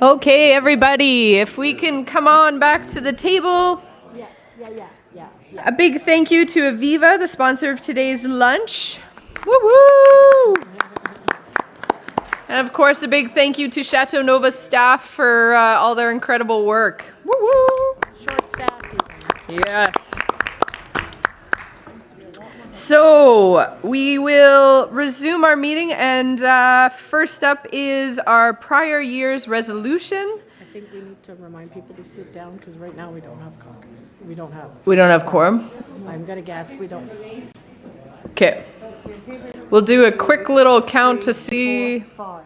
Okay, everybody, if we can come on back to the table. Yeah. A big thank you to Aviva, the sponsor of today's lunch. Woo-woo! And of course, a big thank you to Chateau Nova staff for all their incredible work. Woo-woo! Short staff. Yes. So we will resume our meeting, and first up is our prior year's resolution. I think we need to remind people to sit down because right now we don't have caucus. We don't have quorum. I'm gonna guess we don't. Okay. We'll do a quick little count to see. 5.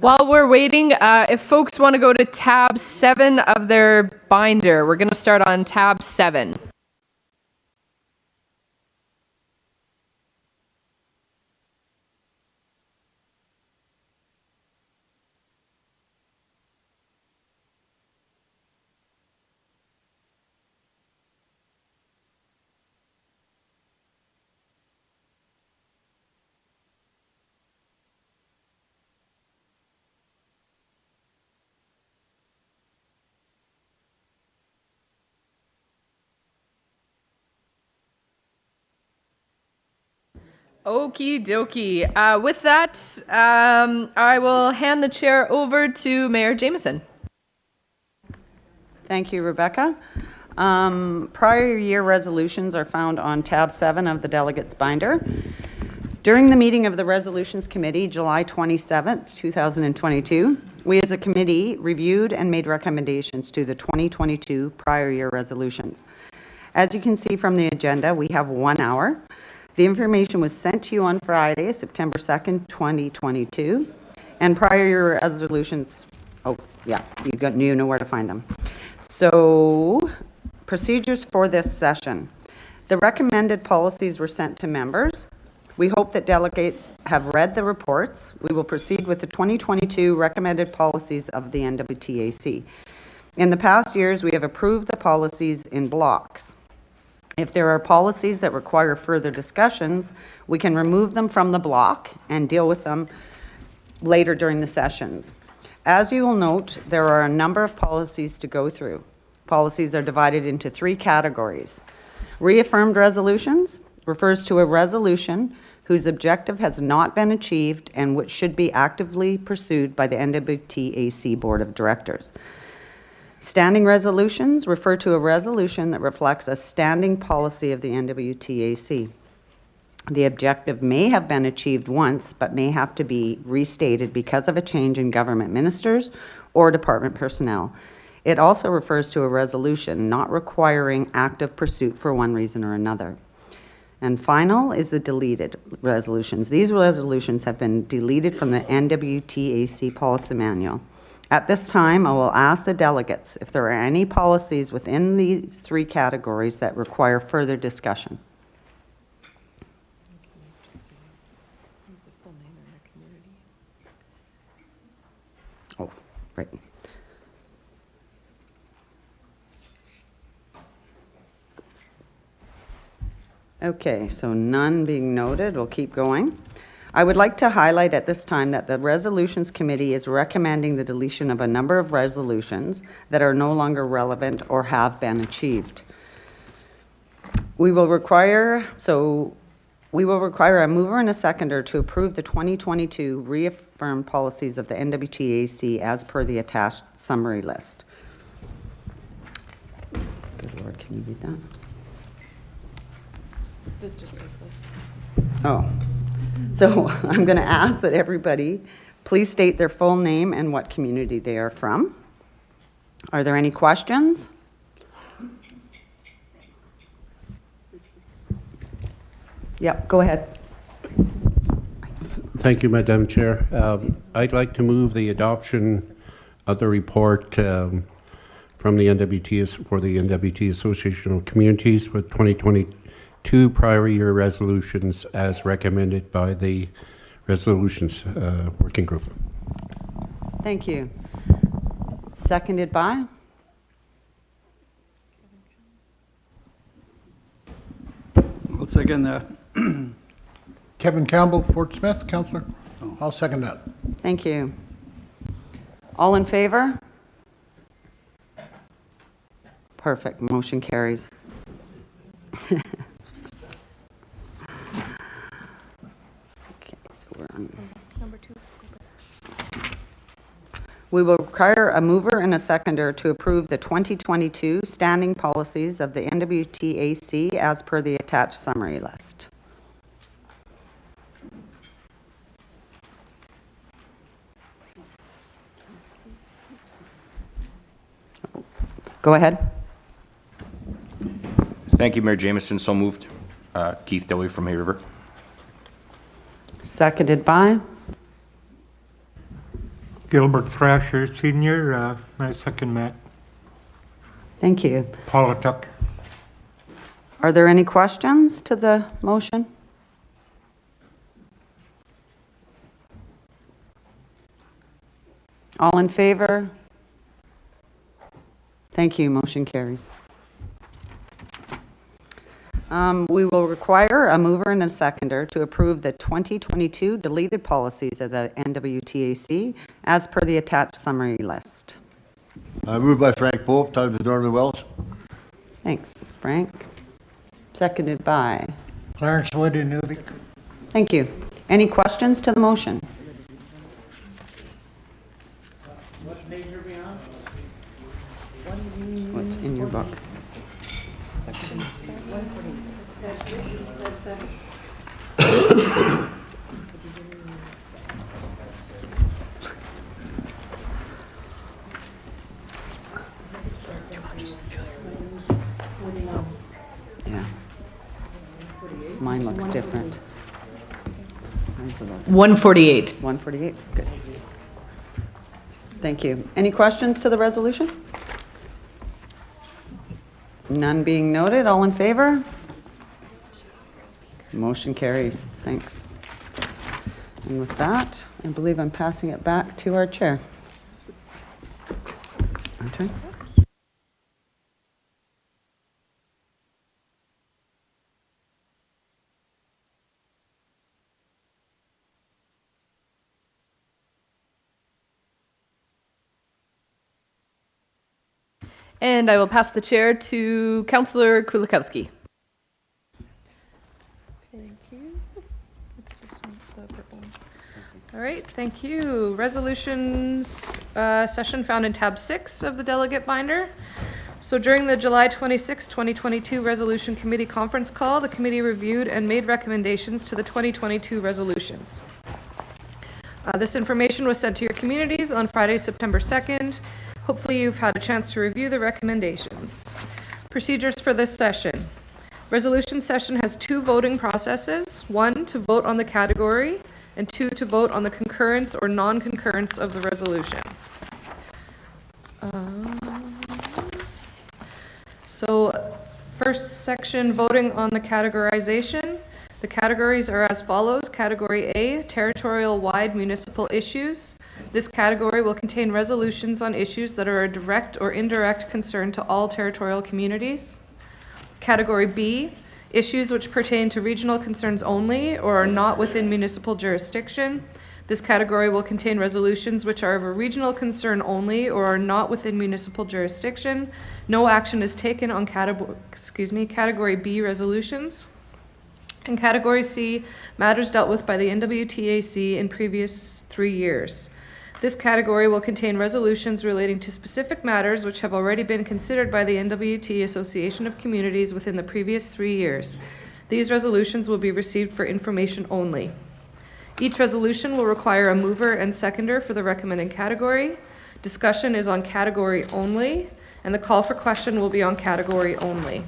While we're waiting, if folks want to go to tab 7 of their binder, we're going to start on tab 7. Okie dokie. With that, I will hand the chair over to Mayor Jameson. Thank you, Rebecca. Prior year resolutions are found on tab 7 of the delegates binder. During the meeting of the Resolutions Committee, July 27th, 2022, we as a committee reviewed and made recommendations to the 2022 prior year resolutions. As you can see from the agenda, we have 1 hour. The information was sent to you on Friday, September 2nd, 2022, and prior year resolutions, you know where to find them. So, procedures for this session. The recommended policies were sent to members. We hope that delegates have read the reports. We will proceed with the 2022 recommended policies of the NWTAC. In the past years, we have approved the policies in blocks. If there are policies that require further discussions, we can remove them from the block and deal with them later during the sessions. As you will note, there are a number of policies to go through. Policies are divided into 3 categories. Reaffirmed resolutions refers to a resolution whose objective has not been achieved and which should be actively pursued by the NWTAC Board of Directors. Standing resolutions refer to a resolution that reflects a standing policy of the NWTAC. The objective may have been achieved once, but may have to be restated because of a change in government ministers or department personnel. It also refers to a resolution not requiring active pursuit for one reason or another. And final is the deleted resolutions. These resolutions have been deleted from the NWTAC policy manual. At this time, I will ask the delegates if there are any policies within these 3 categories that require further discussion. Oh, right. Okay, so none being noted, we'll keep going. I would like to highlight at this time that the Resolutions Committee is recommending the deletion of a number of resolutions that are no longer relevant or have been achieved. We will require a mover and a seconder to approve the 2022 reaffirmed policies of the NWTAC as per the attached summary list. Good Lord, can you read that? It just says this. Oh. So I'm going to ask that everybody please state their full name and what community they are from. Are there any questions? Yep, go ahead. Thank you, Madam Chair. I'd like to move the adoption of the report from the NWT for the NWT Association of Communities with 2022 prior year resolutions as recommended by the Resolutions Working Group. Thank you. Seconded by? Second that. Kevin Campbell, Fort Smith, Councillor. I'll second that. Thank you. All in favor? Perfect, motion carries. Okay, so we're on. Number 2. We will require a mover and a seconder to approve the 2022 standing policies of the NWTAC as per the attached summary list. Go ahead. Thank you, Mayor Jameson. So moved. Keith Dilley from Hay River. Seconded by? Gilbert Thrasher, Senior, I second that. Thank you. Politic. Are there any questions to the motion? All in favor? Thank you, motion carries. We will require a mover and a seconder to approve the 2022 deleted policies of the NWTAC as per the attached summary list. Moved by Frank Pope, tied to Norman Wells. Thanks, Frank. Seconded by? Clarence Wood and Newby. Thank you. Any questions to the motion? What's in your book? Yeah. Mine looks different. Mine's a little 148. 148, good. Thank you. Any questions to the resolution? None being noted, all in favor? Motion carries. Thanks. And with that, I believe I'm passing it back to our chair. Okay. And I will pass the chair to Councillor Kulikowski. Thank you. What's this one? The purple one. All right, thank you. Resolutions session found in tab 6 of the delegate binder. So during the July 26, 2022 Resolution Committee conference call, the committee reviewed and made recommendations to the 2022 resolutions. This information was sent to your communities on Friday, September 2nd. Hopefully you've had a chance to review the recommendations. Procedures for this session. Resolution session has 2 voting processes. 1, to vote on the category, and 2, to vote on the concurrence or non-concurrence of the resolution. So first section, voting on the categorization. The categories are as follows. Category A, territorial-wide municipal issues. This category will contain resolutions on issues that are a direct or indirect concern to all territorial communities. Category B, issues which pertain to regional concerns only or are not within municipal jurisdiction. This category will contain resolutions which are of a regional concern only or are not within municipal jurisdiction. No action is taken on category B resolutions. And category C, matters dealt with by the NWTAC in previous 3 years. This category will contain resolutions relating to specific matters which have already been considered by the NWT Association of Communities within the previous 3 years. These resolutions will be received for information only. Each resolution will require a mover and seconder for the recommended category. Discussion is on category only, and the call for question will be on category only.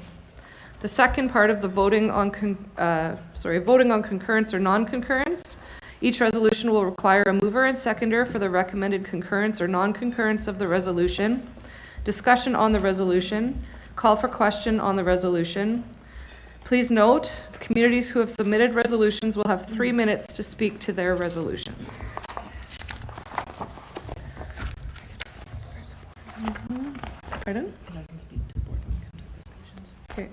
The second part of the voting on concurrence or non-concurrence. Each resolution will require a mover and seconder for the recommended concurrence or non-concurrence of the resolution. Discussion on the resolution. Call for question on the resolution. Please note, communities who have submitted resolutions will have 3 minutes to speak to their resolutions. Pardon? Okay.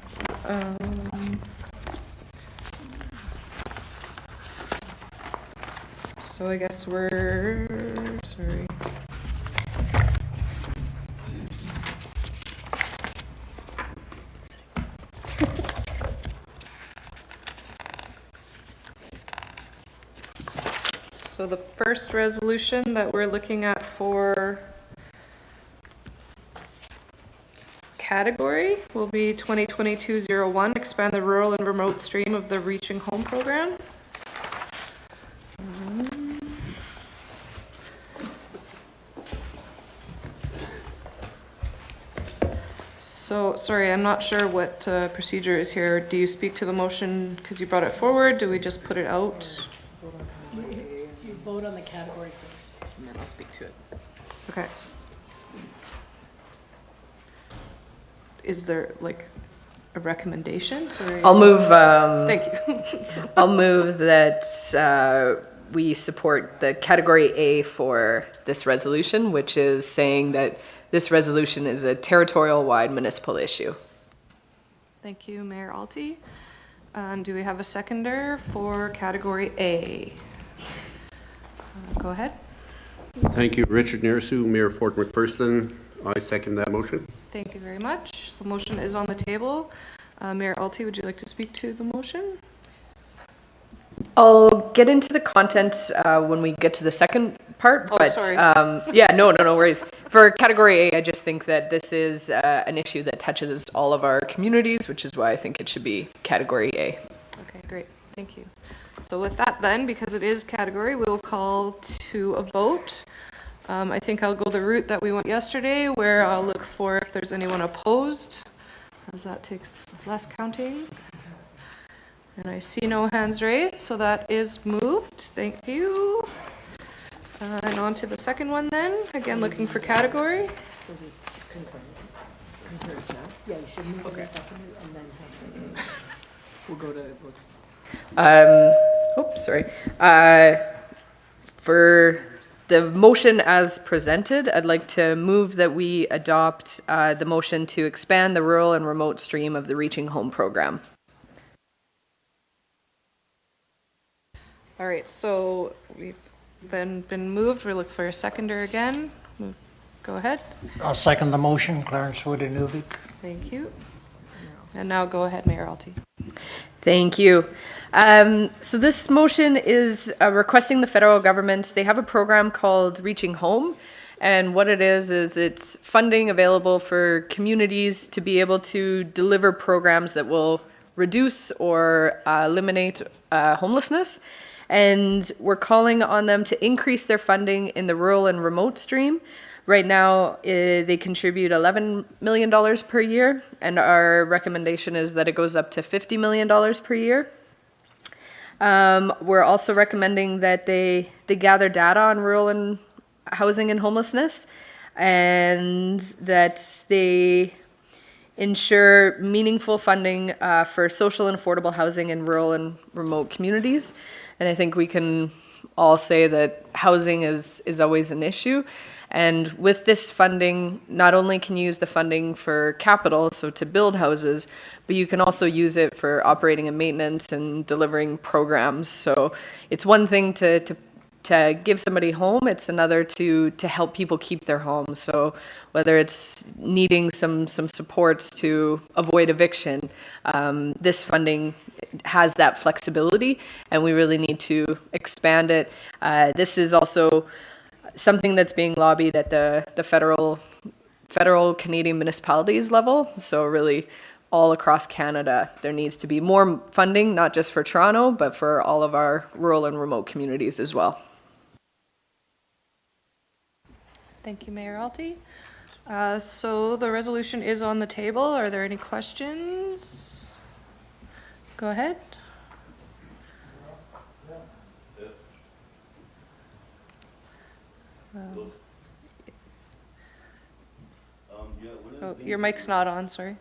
So I guess we're, sorry. So the first resolution that we're looking at for category will be 2022-01, expand the rural and remote stream of the Reaching Home program. So, sorry, I'm not sure what procedure is here. Do you speak to the motion because you brought it forward? Do we just put it out? You vote on the category first, and then I'll speak to it. Okay. Is there like a recommendation? Sorry. I'll move, Thank you. I'll move that we support the category A for this resolution, which is saying that this resolution is a territorial-wide municipal issue. Thank you, Mayor Alty. Do we have a seconder for category A? Go ahead. Thank you, Richard Nerisu, Mayor Fort McPherson. I second that motion. Thank you very much. So motion is on the table. Mayor Alty, would you like to speak to the motion? I'll get into the content when we get to the second part, Oh, but sorry. yeah, no worries. For category A, I just think that this is an issue that touches all of our communities, which is why I think it should be category A. Okay, great. Thank you. So with that then, because it is category, we will call to a vote. I think I'll go the route that we went yesterday, where I'll look for if there's anyone opposed, as that takes less counting. And I see no hands raised, so that is moved. Thank you. And on to the second one then. Again, looking for category. Yeah, you should move it up and then have, we'll go to, what's, Oops, sorry. For the motion as presented, I'd like to move that we adopt the motion to expand the rural and remote stream of the Reaching Home program. All right, so we've then been moved. We look for a seconder again. Go ahead. I'll second the motion, Clarence Wood and Nuvik. Thank you. And now go ahead, Mayor Alty. Thank you. So this motion is requesting the federal government, they have a program called Reaching Home. And what it is it's funding available for communities to be able to deliver programs that will reduce or eliminate homelessness. And we're calling on them to increase their funding in the rural and remote stream. Right now, they contribute $11 million per year, and our recommendation is that it goes up to $50 million per year. We're also recommending that they gather data on rural and housing and homelessness, and that they ensure meaningful funding for social and affordable housing in rural and remote communities. And I think we can all say that housing is always an issue. And with this funding, not only can you use the funding for capital, so to build houses, but you can also use it for operating and maintenance and delivering programs. So it's one thing to give somebody home, it's another to help people keep their homes. So whether it's needing some supports to avoid eviction, this funding has that flexibility, and we really need to expand it. This is also something that's being lobbied at the federal Canadian municipalities level. So really all across Canada, there needs to be more funding, not just for Toronto, but for all of our rural and remote communities as well. Thank you, Mayor Alty. So the resolution is on the table. Are there any questions? Go ahead. Oh, your mic's not on, sorry.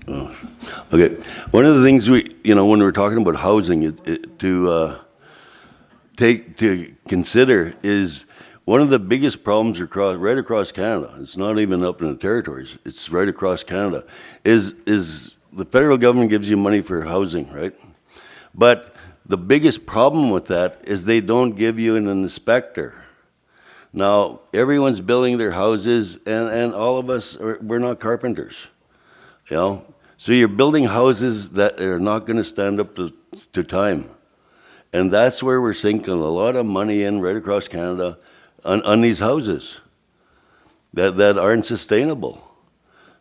Okay, one of the things when we're talking about housing, to consider is one of the biggest problems right across Canada. It's not even up in the territories. It's right across Canada. Is the federal government gives you money for housing, right? But The biggest problem with that is they don't give you an inspector. Now, everyone's building their houses, and all of us, we're not carpenters, you know? So you're building houses that are not going to stand up to time. And that's where we're sinking a lot of money in right across Canada on these houses that aren't sustainable.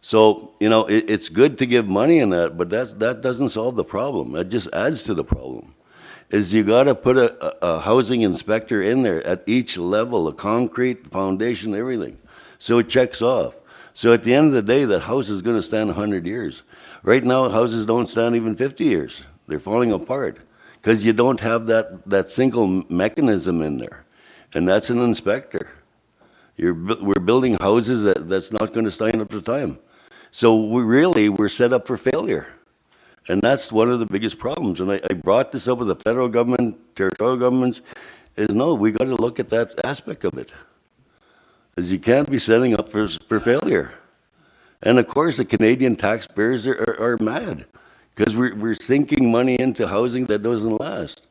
So, you know, it's good to give money in that, but that doesn't solve the problem. That just adds to the problem. Is you got to put a housing inspector in there at each level, a concrete foundation, everything. So it checks off. So at the end of the day, that house is going to stand 100 years. Right now, houses don't stand even 50 years. They're falling apart because you don't have that single mechanism in there. And that's an inspector. We're building houses that's not going to stand up to time. So we're set up for failure. And that's one of the biggest problems. And I brought this up with the federal government, territorial governments, is no, we got to look at that aspect of it. Is you can't be setting up for failure. And of course, the Canadian taxpayers are mad because we're sinking money into housing that doesn't last.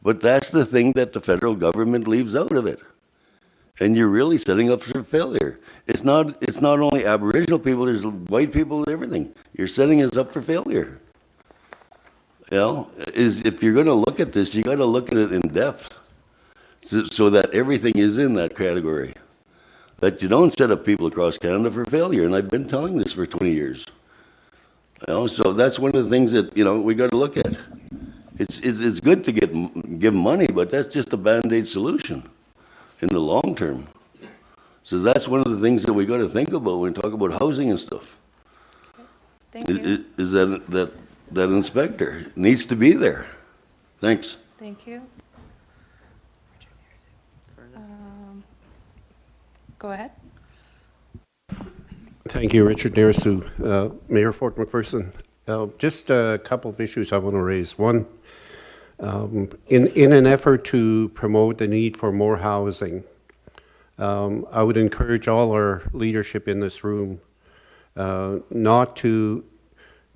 But that's the thing that the federal government leaves out of it. And you're really setting up for failure. It's not only Aboriginal people, there's white people and everything. You're setting us up for failure. You know, if you're going to look at this, you got to look at it in depth so that everything is in that category. That you don't set up people across Canada for failure. And I've been telling this for 20 years. You know, so that's one of the things that, you know, we got to look at. It's good to give money, but that's just a Band-Aid solution in the long term. So that's one of the things that we got to think about when we talk about housing and stuff. Thank you. Is that inspector needs to be there. Thanks. Thank you. Go ahead. Thank you, Richard Nearsu. Mayor Fort McPherson. Just a couple of issues I want to raise. One, in an effort to promote the need for more housing, I would encourage all our leadership in this room not to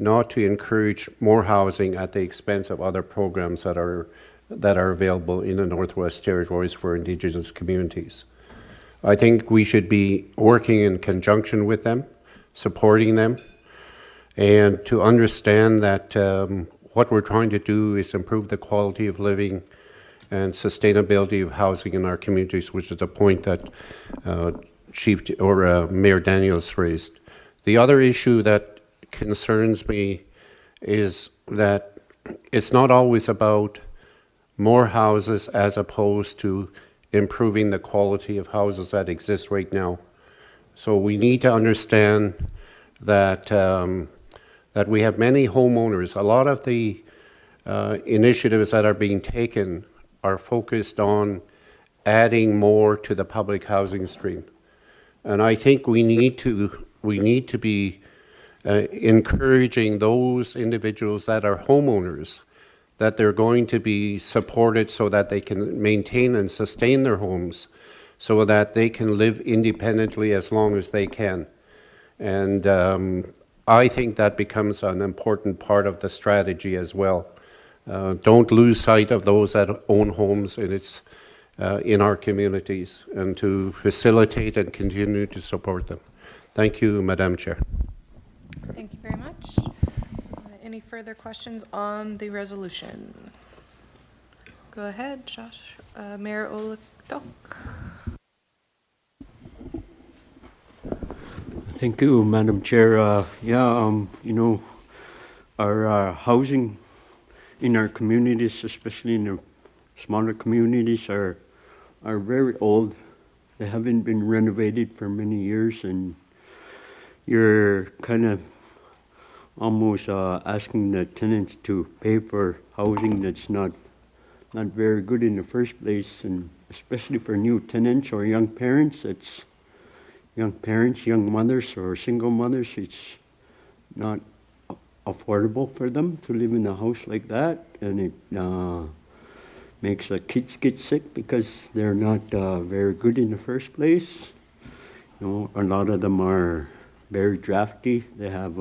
encourage more housing at the expense of other programs that are available in the Northwest Territories for Indigenous communities. I think we should be working in conjunction with them, supporting them, and to understand that what we're trying to do is improve the quality of living and sustainability of housing in our communities, which is a point that Mayor Daniels raised. The other issue that concerns me is that it's not always about more houses as opposed to improving the quality of houses that exist right now. So we need to understand that that we have many homeowners. A lot of the initiatives that are being taken are focused on adding more to the public housing stream. And I think we need to be encouraging those individuals that are homeowners, that they're going to be supported so that they can maintain and sustain their homes, so that they can live independently as long as they can. And I think that becomes an important part of the strategy as well. Don't lose sight of those that own homes in our communities, and to facilitate and continue to support them. Thank you, Madam Chair. Thank you very much. Any further questions on the resolution? Go ahead, Josh. Mayor Olekdok. Thank you, Madam Chair. You know, our housing in our communities, especially in the smaller communities, are very old. They haven't been renovated for many years, and you're kind of almost asking the tenants to pay for housing that's not very good in the first place, and especially for new tenants or young parents. It's young parents, young mothers, or single mothers. It's not affordable for them to live in a house like that, and it makes the kids get sick because they're not very good in the first place. You know, a lot of them are very drafty. They have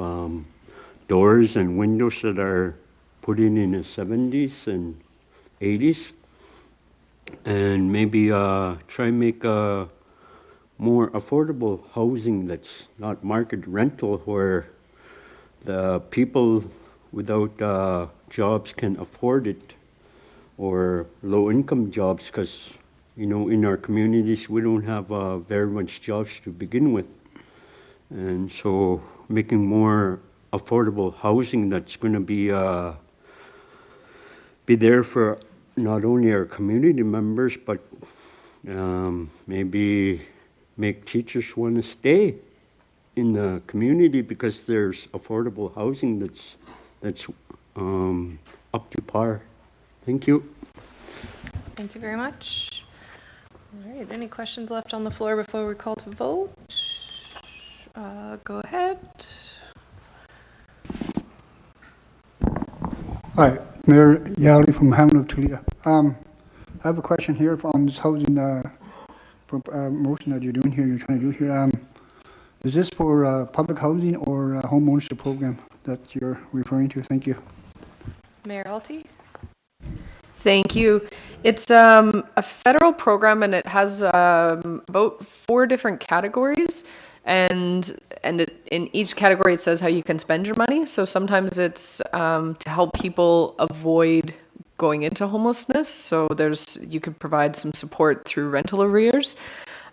doors and windows that are put in the 70s, and 80s, and maybe try and make more affordable housing that's not market rental, where the people without jobs can afford it, or low-income jobs, because in our communities we don't have very much jobs to begin with, and so making more affordable housing that's going to be there for not only our community members, but maybe make teachers want to stay in the community because there's affordable housing that's up to par. Thank you. Thank you very much. All right, any questions left on the floor before we call to vote? Go ahead. Hi, Mayor Yali from Hamlet of Toledo. I have a question here on this housing motion that you're trying to do here. Is this for public housing or a home ownership program that you're referring to? Thank you. Mayor Alty? Thank you. It's a federal program, and it has about 4 different categories. And in each category, it says how you can spend your money. So sometimes it's to help people avoid going into homelessness. So you could provide some support through rental arrears.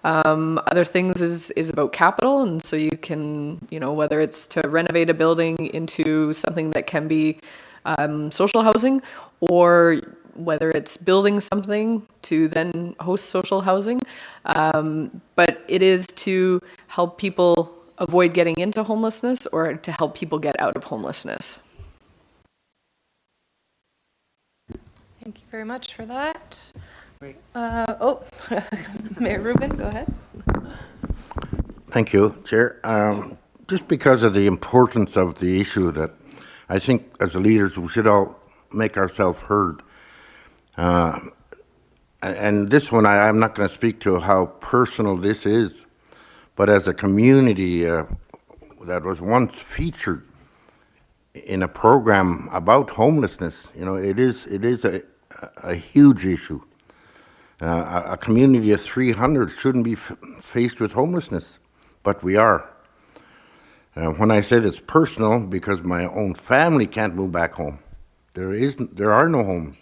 Other things is about capital, and so you can, whether it's to renovate a building into something that can be social housing, or whether it's building something to then host social housing. But it is to help people avoid getting into homelessness or to help people get out of homelessness. Thank you very much for that. Mayor Rubin, go ahead. Thank you, Chair. Just because of the importance of the issue, that I think as leaders we should all make ourselves heard. And this one, I'm not going to speak to how personal this is, but as a community that was once featured in a program about homelessness, it is a huge issue. A community of 300 shouldn't be faced with homelessness, but we are. When I said it's personal, because my own family can't move back home. There are no homes.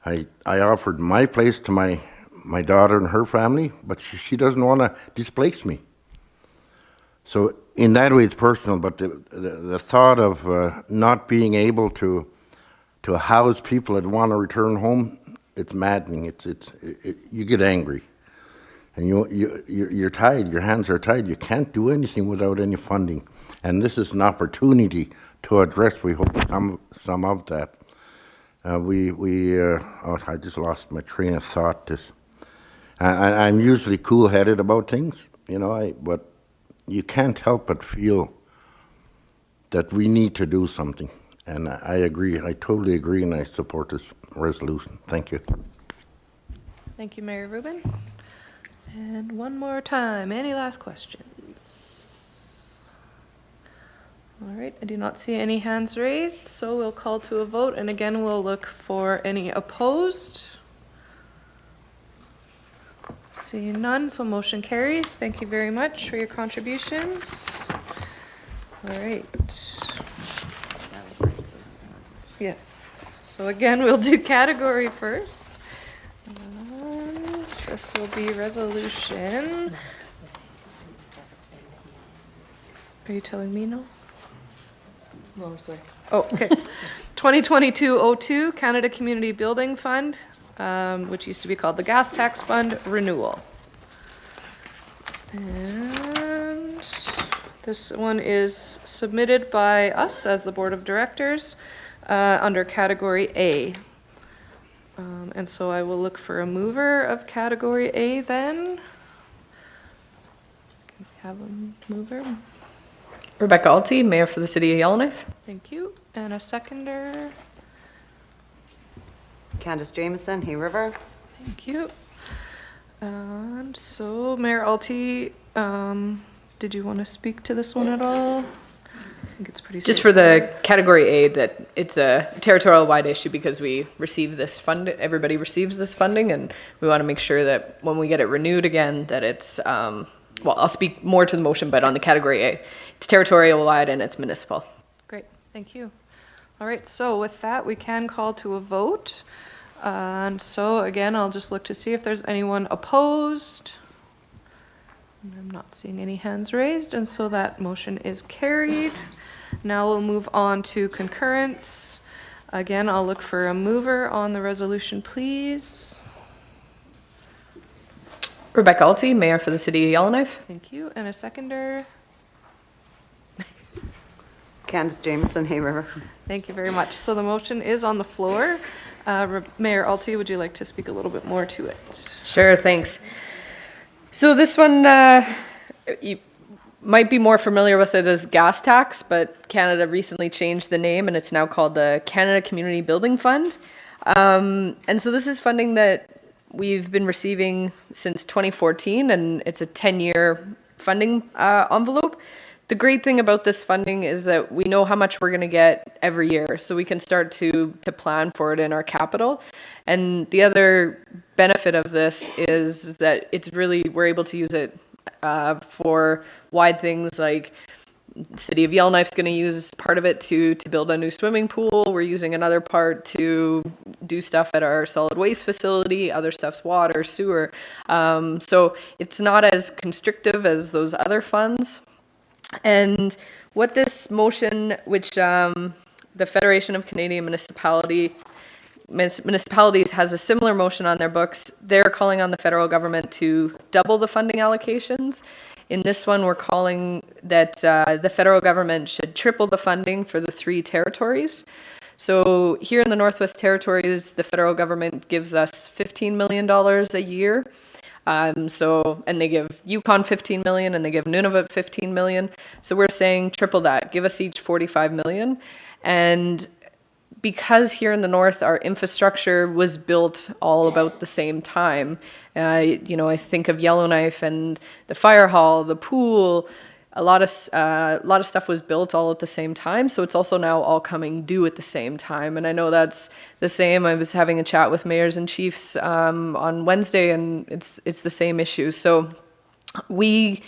I offered my place to my daughter and her family, but she doesn't want to displace me. So in that way, it's personal. But the thought of not being able to house people that want to return home, it's maddening. You get angry, and you're tied. Your hands are tied. You can't do anything without any funding. And this is an opportunity to address, we hope, some of that. I just lost my train of thought. I'm usually cool-headed about things, but you can't help but feel that we need to do something. And I agree. I totally agree, and I support this resolution. Thank you. Thank you, Mayor Rubin. And one more time, any last questions? All right, I do not see any hands raised, so we'll call to a vote, and again, we'll look for any opposed. Seeing none, so motion carries. Thank you very much for your contributions. All right. Yes, so again, we'll do category first. And this will be resolution. Are you telling me no? No, sorry. Oh, okay. 2022-02 Canada Community Building Fund, which used to be called the Gas Tax Fund Renewal. And this one is submitted by us as the Board of Directors under Category A. And so I will look for a mover of Category A then. Have a mover. Rebecca Alty, Mayor for the City of Yellowknife. Thank you. And a seconder. Candace Jameson, Hay River. Thank you. And so, Mayor Alty, did you want to speak to this one at all? think it's pretty Just for the category A, that it's a territorial-wide issue because we receive this fund, everybody receives this funding, and we want to make sure that when we get it renewed again, that it's, well, I'll speak more to the motion, but on the category A, it's territorial-wide and it's municipal. Great, thank you. All right, so with that, we can call to a vote. And so again, I'll just look to see if there's anyone opposed. I'm not seeing any hands raised, and so that motion is carried. Now we'll move on to concurrence. Again, I'll look for a mover on the resolution, please. Rebecca Alty, Mayor for the City of Yellowknife. Thank you, and a seconder. Candace Jameson, Hay River. Thank you very much. So the motion is on the floor. Mayor Alty, would you like to speak a little bit more to it? Sure, thanks. So this one, you might be more familiar with it as gas tax, but Canada recently changed the name and it's now called the Canada Community Building Fund. And so this is funding that we've been receiving since 2014, and it's a 10-year funding envelope. The great thing about this funding is that we know how much we're going to get every year, so we can start to plan for it in our capital. And the other benefit of this is that it's really, we're able to use it for wide things like City of Yellowknife's going to use part of it to build a new swimming pool. We're using another part to do stuff at our solid waste facility. Other stuff's water, sewer. So it's not as constrictive as those other funds. And what this motion, which the Federation of Canadian Municipalities has a similar motion on their books, they're calling on the federal government to double the funding allocations. In this one, we're calling that the federal government should triple the funding for the 3 territories. So here in the Northwest Territories, the federal government gives us $15 million a year. And they give Yukon 15 million and they give Nunavut 15 million. So we're saying triple that, give us each 45 million. And because here in the North, our infrastructure was built all about the same time. I think of Yellowknife and the fire hall, the pool, a lot of stuff was built all at the same time. So it's also now all coming due at the same time. And I know that's the same. I was having a chat with mayors and chiefs on Wednesday, and it's the same issue. So we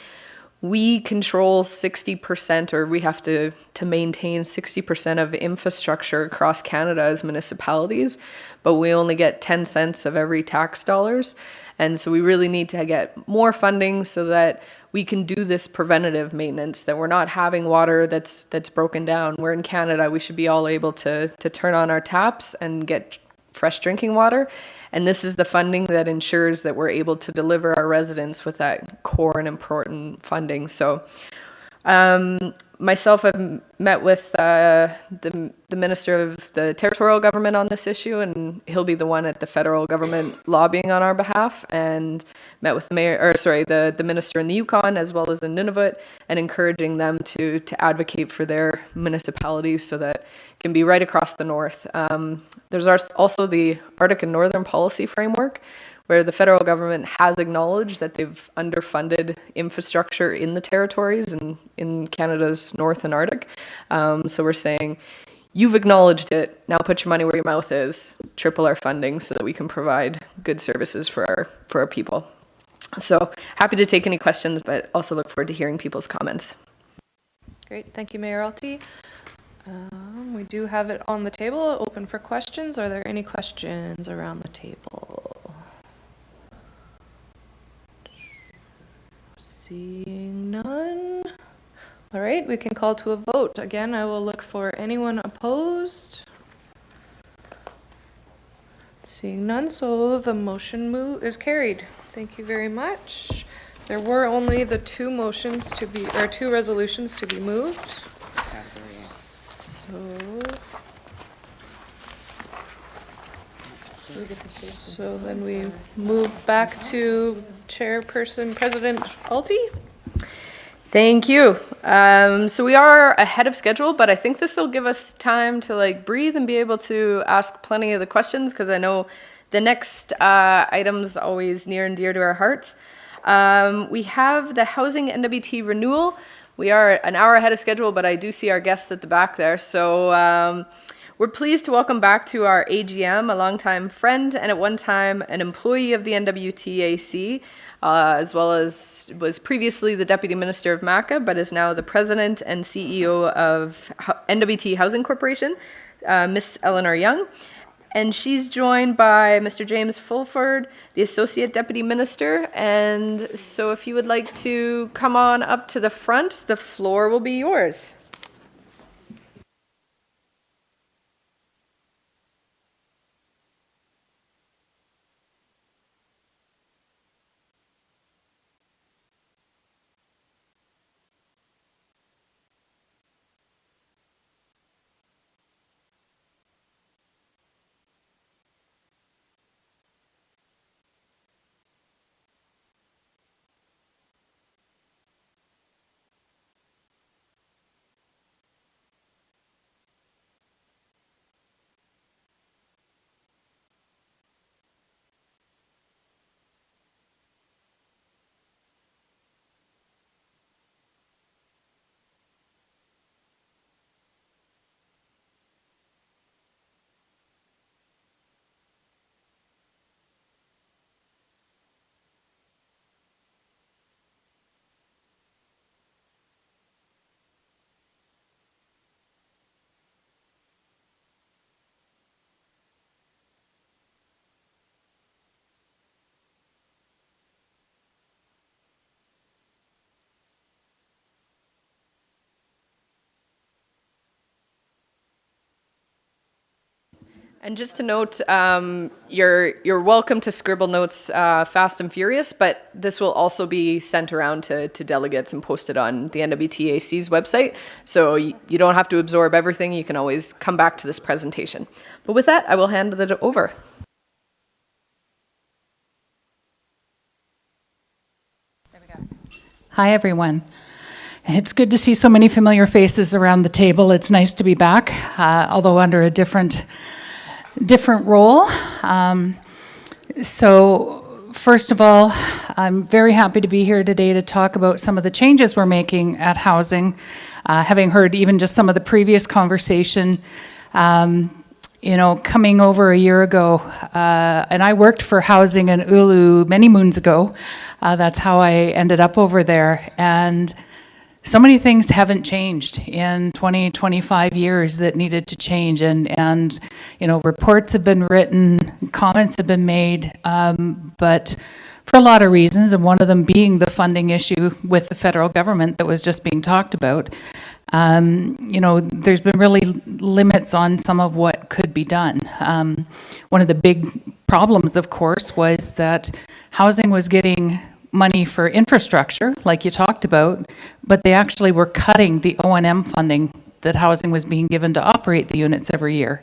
control 60%, or we have to maintain 60% of infrastructure across Canada as municipalities, but we only get 10 cents of every tax dollars. And so we really need to get more funding so that we can do this preventative maintenance, that we're not having water that's broken down. Where in Canada, we should be all able to turn on our taps and get fresh drinking water. And this is the funding that ensures that we're able to deliver our residents with that core and important funding. So myself, I've met with the Minister of the Territorial Government on this issue, and he'll be the one at the federal government lobbying on our behalf, and met with the Minister in the Yukon as well as in Nunavut, and encouraging them to advocate for their municipalities so that it can be right across the North. There's also the Arctic and Northern Policy Framework, where the federal government has acknowledged that they've underfunded infrastructure in the territories and in Canada's North and Arctic. So we're saying, you've acknowledged it, now put your money where your mouth is, triple our funding so that we can provide good services for our people. So happy to take any questions, but also look forward to hearing people's comments. Great, thank you, Mayor Alty. We do have it on the table, open for questions. Are there any questions around the table? Seeing none. All right, we can call to a vote. Again, I will look for anyone opposed. Seeing none, so the motion is carried. Thank you very much. There were only the 2 resolutions to be moved. So then we move back to Chairperson President Alty. Thank you. So we are ahead of schedule, but I think this will give us time to breathe and be able to ask plenty of the questions, because I know the next item's always near and dear to our hearts. We have the housing NWT renewal. We are an hour ahead of schedule, but I do see our guests at the back there. So we're pleased to welcome back to our AGM a longtime friend and at one time an employee of the NWTAC, as well as was previously the Deputy Minister of MACA, but is now the President and CEO of NWT Housing Corporation, Miss Eleanor Young. And she's joined by Mr. James Fulford, the Associate Deputy Minister. And so if you would like to come on up to the front, the floor will be yours. And just to note, you're welcome to scribble notes fast and furious, but this will also be sent around to delegates and posted on the NWTAC's website. So you don't have to absorb everything. You can always come back to this presentation. But with that, I will hand it over. Hi, everyone. It's good to see so many familiar faces around the table. It's nice to be back, although under a different role. So first of all, I'm very happy to be here today to talk about some of the changes we're making at housing, having heard even just some of the previous conversation. Coming over a year ago, and I worked for housing in Ulu many moons ago. That's how I ended up over there. And so many things haven't changed in 20, 25 years that needed to change. And reports have been written, comments have been made, but for a lot of reasons, and one of them being the funding issue with the federal government that was just being talked about. There's been really limits on some of what could be done. One of the big problems, of course, was that housing was getting money for infrastructure, like you talked about, but they actually were cutting the O&M funding that housing was being given to operate the units every year.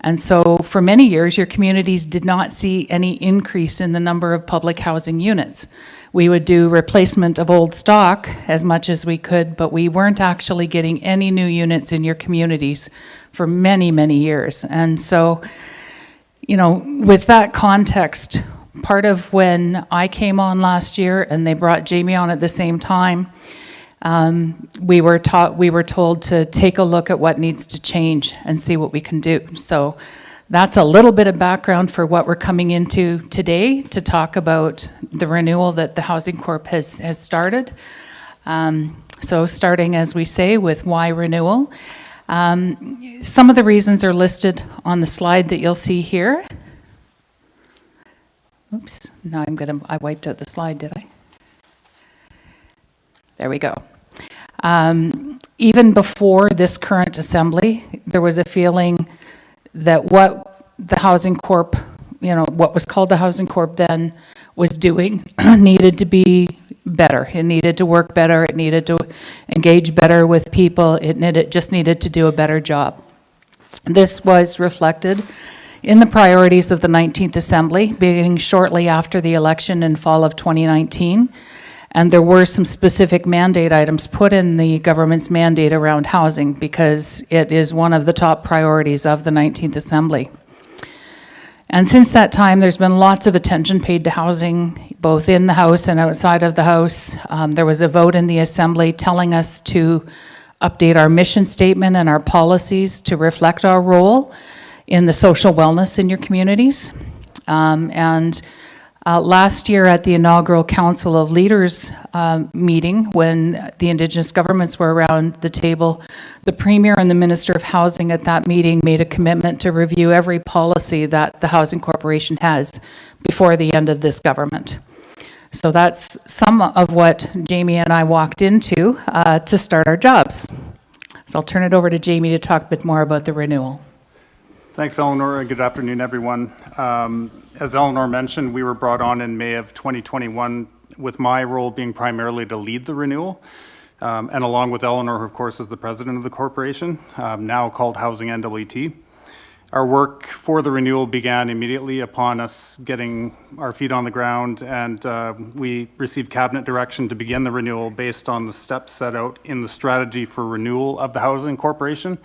And so for many years, your communities did not see any increase in the number of public housing units. We would do replacement of old stock as much as we could, but we weren't actually getting any new units in your communities for many, many years. And so, with that context, part of when I came on last year and they brought Jamie on at the same time, we were told to take a look at what needs to change and see what we can do. So that's a little bit of background for what we're coming into today to talk about the renewal that the Housing Corp has started. So starting, as we say, with why renewal. Some of the reasons are listed on the slide that you'll see here. Oops, now I wiped out the slide, did I? There we go. Even before this current assembly, there was a feeling that what the Housing Corp, what was called the Housing Corp then was doing needed to be better. It needed to work better. It needed to engage better with people. It just needed to do a better job. This was reflected in the priorities of the 19th Assembly, beginning shortly after the election in fall of 2019. And there were some specific mandate items put in the government's mandate around housing because it is one of the top priorities of the 19th Assembly. And since that time, there's been lots of attention paid to housing, both in the House and outside of the House. There was a vote in the Assembly telling us to update our mission statement and our policies to reflect our role in the social wellness in your communities. Last year at the inaugural Council of Leaders meeting, when the Indigenous governments were around the table, the Premier and the Minister of Housing at that meeting made a commitment to review every policy that the Housing Corporation has before the end of this government. So that's some of what Jamie and I walked into to start our jobs. So I'll turn it over to Jamie to talk a bit more about the renewal. Thanks, Eleanor, and good afternoon, everyone. As Eleanor mentioned, we were brought on in May of 2021, with my role being primarily to lead the renewal, and along with Eleanor, who of course is the president of the corporation, now called Housing NWT. Our work for the renewal began immediately upon us getting our feet on the ground, and we received cabinet direction to begin the renewal based on the steps set out in the strategy for renewal of the Housing Corporation.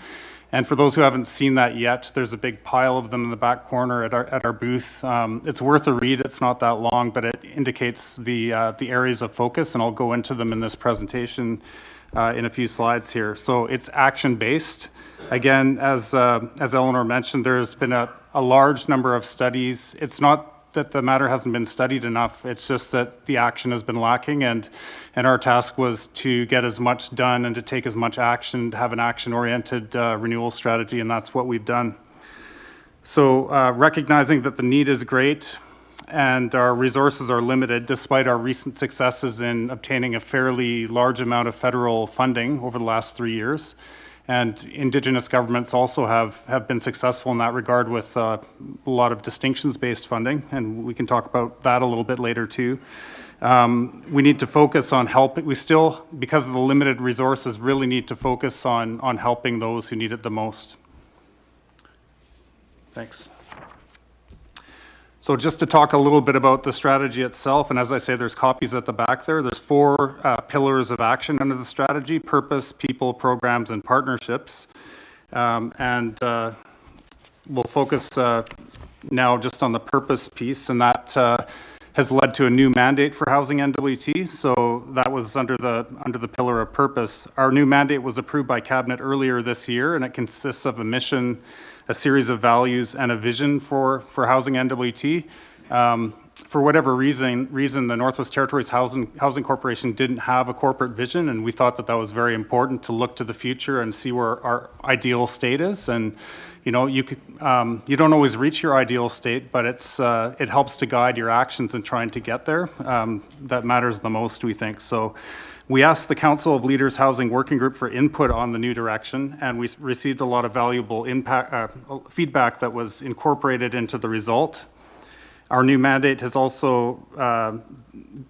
And for those who haven't seen that yet, there's a big pile of them in the back corner at our booth. It's worth a read. It's not that long, but it indicates the areas of focus, and I'll go into them in this presentation in a few slides here. So it's action-based. Again, as Eleanor mentioned, there's been a large number of studies. It's not that the matter hasn't been studied enough, it's just that the action has been lacking, and our task was to get as much done and to take as much action, to have an action-oriented renewal strategy, and that's what we've done. So recognizing that the need is great and our resources are limited, despite our recent successes in obtaining a fairly large amount of federal funding over the last 3 years, and Indigenous governments also have been successful in that regard with a lot of distinctions-based funding, and we can talk about that a little bit later too. We need to focus on helping. We still, because of the limited resources, really need to focus on helping those who need it the most. Thanks. So just to talk a little bit about the strategy itself, and as I say, there's copies at the back there. There's 4 pillars of action under the strategy: purpose, people, programs, and partnerships. We'll focus now just on the purpose piece, and that has led to a new mandate for Housing NWT. So that was under the pillar of purpose. Our new mandate was approved by Cabinet earlier this year, and it consists of a mission, a series of values, and a vision for Housing NWT. For whatever reason, the Northwest Territories Housing Corporation didn't have a corporate vision, and we thought that was very important to look to the future and see where our ideal state is. And you know, you don't always reach your ideal state, but it helps to guide your actions in trying to get there. That matters the most, we think. So we asked the Council of Leaders Housing Working Group for input on the new direction, and we received a lot of valuable feedback that was incorporated into the result. Our new mandate has also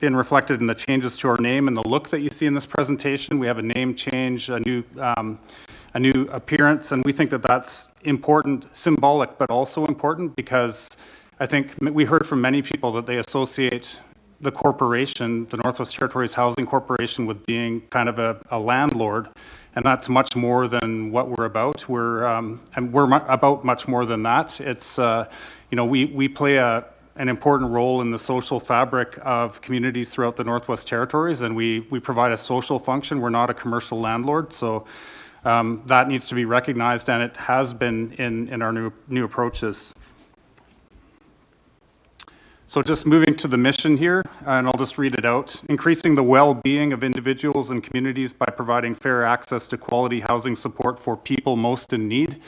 been reflected in the changes to our name and the look that you see in this presentation. We have a name change, a new appearance, and we think that that's important, symbolic, but also important, because I think we heard from many people that they associate the corporation, the Northwest Territories Housing Corporation, with being kind of a landlord, and that's much more than what we're about. We're about much more than that. It's you know, we play an important role in the social fabric of communities throughout the Northwest Territories, and we provide a social function. We're not a commercial landlord, so that needs to be recognized, and it has been in our new approaches. So just moving to the mission here, and I'll just read it out. Increasing the well-being of individuals and communities by providing fair access to quality housing support for people most in need.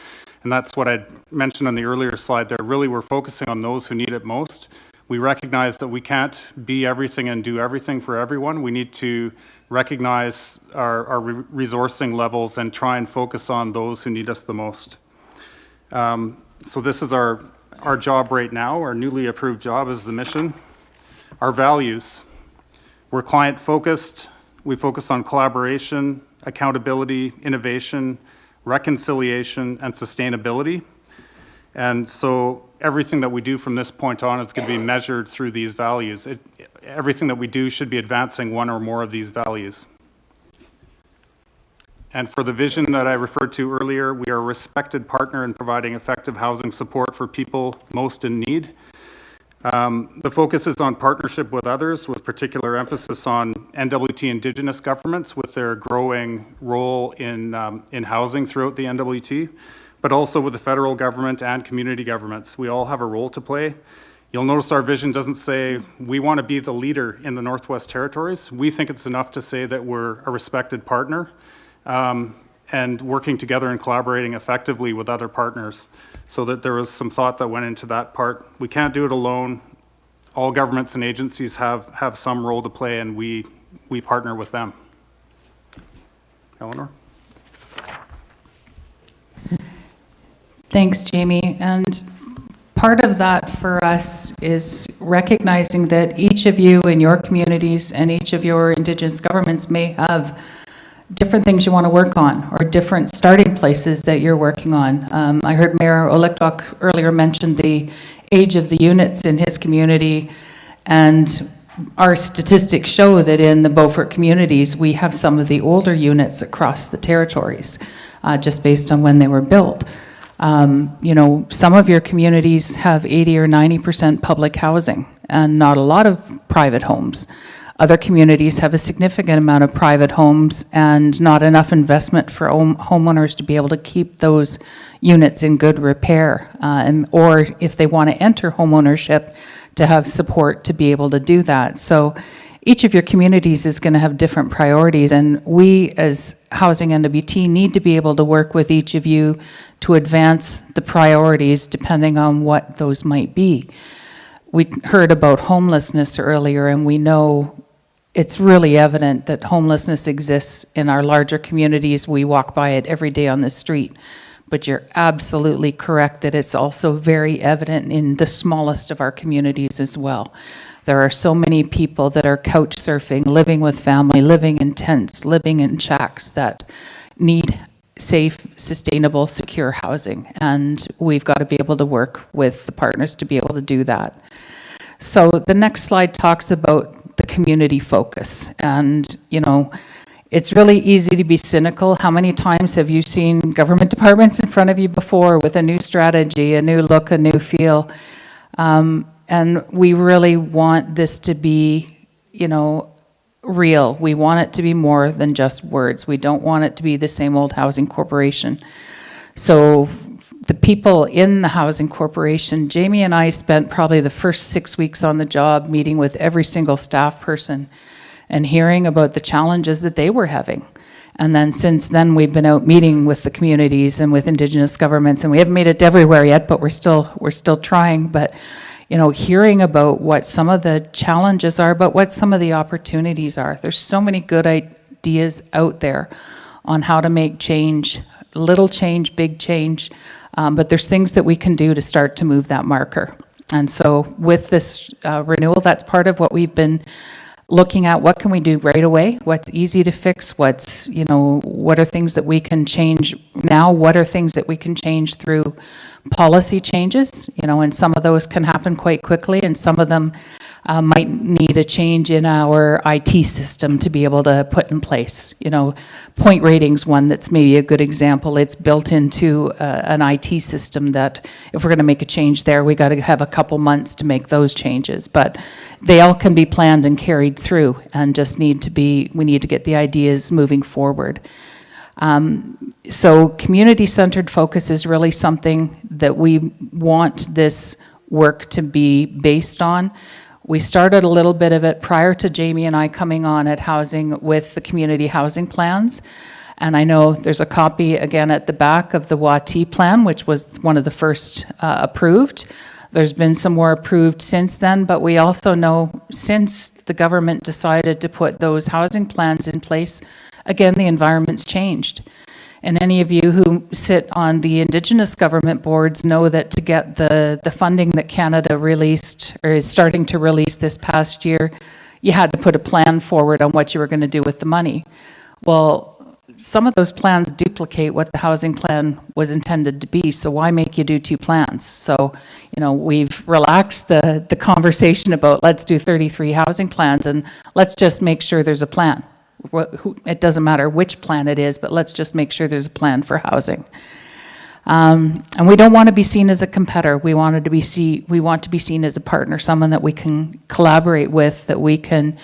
And that's what I mentioned on the earlier slide there. Really, we're focusing on those who need it most. We recognize that we can't be everything and do everything for everyone. We need to recognize our resourcing levels and try and focus on those who need us the most. So this is our job right now. Our newly approved job is the mission. Our values: we're client-focused. We focus on collaboration, accountability, innovation, reconciliation, and sustainability. And so everything that we do from this point on is going to be measured through these values. Everything that we do should be advancing one or more of these values. And for the vision that I referred to earlier, we are a respected partner in providing effective housing support for people most in need. The focus is on partnership with others, with particular emphasis on NWT Indigenous governments with their growing role in housing throughout the NWT, but also with the federal government and community governments. We all have a role to play. You'll notice our vision doesn't say we want to be the leader in the Northwest Territories. We think it's enough to say that we're a respected partner and working together and collaborating effectively with other partners, so that there was some thought that went into that part. We can't do it alone. All governments and agencies have some role to play, and we partner with them. Eleanor? Thanks, Jamie. And part of that for us is recognizing that each of you in your communities and each of your Indigenous governments may have different things you want to work on or different starting places that you're working on. I heard Mayor Oliktok earlier mention the age of the units in his community, and our statistics show that in the Beaufort communities, we have some of the older units across the territories, just based on when they were built. You know, some of your communities have 80 or 90% public housing and not a lot of private homes. Other communities have a significant amount of private homes and not enough investment for homeowners to be able to keep those units in good repair, or if they want to enter homeownership, to have support to be able to do that. So each of your communities is going to have different priorities, and we as Housing NWT need to be able to work with each of you to advance the priorities depending on what those might be. We heard about homelessness earlier, and we know it's really evident that homelessness exists in our larger communities. We walk by it every day on the street. But you're absolutely correct that it's also very evident in the smallest of our communities as well. There are so many people that are couch surfing, living with family, living in tents, living in shacks that need safe, sustainable, secure housing. And we've got to be able to work with the partners to be able to do that. So the next slide talks about the community focus. And, you know, it's really easy to be cynical. How many times have you seen government departments in front of you before with a new strategy, a new look, a new feel? And we really want this to be, you know, real. We want it to be more than just words. We don't want it to be the same old housing corporation. So the people in the housing corporation, Jamie and I spent probably the first 6 weeks on the job meeting with every single staff person and hearing about the challenges that they were having. And then since then, we've been out meeting with the communities and with Indigenous governments, and we haven't made it everywhere yet, but we're still trying. But, you know, hearing about what some of the challenges are, but what some of the opportunities are. There's so many good ideas out there on how to make change, little change, big change, but there's things that we can do to start to move that marker. And so with this renewal, that's part of what we've been looking at. What can we do right away? What's easy to fix? What's, you know, what are things that we can change now? What are things that we can change through policy changes? You know, and some of those can happen quite quickly, and some of them might need a change in our IT system to be able to put in place. You know, point rating's one that's maybe a good example. It's built into an IT system that if we're going to make a change there, we got to have a couple months to make those changes. But they all can be planned and carried through, and just we need to get the ideas moving forward. So community-centered focus is really something that we want this work to be based on. We started a little bit of it prior to Jamie and I coming on at Housing with the community housing plans. And I know there's a copy again at the back of the WAT plan, which was one of the first approved. There's been some more approved since then, but we also know since the government decided to put those housing plans in place, again, the environment's changed. And any of you who sit on the Indigenous government boards know that to get the funding that Canada released or is starting to release this past year, you had to put a plan forward on what you were going to do with the money. Well, some of those plans duplicate what the housing plan was intended to be, so why make you do two plans? So, you know, we've relaxed the conversation about let's do 33 housing plans and let's just make sure there's a plan. it doesn't matter which plan it is, but let's just make sure there's a plan for housing. And we don't want to be seen as a competitor. We want to be seen as a partner, someone that we can collaborate with, that we can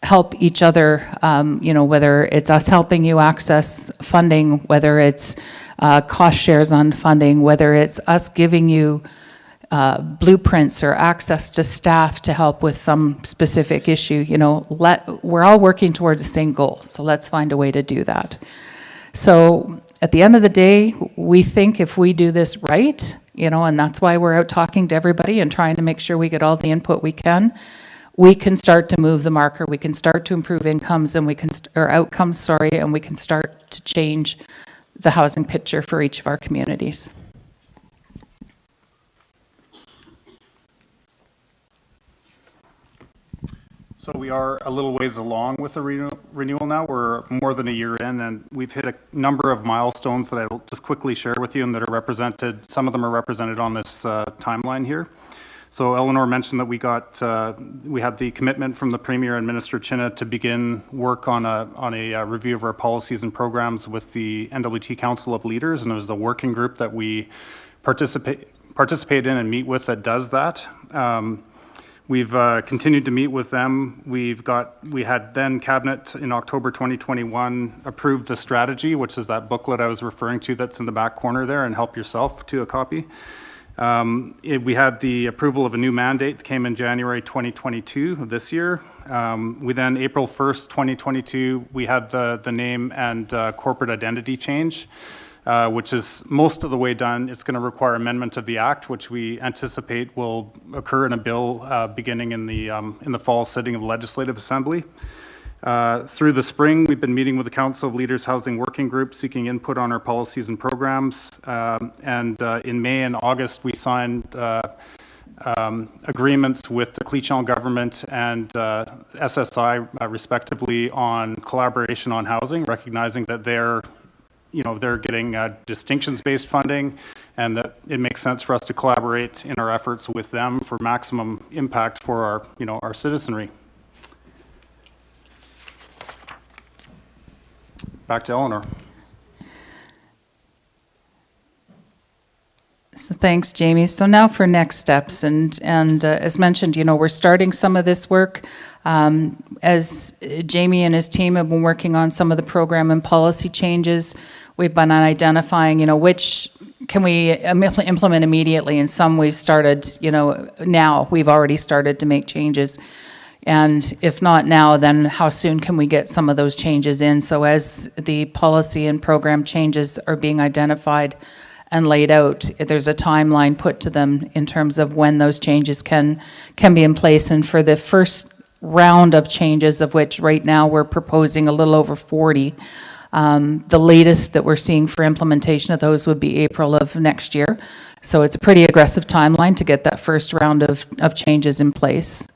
help each other, whether it's us helping you access funding, whether it's cost shares on funding, whether it's us giving you blueprints or access to staff to help with some specific issue. We're all working towards the same goal, so let's find a way to do that. So at the end of the day, we think if we do this right, and that's why we're out talking to everybody and trying to make sure we get all the input we can start to move the marker, we can start to improve incomes and outcomes, and we can start to change the housing picture for each of our communities. So we are a little ways along with the renewal now. We're more than a year in, and we've hit a number of milestones that I'll just quickly share with you and that are represented. Some of them are represented on this timeline here. So Eleanor mentioned that we had the commitment from the Premier and Minister Chinna to begin work on a review of our policies and programs with the NWT Council of Leaders, and it was a working group that we participate in and meet with that does that. We've continued to meet with them. We had then Cabinet in October 2021 approved the strategy, which is that booklet I was referring to that's in the back corner there, and help yourself to a copy. We had the approval of a new mandate that came in January 2022 of this year. We then, April 1st, 2022, we had the name and corporate identity change, which is most of the way done. It's going to require amendment of the Act, which we anticipate will occur in a bill beginning in the fall sitting of the Legislative Assembly. Through the spring, we've been meeting with the Council of Leaders Housing Working Group, seeking input on our policies and programs. And in May and August, we signed agreements with the Clichan government and SSI, respectively, on collaboration on housing, recognizing that they're getting distinctions-based funding, and that it makes sense for us to collaborate in our efforts with them for maximum impact for our citizenry. Back to Eleanor. So thanks, Jamie. So now for next steps, and as mentioned, we're starting some of this work. As Jamie and his team have been working on some of the program and policy changes, we've been identifying, which can we implement immediately, and some we've started, now we've already started to make changes. And if not now, then how soon can we get some of those changes in? So as the policy and program changes are being identified and laid out, there's a timeline put to them in terms of when those changes can be in place. And for the first round of changes, of which right now we're proposing a little over 40, the latest that we're seeing for implementation of those would be April of next year. So it's a pretty aggressive timeline to get that first round of changes in place.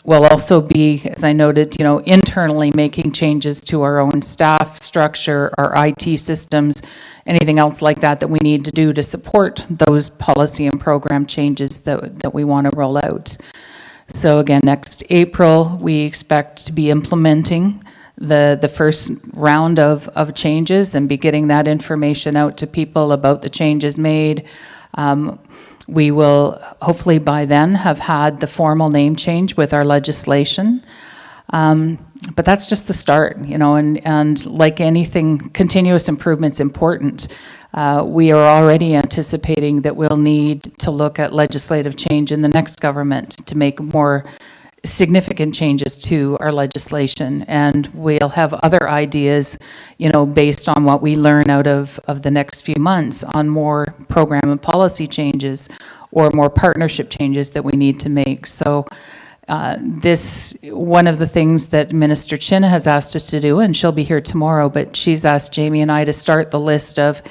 We'll also be, as I noted, internally making changes to our own staff structure, our IT systems, anything else like that we need to do to support those policy and program changes that we want to roll out. So again, next April, we expect to be implementing the first round of changes and be getting that information out to people about the changes made. We will hopefully by then have had the formal name change with our legislation. But that's just the start, and like anything, continuous improvement's important. We are already anticipating that we'll need to look at legislative change in the next government to make more significant changes to our legislation, and we'll have other ideas, based on what we learn out of the next few months on more program and policy changes or more partnership changes that we need to make. So one of the things that Minister Chinna has asked us to do, and she'll be here tomorrow, but she's asked Jamie and I to start the list of,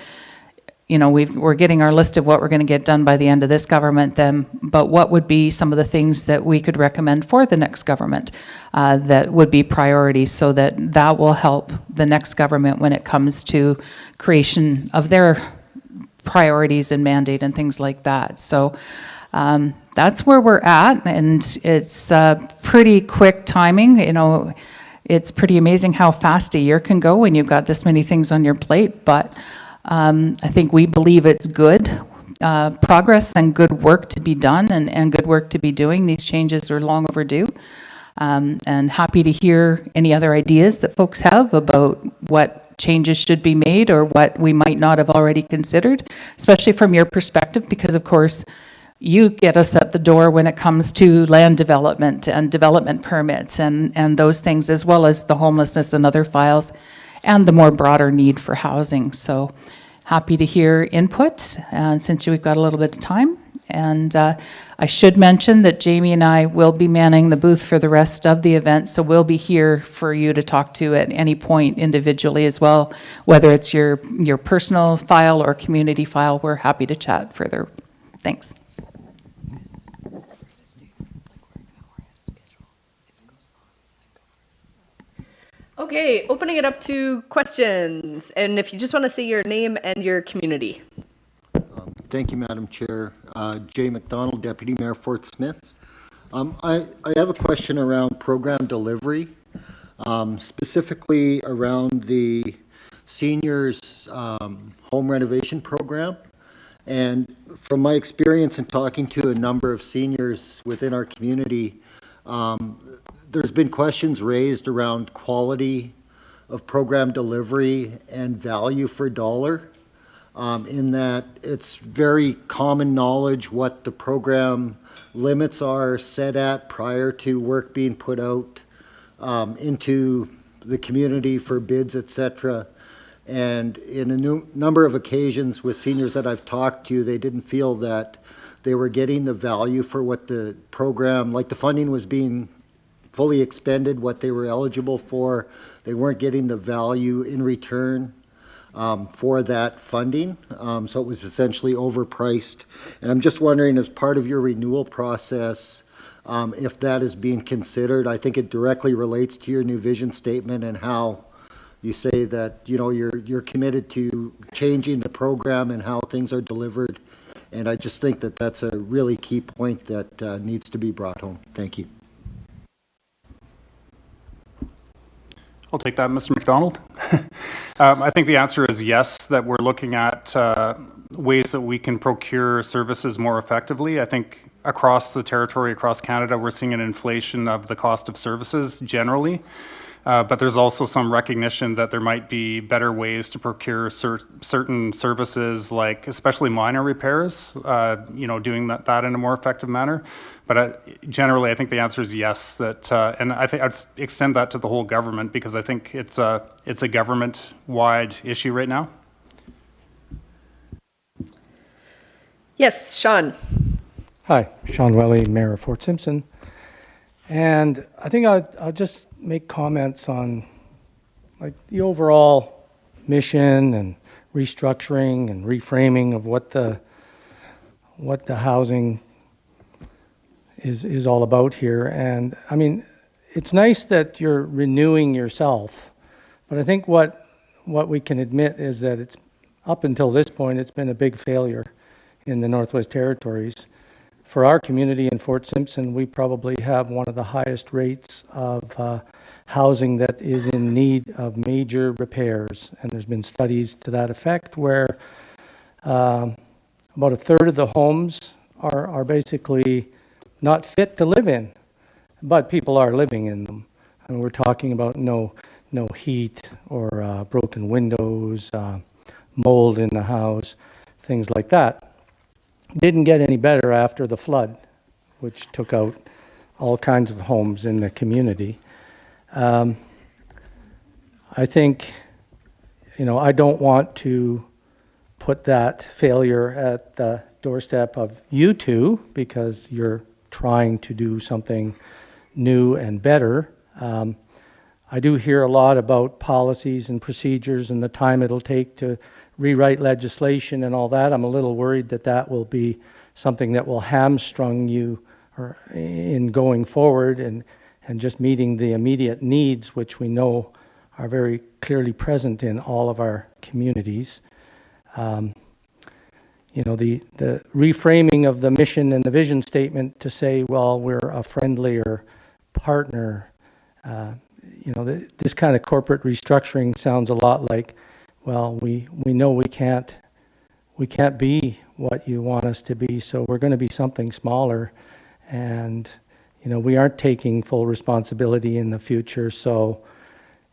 we're getting our list of what we're going to get done by the end of this government then, but what would be some of the things that we could recommend for the next government that would be priorities, so that will help the next government when it comes to creation of their priorities and mandate and things like that. So that's where we're at, and it's pretty quick timing. It's pretty amazing how fast a year can go when you've got this many things on your plate, but I think we believe it's good progress and good work to be done and good work to be doing. These changes are long overdue. And happy to hear any other ideas that folks have about what changes should be made or what we might not have already considered, especially from your perspective, because of course, you get us at the door when it comes to land development and development permits and those things, as well as the homelessness and other files, and the more broader need for housing. So happy to hear input, and since we've got a little bit of time. And I should mention that Jamie and I will be manning the booth for the rest of the event, so we'll be here for you to talk to at any point individually as well, whether it's your personal file or community file. We're happy to chat further. Thanks. Okay, opening it up to questions. And if you just want to say your name and your community. Thank you, Madam Chair. Jay McDonald, Deputy Mayor Fort Smith. I have a question around program delivery, specifically around the seniors home renovation program. And from my experience in talking to a number of seniors within our community, there's been questions raised around quality of program delivery and value for dollar, in that it's very common knowledge what the program limits are set at prior to work being put out into the community for bids, etc. And in a number of occasions with seniors that I've talked to, they didn't feel that they were getting the value for what the program, like the funding was being fully expended, what they were eligible for. They weren't getting the value in return for that funding. So it was essentially overpriced. And I'm just wondering, as part of your renewal process, if that is being considered. I think it directly relates to your new vision statement and how you say that, you know, you're committed to changing the program and how things are delivered. And I just think that that's a really key point that needs to be brought home. Thank you. I'll take that, Mr. McDonald. I think the answer is yes, that we're looking at ways that we can procure services more effectively. I think across the territory, across Canada, we're seeing an inflation of the cost of services generally. But there's also some recognition that there might be better ways to procure certain services, like especially minor repairs, you know, doing that in a more effective manner. But generally, I think the answer is yes. That, and I think I'd extend that to the whole government, because I think it's a government-wide issue right now. Yes, Sean. Hi, Sean Welly, Mayor of Fort Simpson. And I think I'll just make comments on like the overall mission and restructuring and reframing of what the housing is all about here. And I mean, it's nice that you're renewing yourself, but I think what we can admit is that it's up until this point, it's been a big failure in the Northwest Territories. For our community in Fort Simpson, we probably have one of the highest rates of housing that is in need of major repairs. And there's been studies to that effect where about a third of the homes are basically not fit to live in, but people are living in them. I mean, we're talking about no heat or broken windows, mold in the house, things like that. Didn't get any better after the flood, which took out all kinds of homes in the community. I think, you know, I don't want to put that failure at the doorstep of you two, because you're trying to do something new and better. I do hear a lot about policies and procedures and the time it'll take to rewrite legislation and all that. I'm a little worried that that will be something that will hamstrung you or in going forward and just meeting the immediate needs, which we know are very clearly present in all of our communities. You know, the reframing of the mission and the vision statement to say, well, we're a friendlier partner. you know, this kind of corporate restructuring sounds a lot like, well, we know we can't be what you want us to be, so we're going to be something smaller, and you know, we aren't taking full responsibility in the future. So,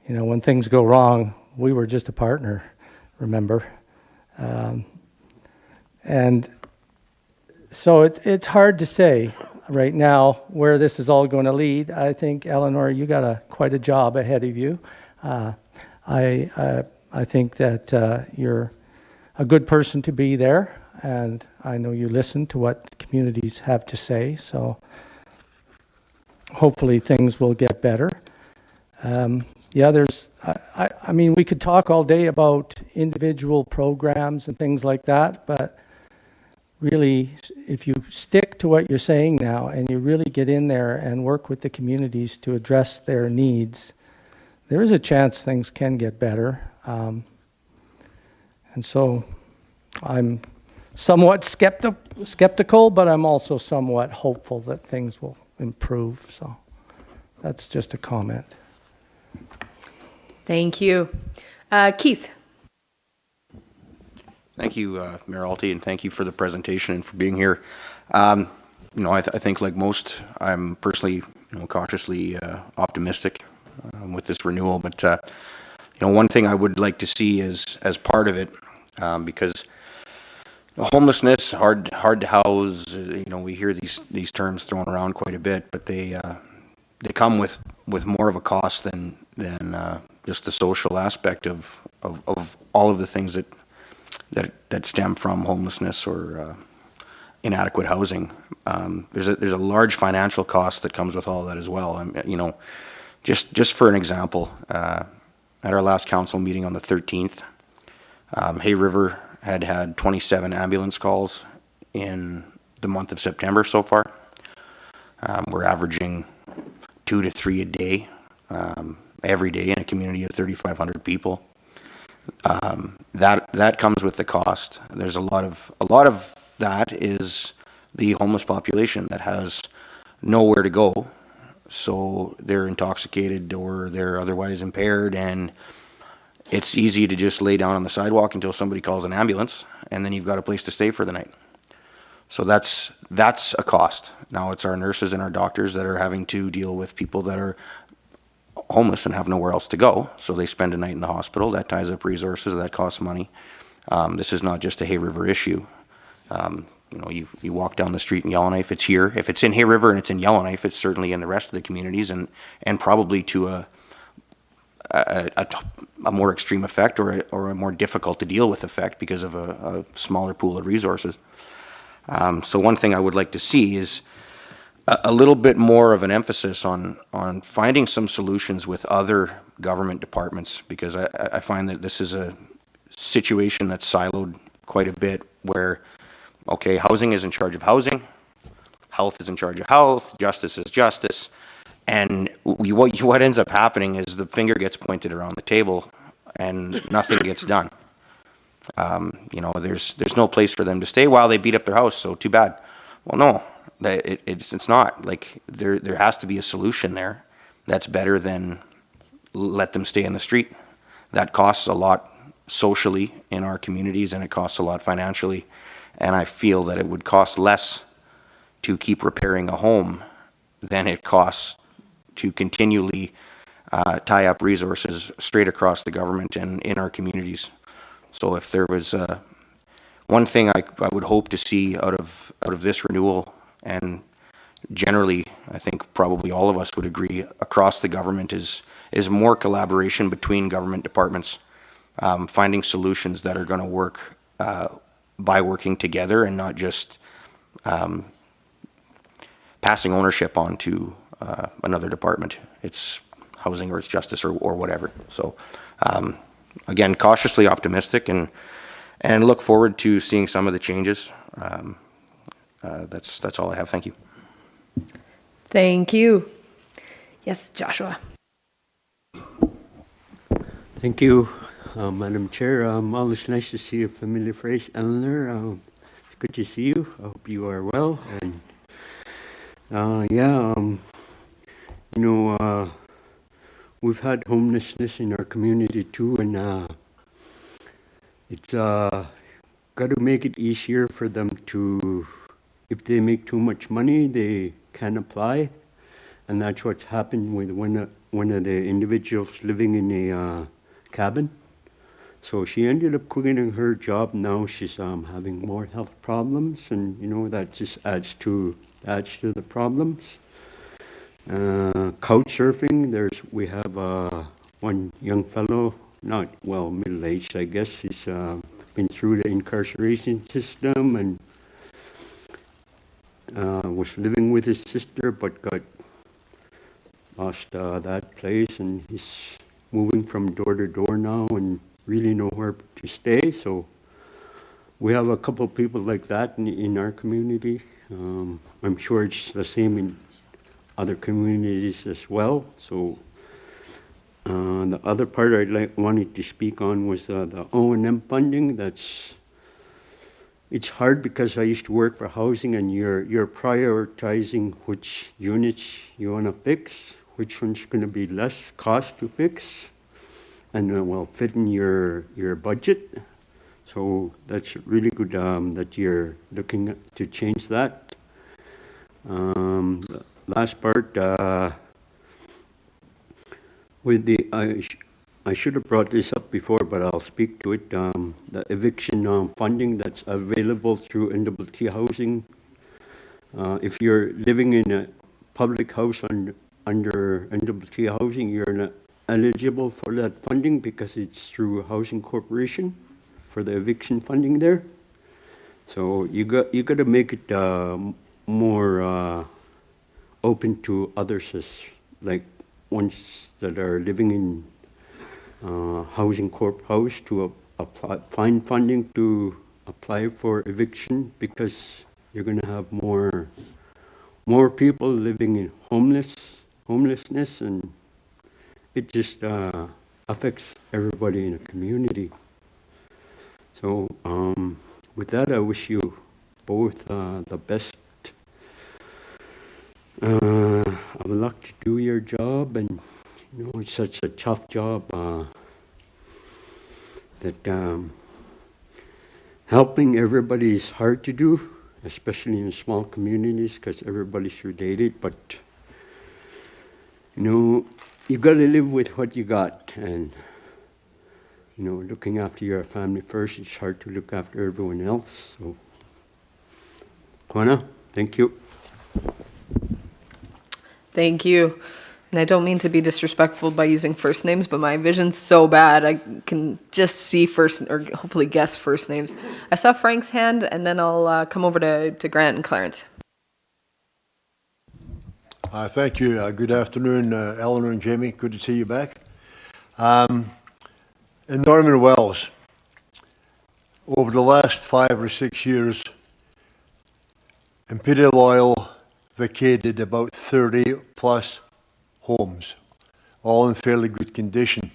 you know, when things go wrong, we were just a partner, remember? And so it's hard to say right now where this is all going to lead. I think, Eleanor, you got quite a job ahead of you. I think that you're a good person to be there, and I know you listen to what communities have to say, so hopefully things will get better. Yeah, I mean, we could talk all day about individual programs and things like that, but really, if you stick to what you're saying now and you really get in there and work with the communities to address their needs, there is a chance things can get better. And so I'm somewhat skeptical, but I'm also somewhat hopeful that things will improve. So that's just a comment. Thank you. Keith. Thank you, Mayor Alty, and thank you for the presentation and for being here. You know, I think like most, I'm personally, you know, cautiously optimistic with this renewal. But you know, one thing I would like to see is as part of it, because homelessness, hard to house. You know, we hear these terms thrown around quite a bit, but they come with more of a cost than just the social aspect of all of the things that stem from homelessness or inadequate housing. There's a large financial cost that comes with all of that as well. You know, just for an example, at our last council meeting on the 13th, Hay River had 27 ambulance calls in the month of September so far. We're averaging 2 to 3 a day, every day in a community of 3,500 people. That comes with the cost. There's a lot of that is the homeless population that has nowhere to go, so they're intoxicated or they're otherwise impaired, and it's easy to just lay down on the sidewalk until somebody calls an ambulance, and then you've got a place to stay for the night. So that's a cost. Now it's our nurses and our doctors that are having to deal with people that are homeless and have nowhere else to go, so they spend a night in the hospital. That ties up resources, that costs money. This is not just a Hay River issue. You know, you walk down the street in Yellowknife, it's here. If it's in Hay River and it's in Yellowknife, it's certainly in the rest of the communities, and probably to a more extreme effect or a more difficult to deal with effect because of a smaller pool of resources. So one thing I would like to see is a little bit more of an emphasis on finding some solutions with other government departments, because I find that this is a situation that's siloed quite a bit, where, okay, housing is in charge of housing, health is in charge of health, justice is justice, and what ends up happening is the finger gets pointed around the table and nothing gets done. You know, there's no place for them to stay while they beat up their house, so too bad. Well, no. It's not. Like, there has to be a solution there that's better than let them stay in the street. That costs a lot socially in our communities, and it costs a lot financially, and I feel that it would cost less to keep repairing a home than it costs to continually tie up resources straight across the government and in our communities. So if there was one thing I would hope to see out of this renewal, and generally, I think probably all of us would agree across the government, is more collaboration between government departments, finding solutions that are going to work by working together and not just passing ownership on to another department. It's housing or it's justice or whatever. So again, cautiously optimistic and look forward to seeing some of the changes. That's all I have. Thank you. Thank you. Yes, Joshua. Thank you, Madam Chair. Always nice to see a familiar face, Eleanor. It's good to see you. I hope you are well. And you know, we've had homelessness in our community too, and it's got to make it easier for them to, if they make too much money, they can apply, and that's what's happened with one of the individuals living in a cabin. So she ended up quitting her job. Now she's having more health problems, and that just adds to the problems. Couch surfing. We have one young fellow, not well middle-aged, I guess. He's been through the incarceration system and was living with his sister, but lost that place, and he's moving from door to door now and really nowhere to stay. So we have a couple of people like that in our community. I'm sure it's the same in other communities as well. So the other part wanted to speak on was the O&M funding. It's hard because I used to work for housing, and you're prioritizing which units you want to fix, which one's going to be less cost to fix, and fit in your budget. So that's really good that you're looking to change that. The last part, with the I should have brought this up before, but I'll speak to it. The eviction funding that's available through NWT Housing. If you're living in a public house under NWT Housing, you're not eligible for that funding because it's through Housing Corporation for the eviction funding there. So you got to make it more open to others, like ones that are living in Housing Corp house to find funding to apply for eviction, because you're going to have more people living in homelessness, and it just affects everybody in the community. So with that, I wish you both the best of luck to do your job, and it's such a tough job that helping everybody is hard to do, especially in small communities, because everybody's related. But you got to live with what you got, and looking after your family first. It's hard to look after everyone else. So, Kwana, thank you. Thank you. And I don't mean to be disrespectful by using first names, but my vision's so bad I can just see first, or hopefully guess first names. I saw Frank's hand, and then I'll come over to Grant and Clarence. Thank you. Good afternoon, Eleanor and Jamie. Good to see you back. In Norman Wells, over the last 5 or 6 years, Imperial Oil vacated about 30 plus homes, all in fairly good condition.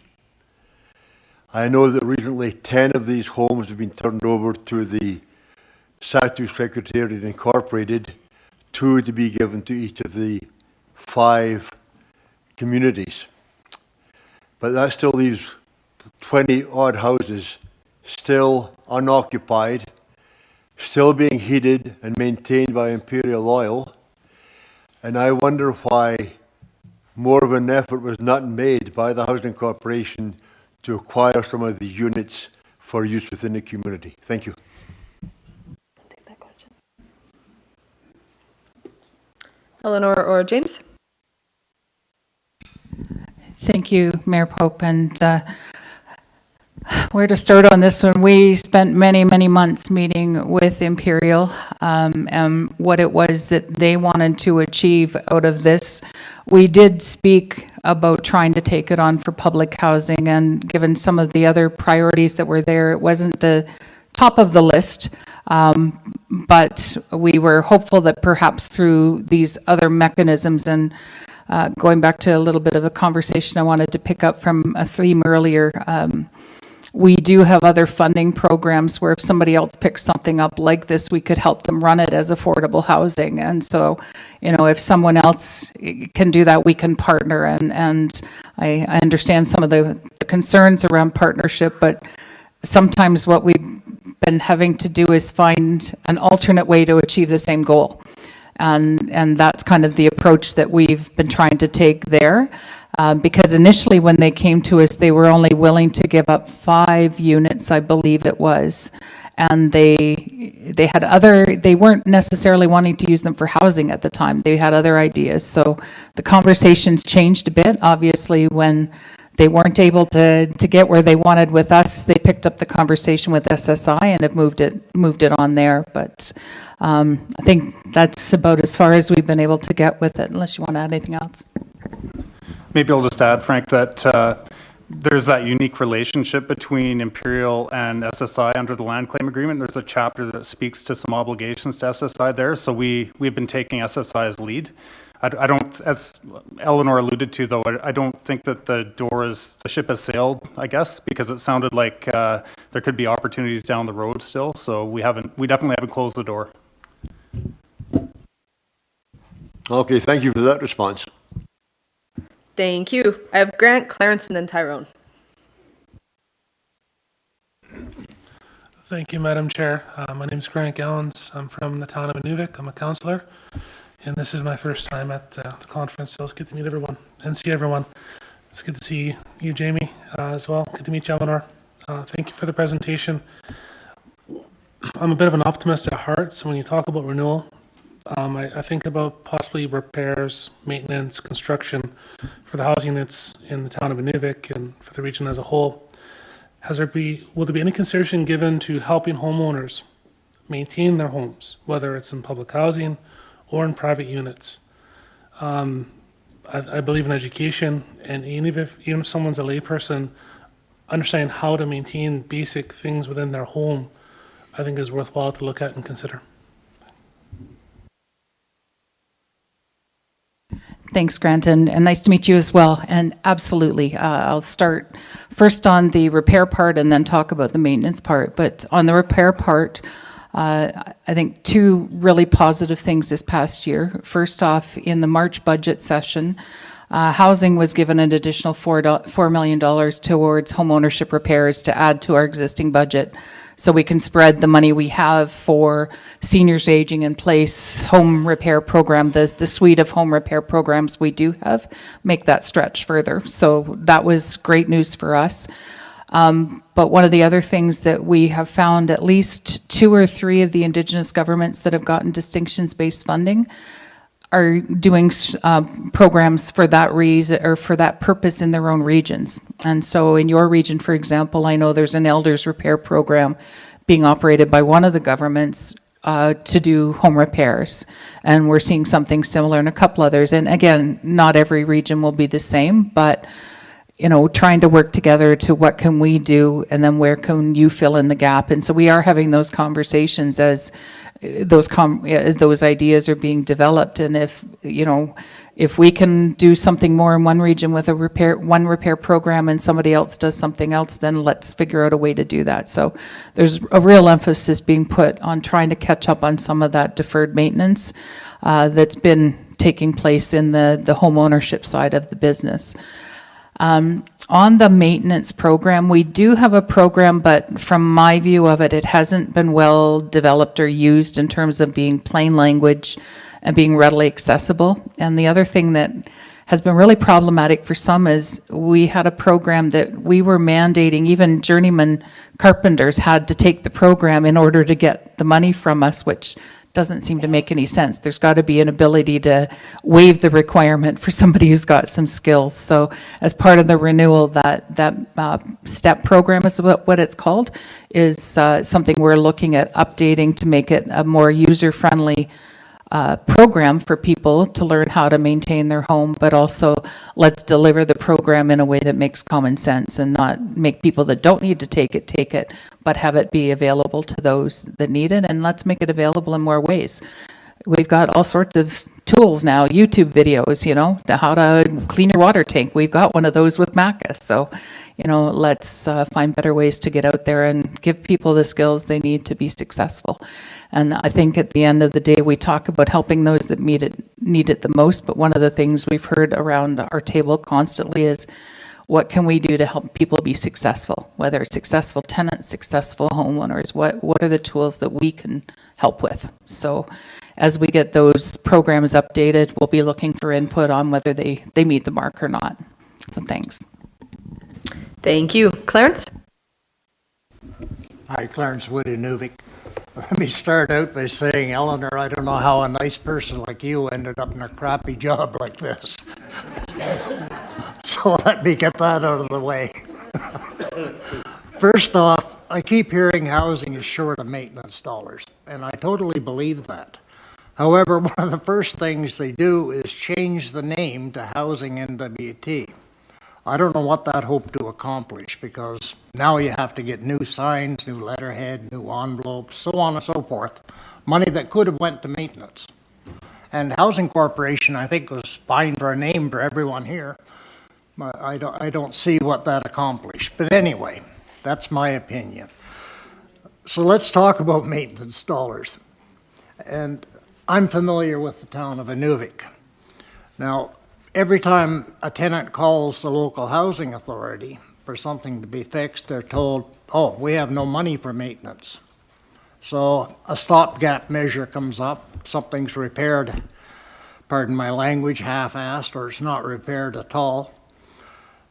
I know that recently 10 of these homes have been turned over to the SATU Secretariat Incorporated, 2 to be given to each of the 5 communities. But that still leaves 20 odd houses still unoccupied, still being heated and maintained by Imperial Oil. And I wonder why more of an effort was not made by the Housing Corporation to acquire some of these units for use within the community. Thank you. I'll take that question. Eleanor or James? Thank you, Mayor Pope. And where to start on this one? We spent many, many months meeting with Imperial and what it was that they wanted to achieve out of this. We did speak about trying to take it on for public housing, and given some of the other priorities that were there, it wasn't the top of the list. But we were hopeful that perhaps through these other mechanisms, and going back to a little bit of a conversation I wanted to pick up from a theme earlier, we do have other funding programs where if somebody else picks something up like this, we could help them run it as affordable housing. And so, you know, if someone else can do that, we can partner. And I understand some of the concerns around partnership, but sometimes what we've been having to do is find an alternate way to achieve the same goal. And that's kind of the approach that we've been trying to take there. Because initially when they came to us, they were only willing to give up 5 units, I believe it was. And they weren't necessarily wanting to use them for housing at the time. They had other ideas. So the conversations changed a bit. Obviously, when they weren't able to get where they wanted with us, they picked up the conversation with SSI and have moved it on there. But I think that's about as far as we've been able to get with it, unless you want to add anything else. Maybe I'll just add, Frank, that there's that unique relationship between Imperial and SSI under the land claim agreement. There's a chapter that speaks to some obligations to SSI there. So we've been taking SSI's lead. I don't, as Eleanor alluded to, though, I don't think that the ship has sailed, I guess, because it sounded like there could be opportunities down the road still. So we definitely haven't closed the door. Okay, thank you for that response. Thank you. I have Grant, Clarence, and then Tyrone. Thank you, Madam Chair. My name is Grant Gallons. I'm from the town of Inuvik. I'm a councillor, and this is my first time at the conference, so it's good to meet everyone and see everyone. It's good to see you, Jamie, as well. Good to meet you, Eleanor. Thank you for the presentation. I'm a bit of an optimist at heart, so when you talk about renewal, I think about possibly repairs, maintenance, construction for the housing units in the town of Inuvik and for the region as a whole. Will there be any consideration given to helping homeowners maintain their homes, whether it's in public housing or in private units? I believe in education, and even if someone's a layperson, understanding how to maintain basic things within their home, I think is worthwhile to look at and consider. Thanks, Grant, and nice to meet you as well. And absolutely, I'll start first on the repair part and then talk about the maintenance part. But on the repair part, I think 2 really positive things this past year. First off, in the March budget session, housing was given an additional $4 million towards homeownership repairs to add to our existing budget, so we can spread the money we have for seniors aging in place, home repair program, the suite of home repair programs we do have, make that stretch further. So that was great news for us. But one of the other things that we have found, at least 2 or 3 of the Indigenous governments that have gotten distinctions-based funding are doing programs for that reason or for that purpose in their own regions. And so in your region, for example, I know there's an elders repair program being operated by one of the governments to do home repairs. And we're seeing something similar in a couple others. And again, not every region will be the same, but you know, trying to work together to what can we do and then where can you fill in the gap. And so we are having those conversations as those ideas are being developed. And if, you know, if we can do something more in one region with one repair program and somebody else does something else, then let's figure out a way to do that. So there's a real emphasis being put on trying to catch up on some of that deferred maintenance that's been taking place in the home ownership side of the business. On the maintenance program, we do have a program, but from my view of it, it hasn't been well developed or used in terms of being plain language and being readily accessible. And the other thing that has been really problematic for some is we had a program that we were mandating, even journeyman carpenters had to take the program in order to get the money from us, which doesn't seem to make any sense. There's got to be an ability to waive the requirement for somebody who's got some skills. So as part of the renewal, that STEP program is what it's called, is something we're looking at updating to make it a more user-friendly program for people to learn how to maintain their home, but also let's deliver the program in a way that makes common sense and not make people that don't need to take it, but have it be available to those that need it, and let's make it available in more ways. We've got all sorts of tools now, YouTube videos, you know, to how to clean your water tank. We've got one of those with Macus. So, you know, let's find better ways to get out there and give people the skills they need to be successful. And I think at the end of the day, we talk about helping those that need it the most. But one of the things we've heard around our table constantly is, what can we do to help people be successful? Whether it's successful tenants, successful homeowners, what are the tools that we can help with? So as we get those programs updated, we'll be looking for input on whether they meet the mark or not. So thanks. Thank you. Clarence? Hi, Clarence Wood in Nuvik. Let me start out by saying, Eleanor, I don't know how a nice person like you ended up in a crappy job like this. So let me get that out of the way. First off, I keep hearing housing is short of maintenance dollars, and I totally believe that. However, one of the first things they do is change the name to Housing NWT. I don't know what that hoped to accomplish, because now you have to get new signs, new letterhead, new envelopes, so on and so forth. Money that could have went to maintenance. And Housing Corporation, I think, was fine for a name for everyone here. I don't see what that accomplished. But anyway, that's my opinion. So let's talk about maintenance dollars. And I'm familiar with the town of Inuvik. Now, every time a tenant calls the local housing authority for something to be fixed, they're told, oh, we have no money for maintenance. So a stopgap measure comes up, something's repaired, pardon my language, half-assed, or it's not repaired at all.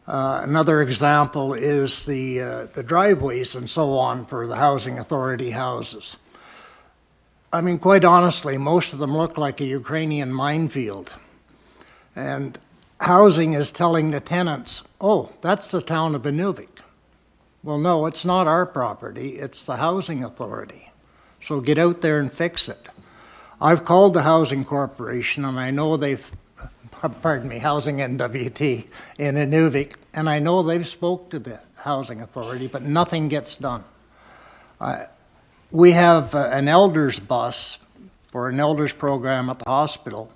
Another example is the driveways and so on for the housing authority houses. I mean, quite honestly, most of them look like a Ukrainian minefield. And housing is telling the tenants, oh, that's the town of Inuvik. Well, no, it's not our property, it's the housing authority. So get out there and fix it. I've called the Housing Corporation, and I know they've, pardon me, Housing NWT in Inuvik, and I know they've spoke to the housing authority, but nothing gets done. We have an elders bus for an elders program at the hospital,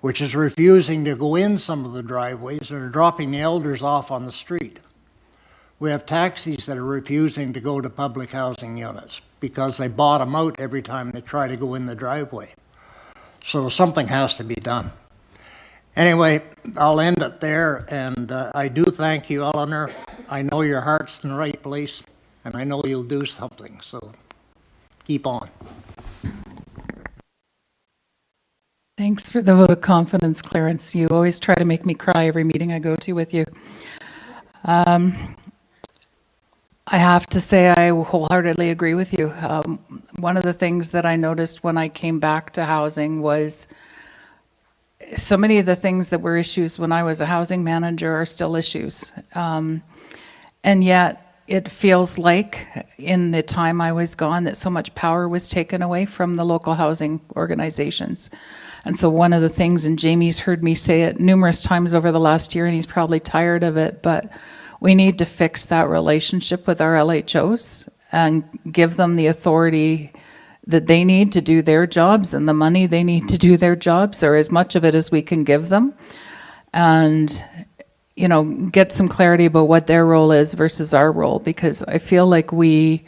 which is refusing to go in some of the driveways and are dropping the elders off on the street. We have taxis that are refusing to go to public housing units because they bottom out every time they try to go in the driveway. So something has to be done. Anyway, I'll end it there, and I do thank you, Eleanor. I know your heart's in the right place, and I know you'll do something, so keep on. Thanks for the vote of confidence, Clarence. You always try to make me cry every meeting I go to with you. I have to say I wholeheartedly agree with you. One of the things that I noticed when I came back to housing was so many of the things that were issues when I was a housing manager are still issues. And yet it feels like in the time I was gone that so much power was taken away from the local housing organizations. And so one of the things, and Jamie's heard me say it numerous times over the last year, and he's probably tired of it, but we need to fix that relationship with our LHOs and give them the authority that they need to do their jobs and the money they need to do their jobs, or as much of it as we can give them. And, you know, get some clarity about what their role is versus our role, because I feel like we,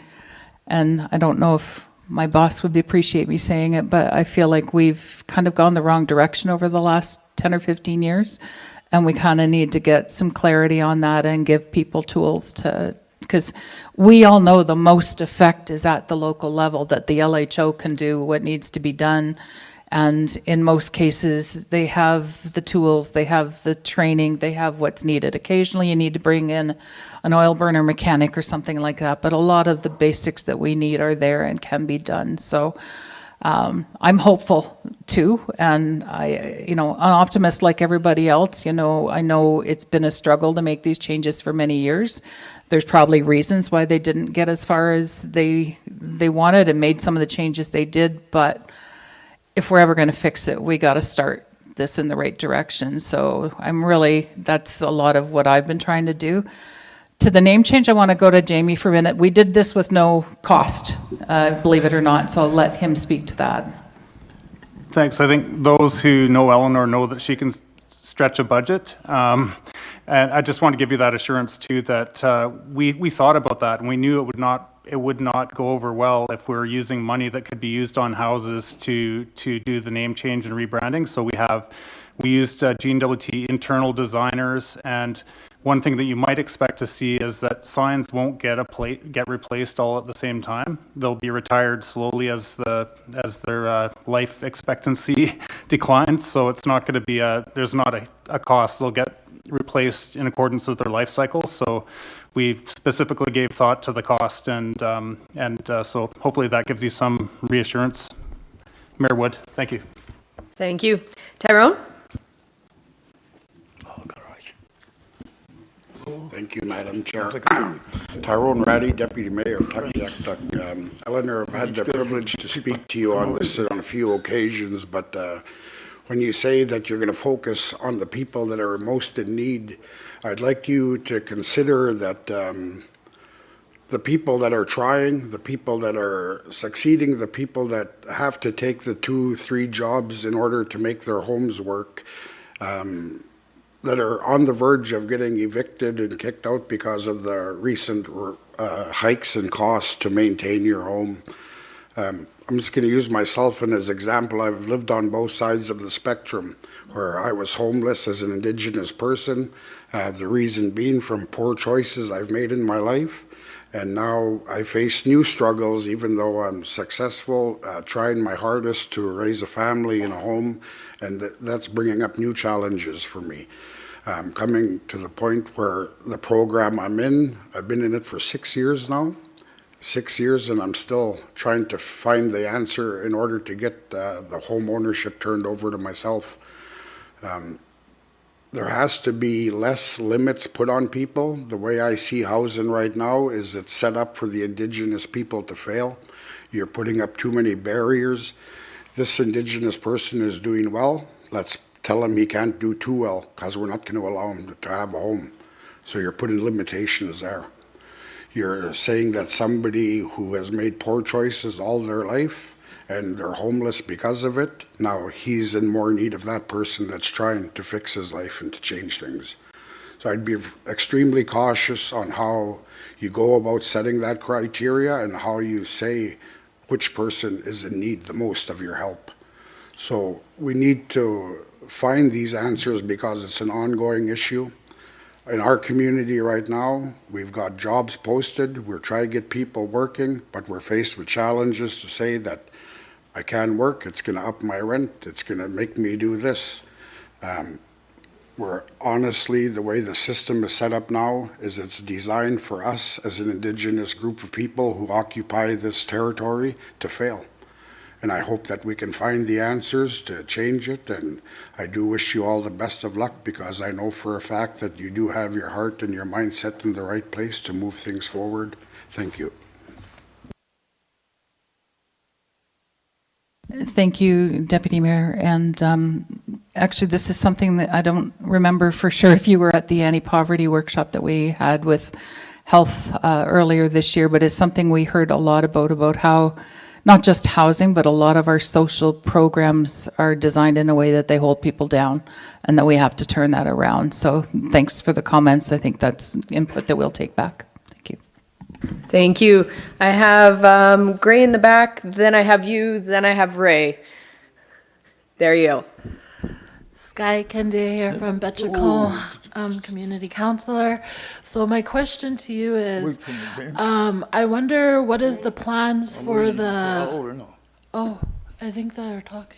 and I don't know if my boss would appreciate me saying it, but I feel like we've kind of gone the wrong direction over the last 10 or 15 years. And we kind of need to get some clarity on that and give people tools to, because we all know the most effect is at the local level, that the LHO can do what needs to be done. And in most cases, they have the tools, they have the training, they have what's needed. Occasionally you need to bring in an oil burner mechanic or something like that, but a lot of the basics that we need are there and can be done. So I'm hopeful too, and an optimist like everybody else. You know, I know it's been a struggle to make these changes for many years. There's probably reasons why they didn't get as far as they wanted and made some of the changes they did, but if we're ever going to fix it, we got to start this in the right direction. So that's a lot of what I've been trying to do. To the name change, I want to go to Jamie for a minute. We did this with no cost, believe it or not, so I'll let him speak to that. Thanks. I think those who know Eleanor know that she can stretch a budget. And I just want to give you that assurance too, that we thought about that and we knew it would not go over well if we're using money that could be used on houses to do the name change and rebranding. So we used NWT internal designers, and one thing that you might expect to see is that signs won't get replaced all at the same time. They'll be retired slowly as their life expectancy declines. So it's not going to be there's not a cost. They'll get replaced in accordance with their life cycle. So we specifically gave thought to the cost, and so hopefully that gives you some reassurance. Mayor Wood, thank you. Thank you. Tyrone? Thank you, Madam Chair. Tyrone Ratty, Deputy Mayor of NWTAC. Eleanor, I've had the privilege to speak to you on this on a few occasions, but when you say that you're going to focus on the people that are most in need, I'd like you to consider that the people that are trying, the people that are succeeding, the people that have to take the 2-3 jobs in order to make their homes work, that are on the verge of getting evicted and kicked out because of the recent hikes in costs to maintain your home. I'm just going to use myself as an example. I've lived on both sides of the spectrum, where I was homeless as an Indigenous person, the reason being from poor choices I've made in my life. And now I face new struggles, even though I'm successful, trying my hardest to raise a family in a home, and that's bringing up new challenges for me. I'm coming to the point where the program I'm in, I've been in it for 6 years now, 6 years, and I'm still trying to find the answer in order to get the home ownership turned over to myself. There has to be less limits put on people. The way I see housing right now is it's set up for the Indigenous people to fail. You're putting up too many barriers. This Indigenous person is doing well. Let's tell him he can't do too well, because we're not going to allow him to have a home. So you're putting limitations there. You're saying that somebody who has made poor choices all their life and they're homeless because of it, now he's in more need of that person that's trying to fix his life and to change things. So I'd be extremely cautious on how you go about setting that criteria and how you say which person is in need the most of your help. So we need to find these answers because it's an ongoing issue. In our community right now, we've got jobs posted. We're trying to get people working, but we're faced with challenges to say that I can work, it's going to up my rent, it's going to make me do this. We're honestly, the way the system is set up now is it's designed for us as an Indigenous group of people who occupy this territory to fail. And I hope that we can find the answers to change it, and I do wish you all the best of luck, because I know for a fact that you do have your heart and your mindset in the right place to move things forward. Thank you. Thank you, Deputy Mayor. And actually, this is something that I don't remember for sure if you were at the anti-poverty workshop that we had with health earlier this year, but it's something we heard a lot about how not just housing, but a lot of our social programs are designed in a way that they hold people down, and that we have to turn that around. So thanks for the comments. I think that's input that we'll take back. Thank you. Thank you. I have Gray in the back, then I have you, then I have Ray. There you go. Sky Kende here from Betchako, community councillor. So my question to you is, I wonder what is the plans for the, oh, I think they're talking.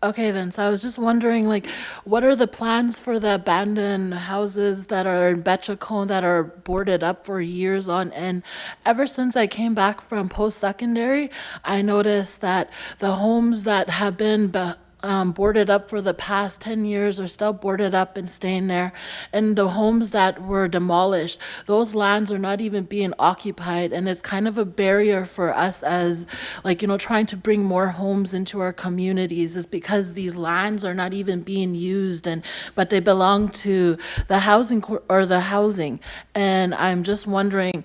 Okay then, so I was just wondering, like, what are the plans for the abandoned houses that are in Betchako that are boarded up for years on end? Ever since I came back from post-secondary, I noticed that the homes that have been boarded up for the past 10 years are still boarded up and staying there. And the homes that were demolished, those lands are not even being occupied. And it's kind of a barrier for us as, like, you know, trying to bring more homes into our communities, is because these lands are not even being used, but they belong to the housing. And I'm just wondering,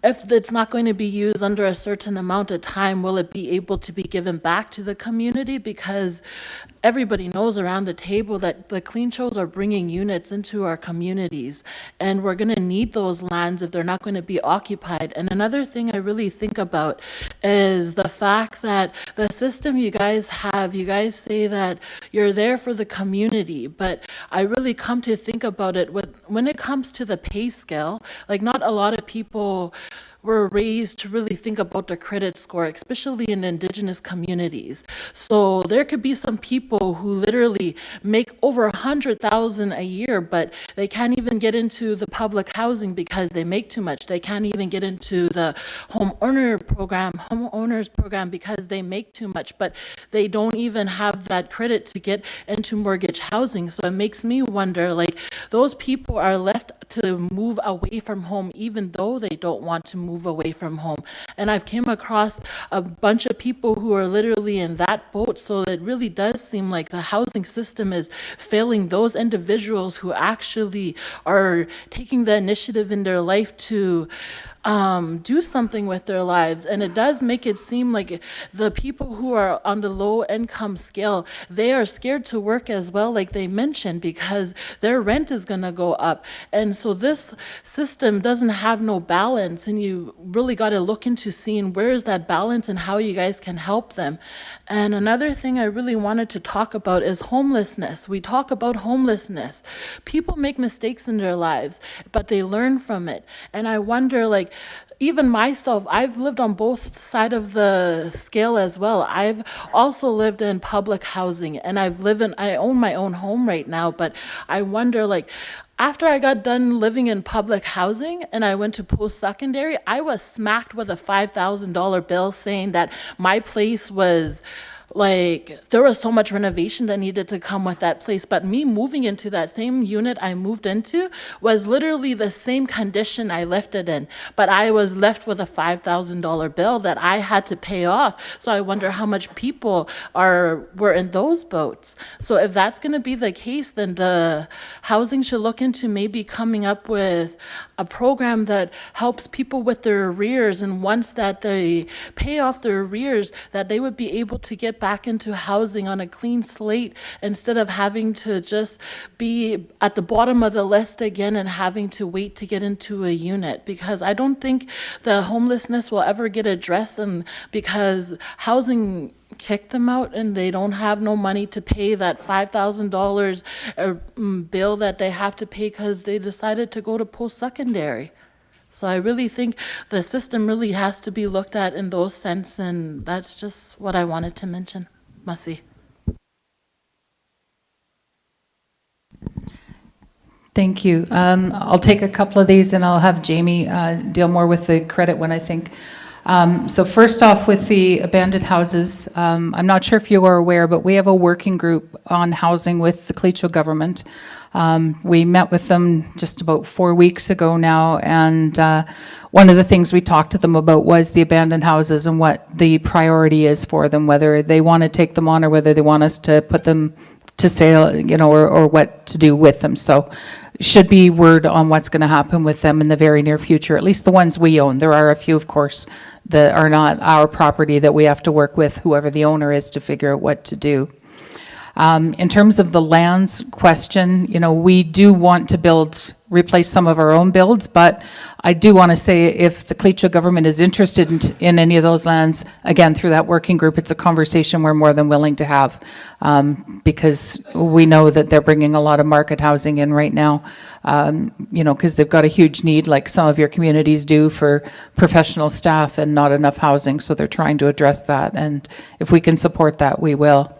if it's not going to be used under a certain amount of time, will it be able to be given back to the community? Because everybody knows around the table that the Clean Shows are bringing units into our communities, and we're going to need those lands if they're not going to be occupied. And another thing I really think about is the fact that the system you guys have, you guys say that you're there for the community, but I really come to think about it when it comes to the pay scale, like not a lot of people were raised to really think about their credit score, especially in Indigenous communities. So there could be some people who literally make over 100,000 a year, but they can't even get into the public housing because they make too much. They can't even get into the homeowners program because they make too much, but they don't even have that credit to get into mortgage housing. So it makes me wonder, like, those people are left to move away from home even though they don't want to move away from home. And I've came across a bunch of people who are literally in that boat, so it really does seem like the housing system is failing those individuals who actually are taking the initiative in their life to do something with their lives. And it does make it seem like the people who are on the low income scale, they are scared to work as well, like they mentioned, because their rent is going to go up. And so this system doesn't have no balance, and you really got to look into seeing where is that balance and how you guys can help them. And another thing I really wanted to talk about is homelessness. We talk about homelessness. People make mistakes in their lives, but they learn from it. And I wonder, like, even myself, I've lived on both sides of the scale as well. I've also lived in public housing, and I own my own home right now, but I wonder, like, after I got done living in public housing and I went to post-secondary, I was smacked with a $5,000 bill saying that my place was, like, there was so much renovation that needed to come with that place. But me moving into that same unit I moved into was literally the same condition I left it in. But I was left with a $5,000 bill that I had to pay off. So I wonder how much people were in those boats. So if that's going to be the case, then the housing should look into maybe coming up with a program that helps people with their arrears, and once that they pay off their arrears, that they would be able to get back into housing on a clean slate instead of having to just be at the bottom of the list again and having to wait to get into a unit. Because I don't think the homelessness will ever get addressed, and because housing kicked them out and they don't have no money to pay that $5,000 bill that they have to pay because they decided to go to post-secondary. So I really think the system really has to be looked at in those sense, and that's just what I wanted to mention. Masi. Thank you. I'll take a couple of these and I'll have Jamie deal more with the credit one, I think. So first off, with the abandoned houses, I'm not sure if you are aware, but we have a working group on housing with the Clecho government. We met with them just about 4 weeks ago now, and one of the things we talked to them about was the abandoned houses and what the priority is for them, whether they want to take them on or whether they want us to put them to sale, you know, or what to do with them. So should be word on what's going to happen with them in the very near future, at least the ones we own. There are a few, of course, that are not our property that we have to work with whoever the owner is to figure out what to do. In terms of the lands question, you know, we do want to replace some of our own builds, but I do want to say if the Clecho government is interested in any of those lands, again, through that working group, it's a conversation we're more than willing to have, because we know that they're bringing a lot of market housing in right now, you know, because they've got a huge need, like some of your communities do, for professional staff and not enough housing, so they're trying to address that, and if we can support that, we will.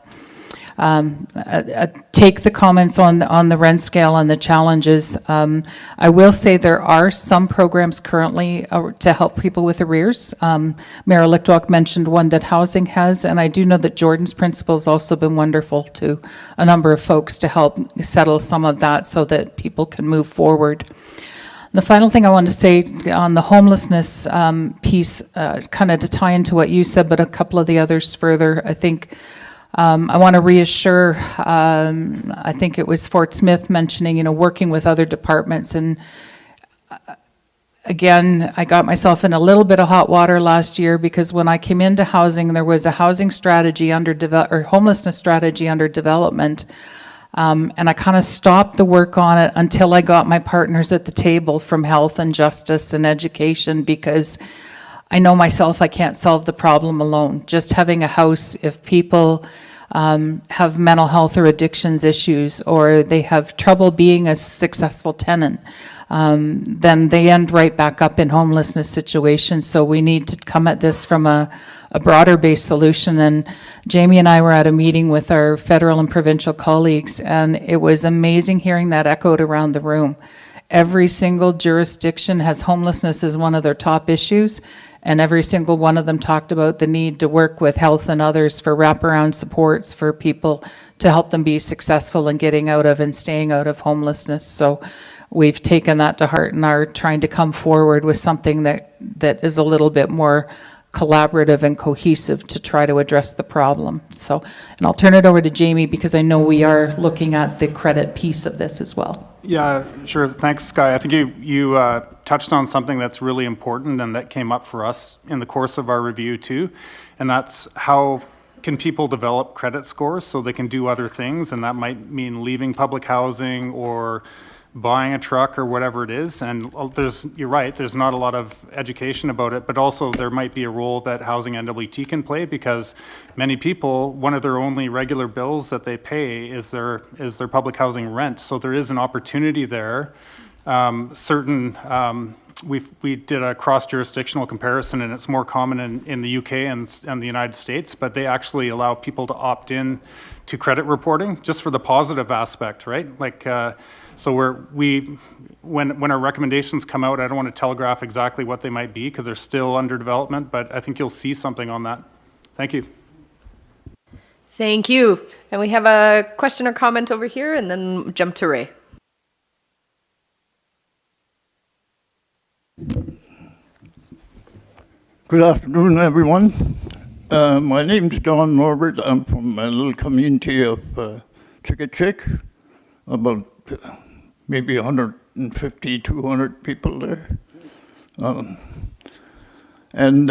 Take the comments on the rent scale and the challenges. I will say there are some programs currently to help people with arrears. Mayor Lichtwalk mentioned one that housing has, and I do know that Jordan's principle has also been wonderful to a number of folks to help settle some of that so that people can move forward. The final thing I want to say on the homelessness piece, kind of to tie into what you said, but a couple of the others further, I think I want to reassure, I think it was Fort Smith mentioning, you know, working with other departments, and again, I got myself in a little bit of hot water last year because when I came into housing, there was a housing strategy under or homelessness strategy under development. And I kind of stopped the work on it until I got my partners at the table from health and justice and education, because I know myself I can't solve the problem alone. Just having a house, if people have mental health or addictions issues, or they have trouble being a successful tenant, then they end right back up in homelessness situations. So we need to come at this from a broader based solution. And Jamie and I were at a meeting with our federal and provincial colleagues, and it was amazing hearing that echoed around the room. Every single jurisdiction has homelessness as one of their top issues, and every single one of them talked about the need to work with health and others for wraparound supports for people to help them be successful in getting out of and staying out of homelessness. So we've taken that to heart and are trying to come forward with something that is a little bit more collaborative and cohesive to try to address the problem. So, and I'll turn it over to Jamie because I know we are looking at the credit piece of this as well. Yeah, sure. Thanks, Sky. I think you touched on something that's really important and that came up for us in the course of our review too, and that's how can people develop credit scores so they can do other things, and that might mean leaving public housing or buying a truck or whatever it is. And you're right, there's not a lot of education about it, but also there might be a role that Housing NWT can play, because many people, one of their only regular bills that they pay is their public housing rent. So there is an opportunity there. We did a cross-jurisdictional comparison, and it's more common in the UK and the United States, but they actually allow people to opt in to credit reporting just for the positive aspect, right? Like, so when our recommendations come out, I don't want to telegraph exactly what they might be because they're still under development, but I think you'll see something on that. Thank you. Thank you. And we have a question or comment over here, and then jump to Ray. Good afternoon, everyone. My name's John Norbert. I'm from a little community of Chickachik, about maybe 150, 200 people there. And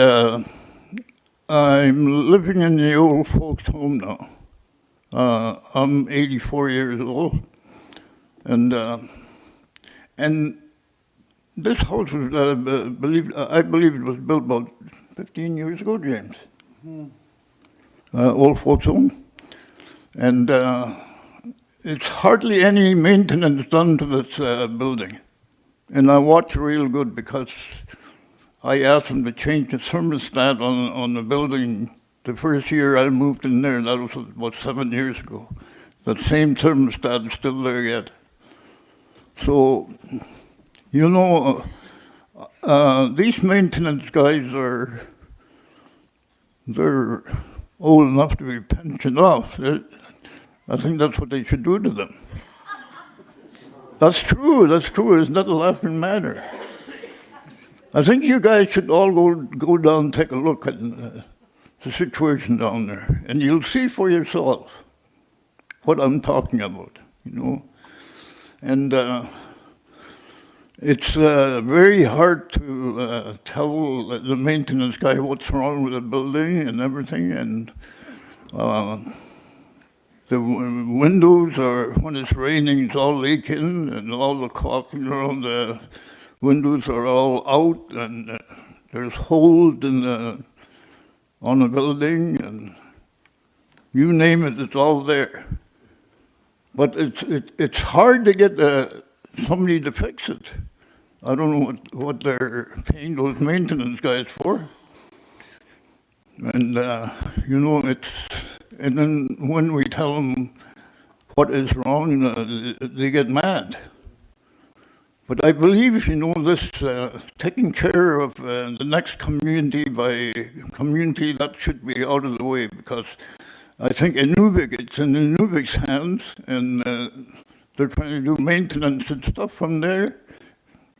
I'm living in the old folks' home now. I'm 84 years old, and this house was, I believe it was built about 15 years ago, James. Old folks' home. And it's hardly any maintenance done to this building. And I watch real good because I asked them to change the thermostat on the building. The first year I moved in there, that was about 7 years ago. That same thermostat is still there yet. So, you know, these maintenance guys they're old enough to be pensioned off. I think that's what they should do to them. That's true, it's not a laughing matter. I think you guys should all go down and take a look at the situation down there, and you'll see for yourself what I'm talking about, you know. And it's very hard to tell the maintenance guy what's wrong with the building and everything, and the windows are, when it's raining, it's all leaking, and all the caulking around the windows are all out, and there's holes on the building, and you name it, it's all there. But it's hard to get somebody to fix it. I don't know what they're paying those maintenance guys for. And, you know, and then when we tell them what is wrong, they get mad. But I believe, you know, this taking care of the next community by community, that should be out of the way, because I think it's in Inuvic's hands, and they're trying to do maintenance and stuff from there,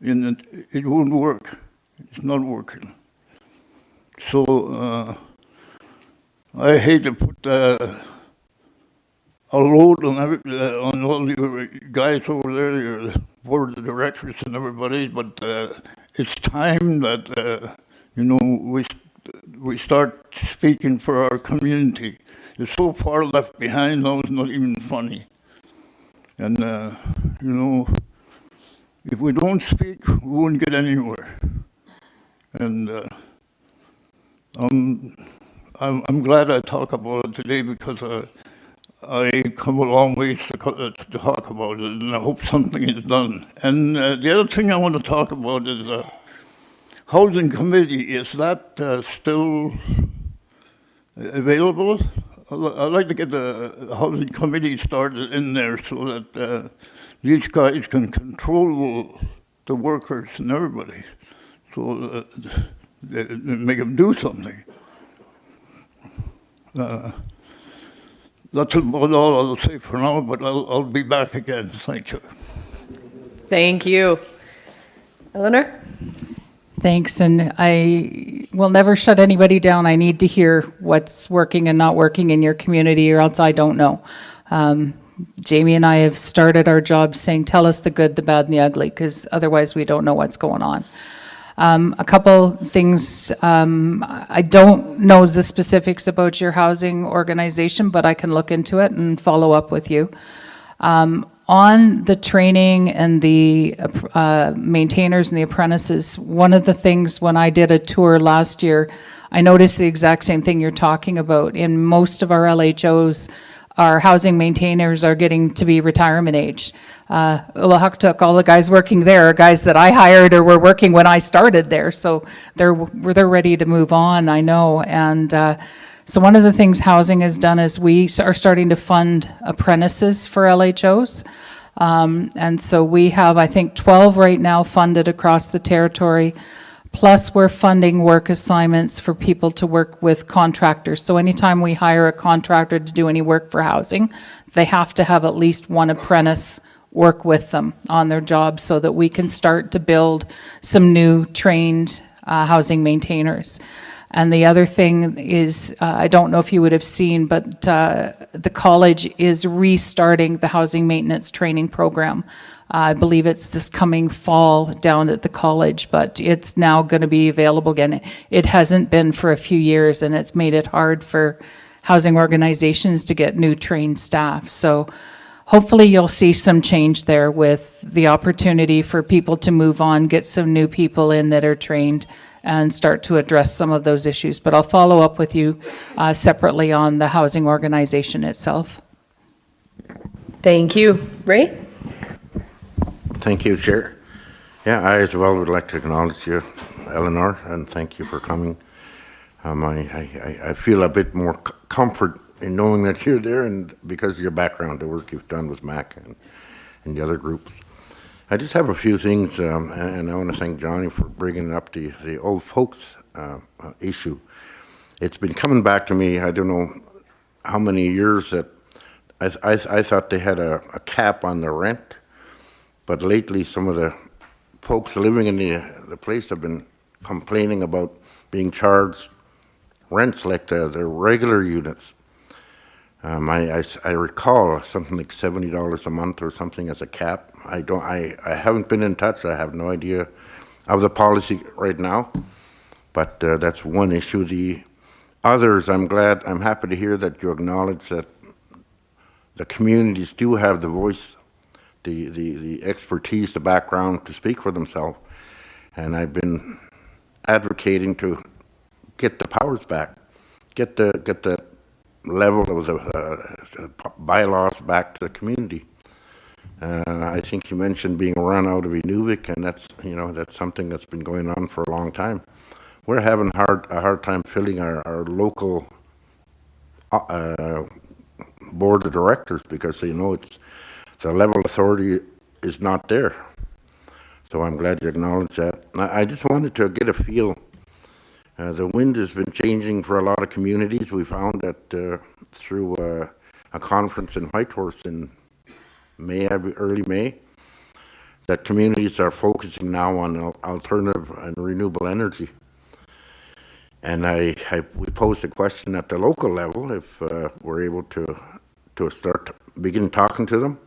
and it won't work. It's not working. So I hate to put a load on all the guys over there, board of directors and everybody, but it's time that, you know, we start speaking for our community. It's so far left behind now, it's not even funny. And, you know, if we don't speak, we won't get anywhere. And I'm glad I talk about it today because I come a long ways to talk about it, and I hope something is done. And the other thing I want to talk about is housing committee. Is that still available? I'd like to get the housing committee started in there so that these guys can control the workers and everybody, so they make them do something. That's about all I'll say for now, but I'll be back again. Thank you. Thank you. Eleanor? Thanks, and I will never shut anybody down. I need to hear what's working and not working in your community, or else I don't know. Jamie and I have started our job saying, tell us the good, the bad, and the ugly, because otherwise we don't know what's going on. A couple things, I don't know the specifics about your housing organization, but I can look into it and follow up with you. On the training and the maintainers and the apprentices, one of the things when I did a tour last year, I noticed the exact same thing you're talking about. In most of our LHOs, our housing maintainers are getting to be retirement age. Ulahuktuk, all the guys working there are guys that I hired or were working when I started there, so they're ready to move on, I know. And so one of the things housing has done is we are starting to fund apprentices for LHOs. And so we have, I think, 12 right now funded across the territory. Plus, we're funding work assignments for people to work with contractors. So anytime we hire a contractor to do any work for housing, they have to have at least one apprentice work with them on their job so that we can start to build some new trained housing maintainers. And the other thing is, I don't know if you would have seen, but the college is restarting the housing maintenance training program. I believe it's this coming fall down at the college, but it's now going to be available again. It hasn't been for a few years, and it's made it hard for housing organizations to get new trained staff. So hopefully you'll see some change there with the opportunity for people to move on, get some new people in that are trained, and start to address some of those issues. But I'll follow up with you separately on the housing organization itself. Thank you. Ray? Thank you, Chair. Yeah, I as well would like to acknowledge you, Eleanor, and thank you for coming. I feel a bit more comfort in knowing that you're there, and because of your background, the work you've done with MAC and the other groups. I just have a few things, and I want to thank Johnny for bringing up the old folks issue. It's been coming back to me, I don't know how many years that I thought they had a cap on the rent, but lately some of the folks living in the place have been complaining about being charged rents like the regular units. I recall something like $70 a month or something as a cap. I haven't been in touch. I have no idea of the policy right now, but that's one issue. The others, I'm happy to hear that you acknowledge that the communities do have the voice, the expertise, the background to speak for themselves, and I've been advocating to get the powers back, get the level of the bylaws back to the community. I think you mentioned being run out of Inuvik, and that's something that's been going on for a long time. We're having a hard time filling our local board of directors because it's the level of authority is not there. So I'm glad you acknowledge that. I just wanted to get a feel. The wind has been changing for a lot of communities. We found that through a conference in Whitehorse in early May, that communities are focusing now on alternative and renewable energy. And we posed a question at the local level if we're able to begin talking to them.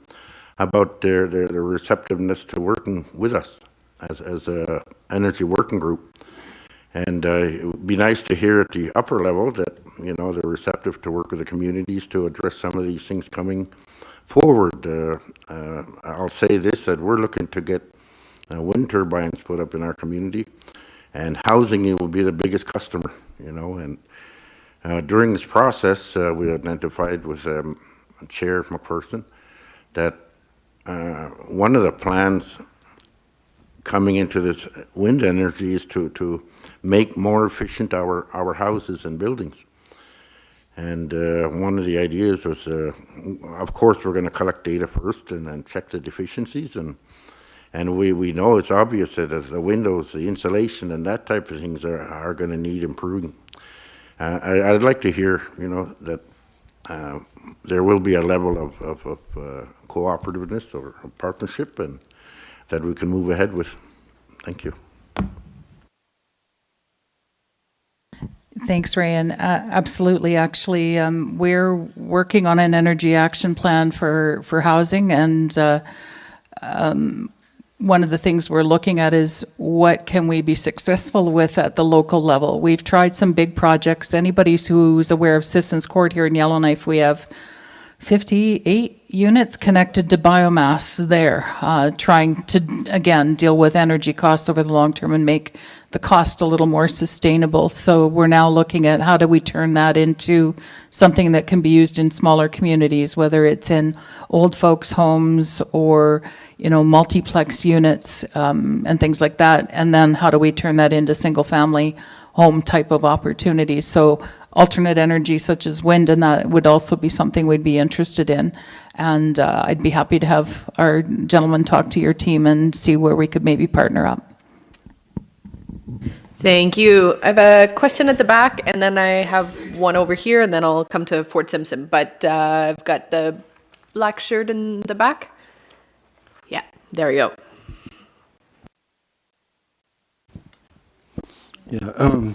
about their receptiveness to working with us as a energy working group. And it would be nice to hear at the upper level that, you know, they're receptive to work with the communities to address some of these things coming forward. I'll say this, that we're looking to get wind turbines put up in our community, and housing will be the biggest customer, you know. And during this process, we identified with Chair McPherson that one of the plans coming into this wind energy is to make more efficient our houses and buildings. And one of the ideas was, of course, we're going to collect data first and then check the deficiencies. And we know it's obvious that the windows, the insulation, and that type of things are going to need improving. I'd like to hear, you know, that there will be a level of cooperativeness or partnership, and that we can move ahead with. Thank you. Thanks, Ray. And absolutely, actually, we're working on an energy action plan for housing, and one of the things we're looking at is what can we be successful with at the local level. We've tried some big projects. Anybody who's aware of Citizens Court here in Yellowknife, we have 58 units connected to biomass there, trying to, again, deal with energy costs over the long term and make the cost a little more sustainable. So we're now looking at how do we turn that into something that can be used in smaller communities, whether it's in old folks' homes or, you know, multiplex units and things like that. And then how do we turn that into single-family home type of opportunities? So alternate energy such as wind, and that would also be something we'd be interested in. And I'd be happy to have our gentleman talk to your team and see where we could maybe partner up. Thank you. I have a question at the back, and then I have one over here, and then I'll come to Fort Simpson. But I've got the black shirt in the back. Yeah, there you go. Yeah,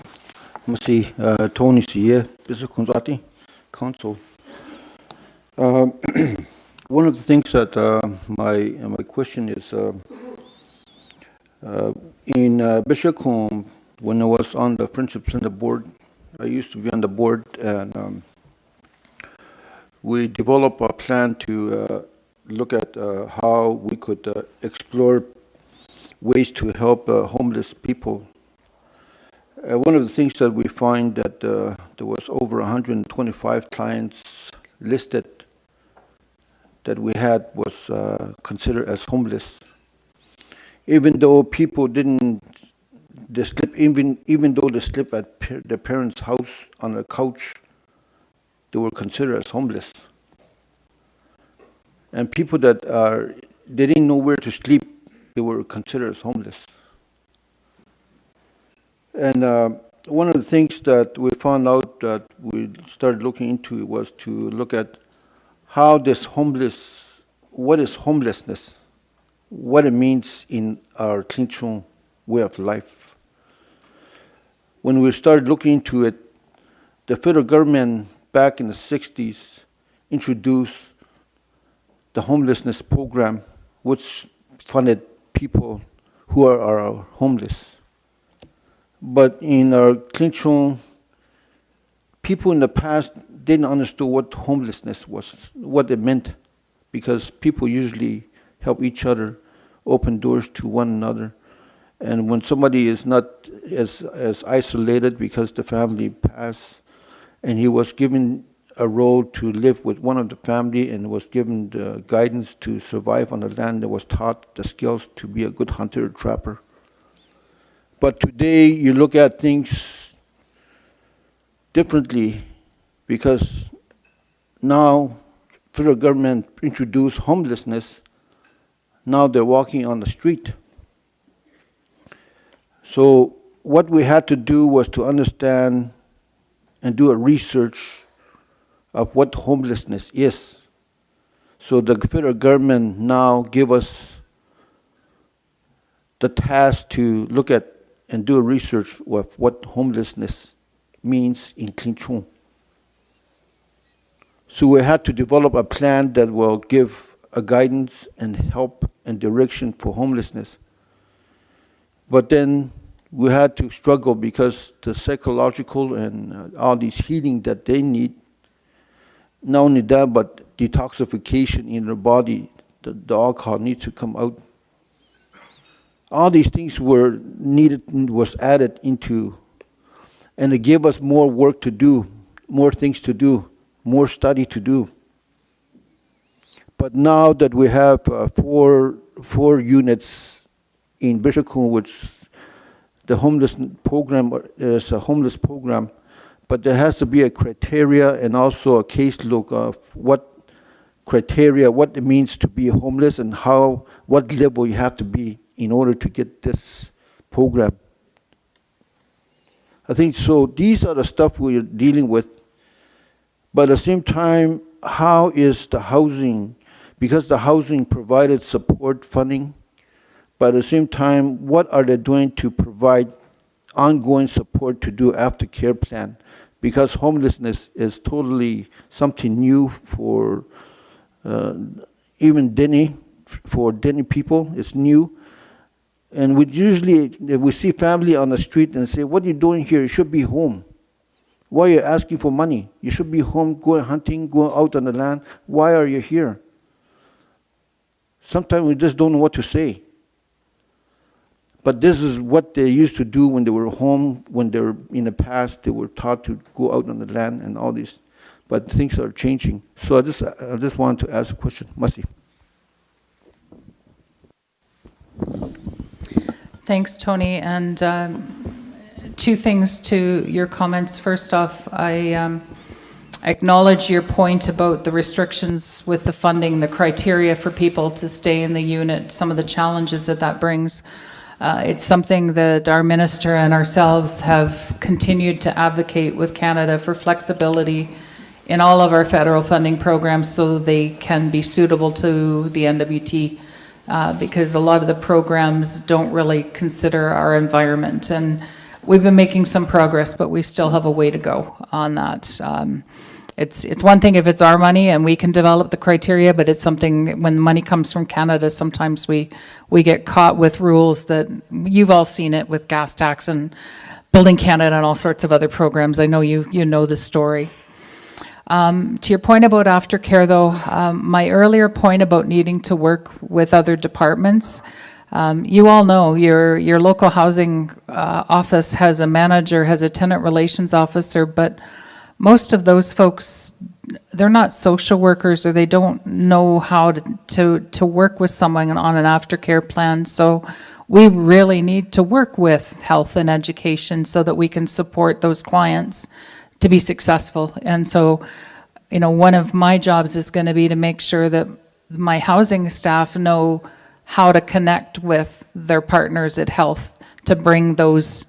Masi Tony Sia, Business Consulting Council. One of the things that my question is in Bishop when I was on the Friendship Center board, I used to be on the board, and we developed a plan to look at how we could explore ways to help homeless people. One of the things that we find that there was over 125 clients listed that we had was considered as homeless. Even though people didn't, they sleep, even though they sleep at their parents' house on a couch, they were considered as homeless. And people that they didn't know where to sleep, they were considered as homeless. And one of the things that we found out that we started looking into was to look at how what is homelessness, what it means in our Clinton way of life. When we started looking into it, the federal government back in the 60s introduced the homelessness program, which funded people who are homeless. But in our Clinton, people in the past didn't understand what homelessness was, what it meant, because people usually help each other, open doors to one another. And when somebody is not as isolated because the family passed, and he was given a role to live with one of the family and was given the guidance to survive on the land, that was taught the skills to be a good hunter or trapper. But today you look at things differently, because now federal government introduced homelessness. Now they're walking on the street. So what we had to do was to understand and do a research of what homelessness is. So the federal government now give us the task to look at and do a research of what homelessness means in Clinton. So we had to develop a plan that will give a guidance and help and direction for homelessness. But then we had to struggle because the psychological and all these healing that they need, not only that, but detoxification in their body, the alcohol needs to come out. All these things were needed, was added into, and it gave us more work to do, more things to do, more study to do. But now that we have four units in Bishop Coon, which the homeless program is a homeless program, but there has to be a criteria and also a case look of what criteria, what it means to be homeless and what level you have to be in order to get this program. I think so. These are the stuff we're dealing with. But at the same time, how is the housing? Because the housing provided support funding, but at the same time, what are they doing to provide ongoing support to do aftercare plan? Because homelessness is totally something new for even Denny, for Denny people, it's new. And we usually, if we see family on the street and say, what are you doing here? You should be home. Why are you asking for money? You should be home, going hunting, going out on the land. Why are you here? Sometimes we just don't know what to say. But this is what they used to do when they were home, when they were in the past, they were taught to go out on the land and all this. But things are changing. So I just wanted to ask a question. Masi. Thanks, Tony. And two things to your comments. First off, I acknowledge your point about the restrictions with the funding, the criteria for people to stay in the unit, some of the challenges that brings. It's something that our minister and ourselves have continued to advocate with Canada for flexibility in all of our federal funding programs so they can be suitable to the NWT. Because a lot of the programs don't really consider our environment. And we've been making some progress, but we still have a way to go on that. It's one thing if it's our money and we can develop the criteria, but it's something when money comes from Canada, sometimes we get caught with rules that you've all seen it with gas tax and Building Canada and all sorts of other programs. I know you know the story. To your point about aftercare, though, my earlier point about needing to work with other departments, you all know your local housing office has a manager, has a tenant relations officer, but most of those folks, they're not social workers or they don't know how to work with someone on an aftercare plan. So we really need to work with health and education so that we can support those clients to be successful. And so, you know, one of my jobs is going to be to make sure that my housing staff know how to connect with their partners at health to bring those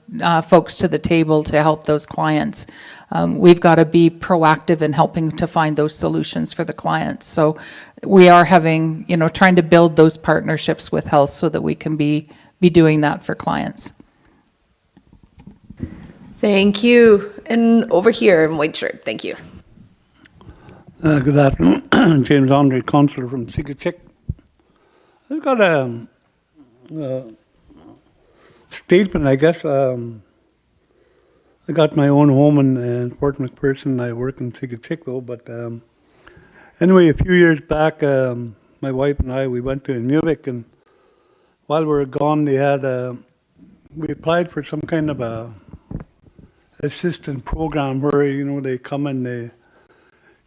folks to the table to help those clients. We've got to be proactive in helping to find those solutions for the clients. So we are having, you know, trying to build those partnerships with health so that we can be doing that for clients. Thank you. And over here in white shirt, thank you. Good afternoon. James Andre, councillor from Sikachik. I've got a statement, I guess. I got my own home in Fort McPherson. I work in Sikachik, though. But anyway, a few years back, my wife and I, we went to Inuvik, and while we were gone, they had we applied for some kind of a assistant program where, you know, they come and they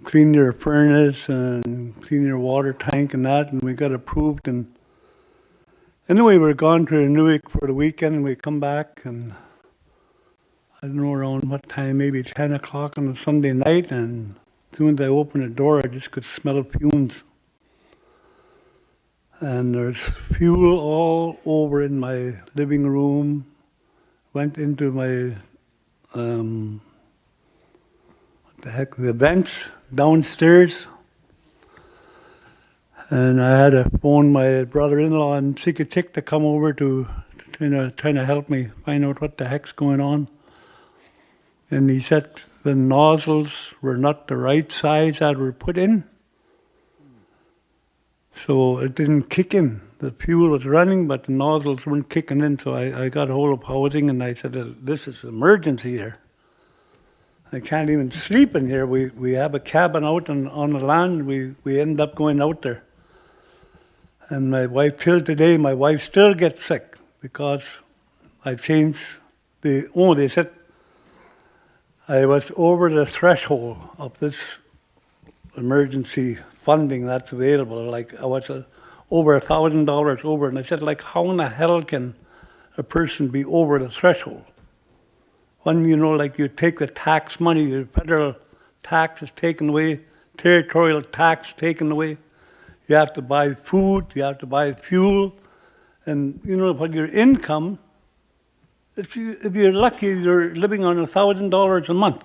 clean your furnace and clean your water tank and that, and we got approved. And anyway, we were gone to Inuvik for the weekend, and we come back, and I don't know around what time, maybe 10 o'clock on a Sunday night, and as soon as I opened the door, I just could smell fumes. And there's fuel all over in my living room, went into my the vents downstairs, and I had to phone my brother-in-law in Sikachik to come over to trying to help me find out what the heck's going on. And he said the nozzles were not the right size that were put in. So it didn't kick in. The fuel was running, but the nozzles weren't kicking in. So I got a hold of housing and I said, this is emergency here. I can't even sleep in here. We have a cabin out on the land. We end up going out there. And my wife, till today, my wife still gets sick because I changed they said I was over the threshold of this emergency funding that's available. Like I was over $1,000 over. And I said, like, how in the hell can a person be over the threshold? When, like you take the tax money, the federal tax is taken away, territorial tax taken away. You have to buy food, you have to buy fuel, and what your income, if you're lucky, you're living on $1,000 a month.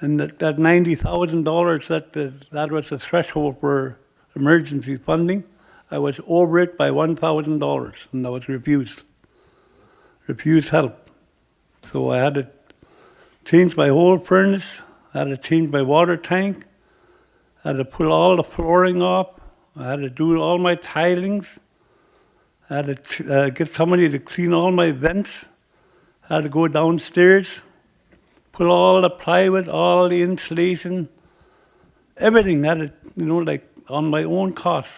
And that $90,000, that was the threshold for emergency funding. I was over it by $1,000, and I was refused help. So I had to change my whole furnace, I had to change my water tank, I had to pull all the flooring off, I had to do all my tilings, I had to get somebody to clean all my vents, I had to go downstairs, pull all the plywood, all the insulation, everything, I had to, like on my own cost.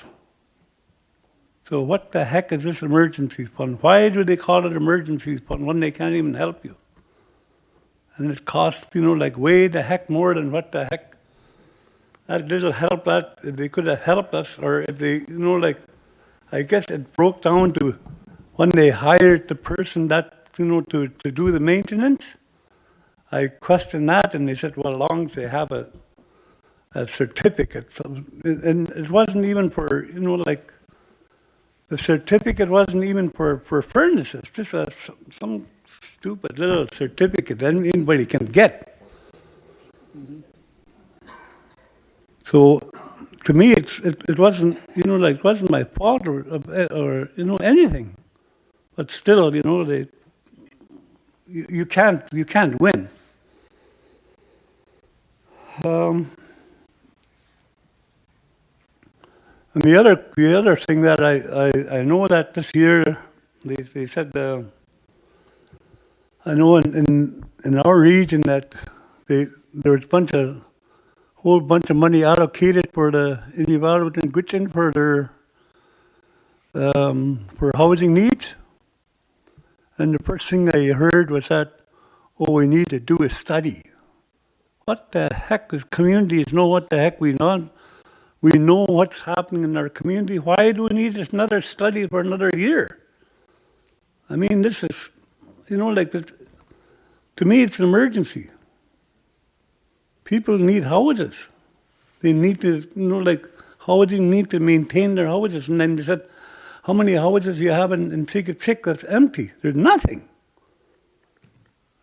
So what the heck is this emergency fund? Why do they call it emergency fund when they can't even help you? And it costs, like way the heck more than what the heck. That little help that, if they could have helped us, or if they, I guess it broke down to when they hired the person that, to do the maintenance. I questioned that, and they said, well, as long as they have a certificate. So, and it wasn't even for, the certificate wasn't even for furnaces, just some stupid little certificate that anybody can get. So, to me, it wasn't, it wasn't my fault or anything. But still, you can't win. And the other thing that I know that this year they said I know in our region that there was whole bunch of money allocated for the Inuvialuit and Gwich'in for their for housing needs, and the first thing I heard was that we need to do a study. What the heck? Does communities know what the heck we know? We know what's happening in our community. Why do we need another study for another year? I mean, this is, to me, it's an emergency. People need houses. They need to, housing need to maintain their houses. And then they said, how many houses do you have in Sikachik that's empty? There's nothing.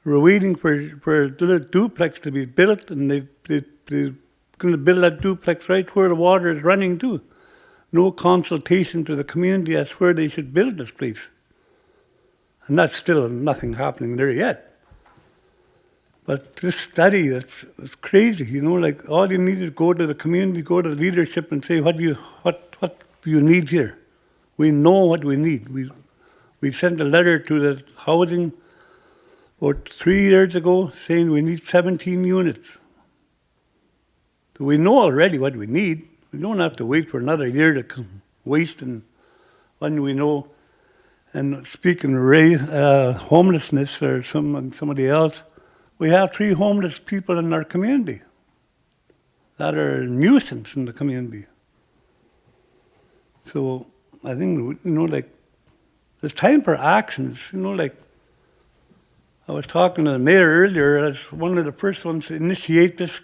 We're waiting for a little duplex to be built, and they're going to build that duplex right where the water is running to. No consultation to the community as where they should build this place. And that's still nothing happening there yet. But this study, it's crazy, all you need is go to the community, go to the leadership and say, what do you need here? We know what we need. We sent a letter to the housing about 3 years ago saying we need 17 units. So we know already what we need. We don't have to wait for another year to waste and when we know. And speaking of homelessness or somebody else, we have 3 homeless people in our community that are a nuisance in the community. So I think, there's time for actions, I was talking to the mayor earlier as one of the first ones to initiate this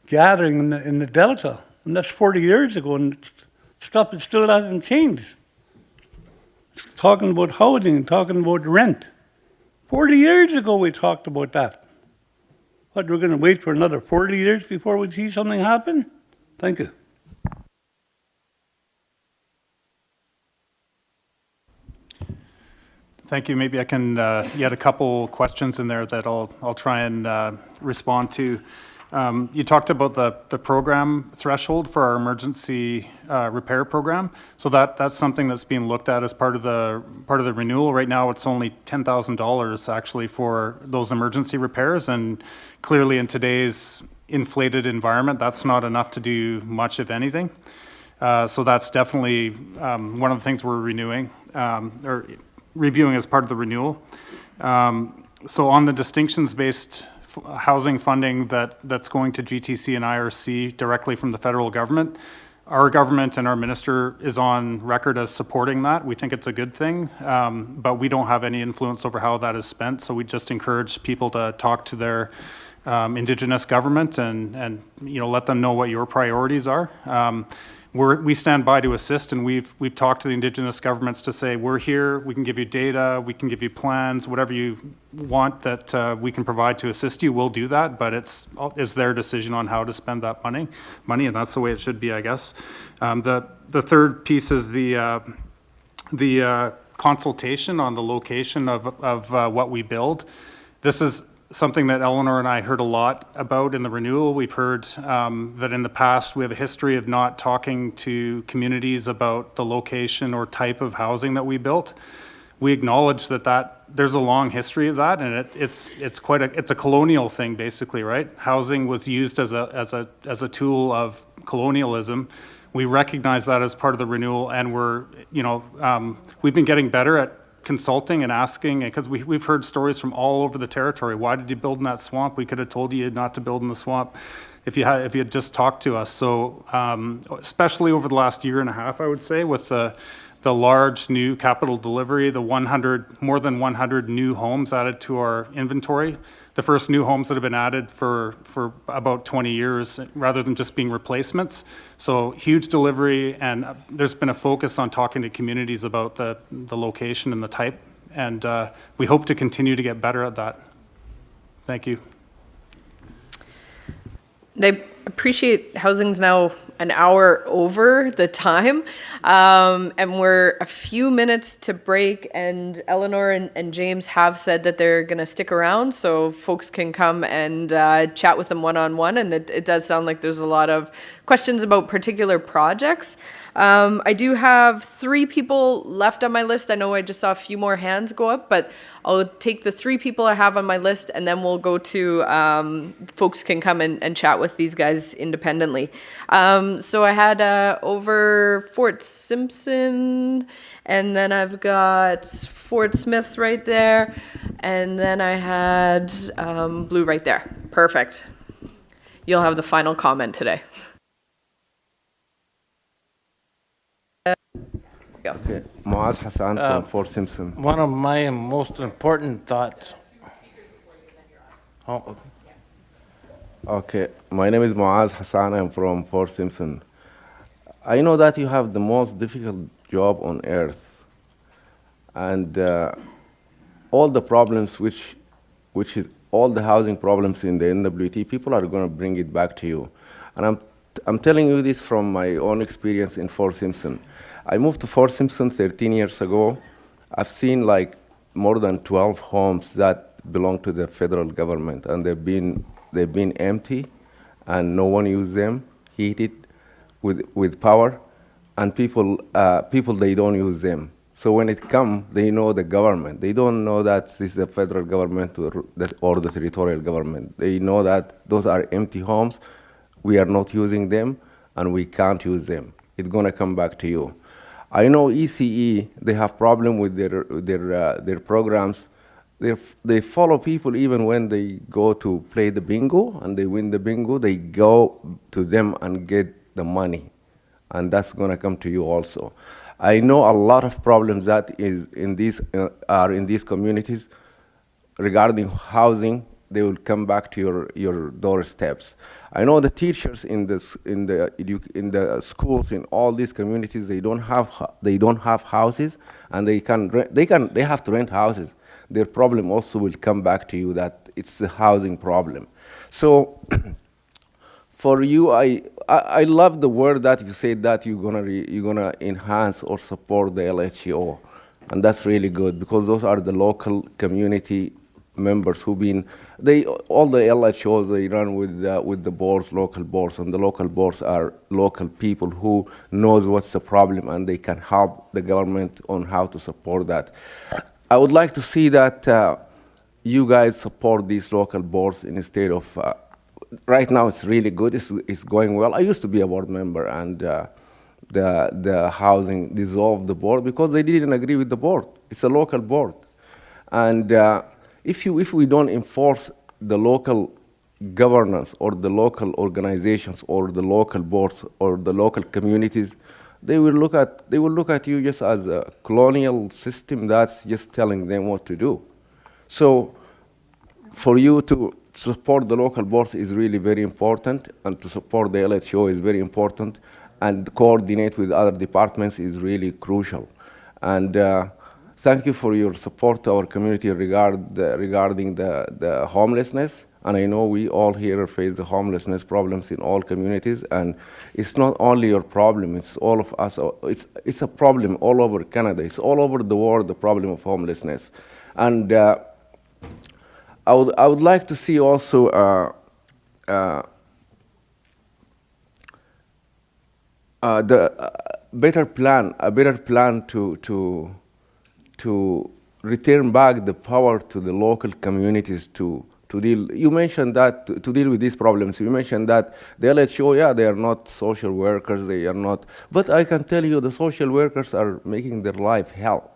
gathering in the Delta, and that's 40 years ago, and stuff still hasn't changed. Talking about housing, talking about rent. 40 years ago we talked about that. What, we're going to wait for another 40 years before we see something happen? Thank you. Thank you. Maybe I can, you had a couple questions in there that I'll try and respond to. You talked about the program threshold for our emergency repair program. So that's something that's being looked at as part of the renewal. Right now, it's only $10,000 actually for those emergency repairs, and clearly in today's inflated environment, that's not enough to do much, if anything. So that's definitely one of the things we're renewing or reviewing as part of the renewal. So on the distinctions-based housing funding that's going to GTC and IRC directly from the federal government, our government and our minister is on record as supporting that. We think it's a good thing, but we don't have any influence over how that is spent. So we just encourage people to talk to their Indigenous government and let them know what your priorities are. We stand by to assist, and we've talked to the Indigenous governments to say, we're here, we can give you data, we can give you plans, whatever you want that we can provide to assist you, we'll do that, but it's their decision on how to spend that money, and that's the way it should be, I guess. The third piece is the consultation on the location of what we build. This is something that Eleanor and I heard a lot about in the renewal. We've heard that in the past we have a history of not talking to communities about the location or type of housing that we built. We acknowledge that there's a long history of that, and it's a colonial thing basically, right? Housing was used as a tool of colonialism. We recognize that as part of the renewal, and we've been getting better at consulting and asking, because we've heard stories from all over the territory. Why did you build in that swamp? We could have told you not to build in the swamp if you had just talked to us. So especially over the last year and a half, I would say, with the large new capital delivery, the more than 100 new homes added to our inventory, the first new homes that have been added for about 20 years, rather than just being replacements. So huge delivery, and there's been a focus on talking to communities about the location and the type, and we hope to continue to get better at that. Thank you. I appreciate housing's now an hour over the time, and we're a few minutes to break, and Eleanor and James have said that they're going to stick around so folks can come and chat with them one-on-one, and it does sound like there's a lot of questions about particular projects. I do have 3 people left on my list. I know I just saw a few more hands go up, but I'll take the 3 people I have on my list, and then we'll go to folks can come and chat with these guys independently. So I had over Fort Simpson, and then I've got Fort Smith right there, and then I had Blue right there. Perfect. You'll have the final comment today. Okay, Moaz Hassan from Fort Simpson. One of my most important thoughts. Oh. Okay, my name is Moaz Hassan. I'm from Fort Simpson. I know that you have the most difficult job on earth, and all the problems, which is all the housing problems in the NWT, people are going to bring it back to you. And I'm telling you this from my own experience in Fort Simpson. I moved to Fort Simpson 13 years ago. I've seen like more than 12 homes that belong to the federal government, and they've been empty, and no one used them, heated with power, and people they don't use them. So when it comes, they know the government. They don't know that this is the federal government or the territorial government. They know that those are empty homes. We are not using them, and we can't use them. It's gonna come back to you. I know ECE, they have problem with their programs. They follow people even when they go to play the bingo and they win the bingo, they go to them and get the money. And that's gonna come to you also. I know a lot of problems that are in these communities regarding housing. They will come back to your doorsteps. I know the teachers in the schools in all these communities, they don't have houses, and they have to rent houses. Their problem also will come back to you, that it's a housing problem. So for you, I love the word that you said that you're gonna enhance or support the LHO, and that's really good, because those are the local community members who've been, all the LHOs, they run with the boards, local boards, and the local boards are local people who knows what's the problem, and they can help the government on how to support that. I would like to see that you guys support these local boards instead of, right now it's really good, it's going well. I used to be a board member, and the housing dissolved the board because they didn't agree with the board. It's a local board. And if we don't enforce the local governance or the local organizations or the local boards or the local communities, they will look at you just as a colonial system that's just telling them what to do. So for you to support the local boards is really very important, and to support the LHO is very important, and coordinate with other departments is really crucial. And thank you for your support to our community regarding the homelessness. And I know we all here face the homelessness problems in all communities, and it's not only your problem, it's all of us. It's a problem all over Canada. It's all over the world, the problem of homelessness. And I would like to see also a better plan to return back the power to the local communities to deal. You mentioned that to deal with these problems. You mentioned that the LHO, yeah, they are not social workers, they are not. But I can tell you, the social workers are making their life hell.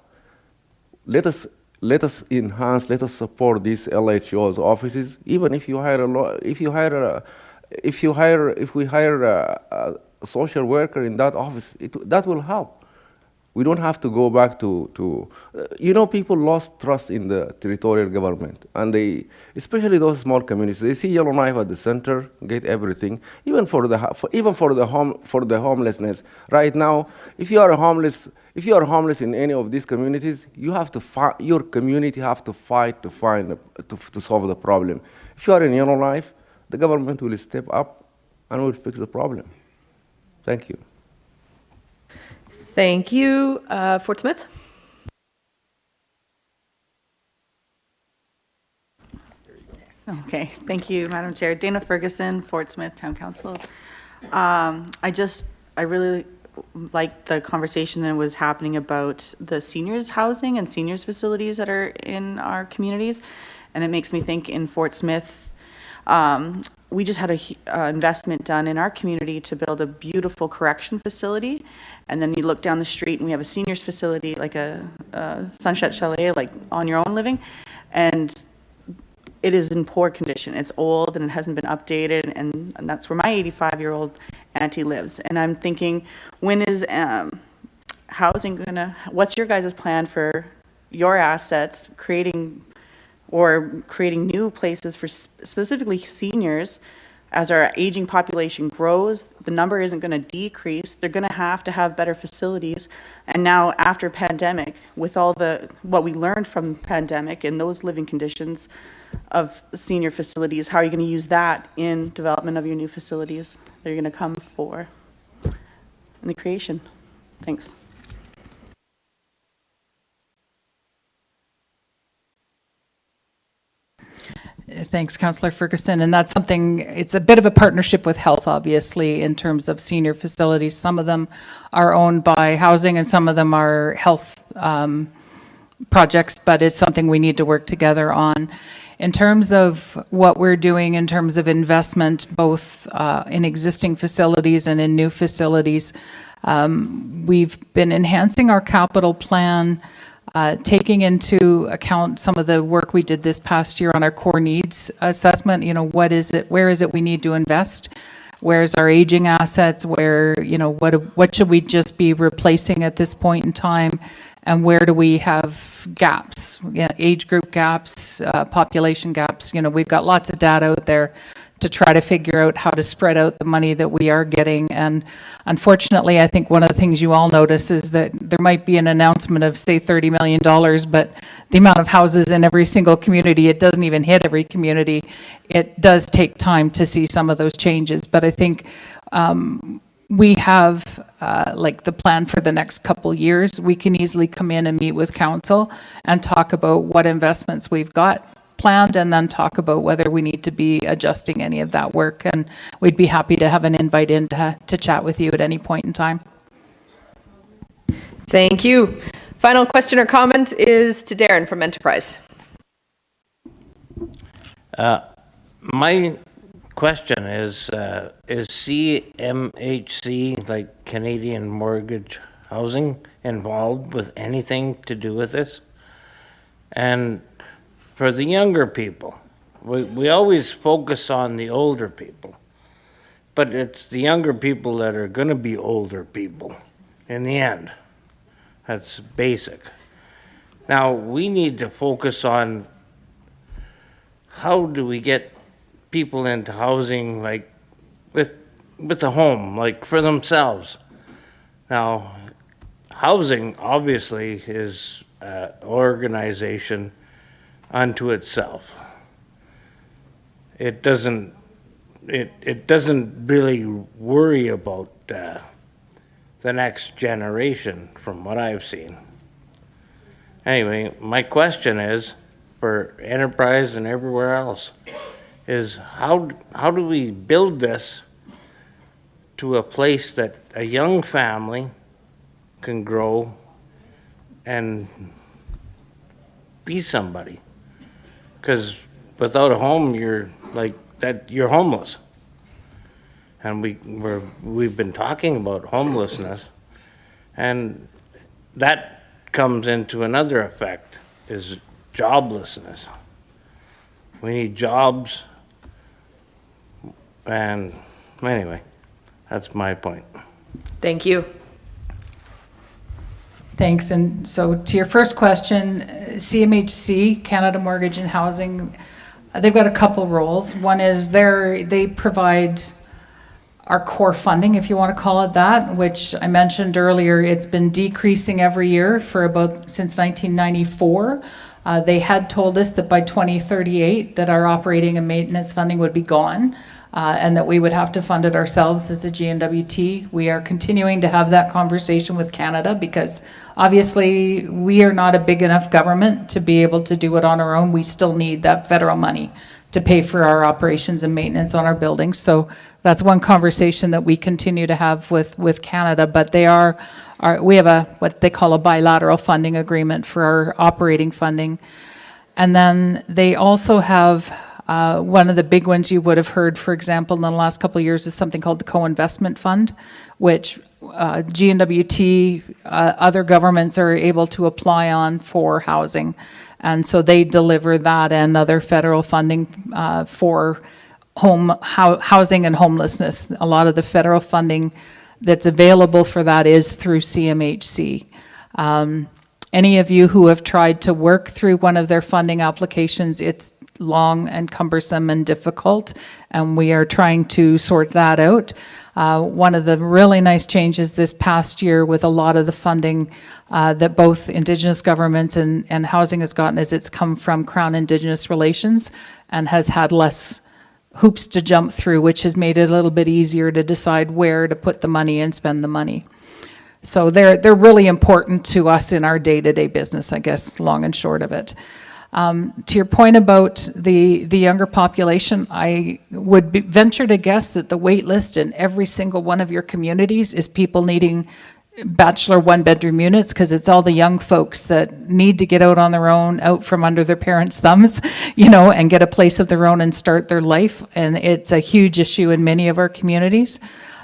Let us enhance, let us support these LHO's offices. Even if you hire if we hire a social worker in that office, that will help. We don't have to go back to people lost trust in the territorial government, and especially those small communities, they see Yellowknife at the center, get everything, even for the homelessness. Right now, if you are homeless in any of these communities, your community have to fight to solve the problem. If you are in Yellowknife, the government will step up and will fix the problem. Thank you. Thank you. Fort Smith? Okay, thank you, Madam Chair. Dana Ferguson, Fort Smith Town Council. I really liked the conversation that was happening about the seniors housing and seniors facilities that are in our communities. And it makes me think in Fort Smith, we just had an investment done in our community to build a beautiful correction facility. And then you look down the street and we have a seniors facility, like a Sunset Chalet, like on your own living. And it is in poor condition. It's old and it hasn't been updated. And that's where my 85-year-old auntie lives. And I'm thinking, when is housing what's your guys' plan for your assets, creating new places for specifically seniors? As our aging population grows, the number isn't going to decrease. They're going to have better facilities. And now after pandemic, with all what we learned from pandemic and those living conditions of senior facilities, how are you going to use that in development of your new facilities that you're going to come for in the creation? Thanks. Thanks, Councillor Ferguson. And that's something, it's a bit of a partnership with health, obviously, in terms of senior facilities. Some of them are owned by housing and some of them are health projects, but it's something we need to work together on. In terms of what we're doing in terms of investment, both in existing facilities and in new facilities, we've been enhancing our capital plan, taking into account some of the work we did this past year on our core needs assessment. What is it, where is it we need to invest? Where's our aging assets? Where, what should we just be replacing at this point in time? And where do we have gaps, age group gaps, population gaps? We've got lots of data out there to try to figure out how to spread out the money that we are getting. And unfortunately, I think one of the things you all notice is that there might be an announcement of, say, $30 million, but the amount of houses in every single community, it doesn't even hit every community. It does take time to see some of those changes. But I think we have the plan for the next couple years. We can easily come in and meet with council and talk about what investments we've got planned and then talk about whether we need to be adjusting any of that work. And we'd be happy to have an invite in to chat with you at any point in time. Thank you. Final question or comment is to Darren from Enterprise. My question is CMHC, like Canadian Mortgage Housing, involved with anything to do with this? And for the younger people, we always focus on the older people, but it's the younger people that are going to be older people in the end. That's basic. Now, we need to focus on how do we get people into housing, like with a home, like for themselves. Now, housing obviously is an organization unto itself. It doesn't really worry about the next generation, from what I've seen. Anyway, my question is, for Enterprise and everywhere else, is how do we build this to a place that a young family can grow and be somebody? Because without a home, you're homeless. And we've been talking about homelessness, and that comes into another effect, is joblessness. We need jobs, and anyway, that's my point. Thank you. Thanks. And so to your first question, CMHC, Canada Mortgage and Housing, they've got a couple roles. One is they provide our core funding, if you want to call it that, which I mentioned earlier. It's been decreasing every year since 1994. They had told us that by 2038 that our operating and maintenance funding would be gone, and that we would have to fund it ourselves as a GNWT. We are continuing to have that conversation with Canada, because obviously we are not a big enough government to be able to do it on our own. We still need that federal money to pay for our operations and maintenance on our buildings. So that's one conversation that we continue to have with Canada, but we have what they call a bilateral funding agreement for our operating funding. And then they also have one of the big ones you would have heard, for example, in the last couple of years, is something called the Co-Investment Fund, which GNWT, other governments are able to apply on for housing. And so they deliver that and other federal funding for housing and homelessness. A lot of the federal funding that's available for that is through CMHC. Any of you who have tried to work through one of their funding applications, it's long and cumbersome and difficult, and we are trying to sort that out. One of the really nice changes this past year with a lot of the funding that both Indigenous governments and housing has gotten is it's come from Crown Indigenous Relations and has had less hoops to jump through, which has made it a little bit easier to decide where to put the money and spend the money. So they're really important to us in our day-to-day business, I guess, long and short of it. To your point about the younger population, I would venture to guess that the wait list in every single one of your communities is people needing bachelor one-bedroom units, because it's all the young folks that need to get out on their own, out from under their parents' thumbs, and get a place of their own and start their life. And it's a huge issue in many of our communities.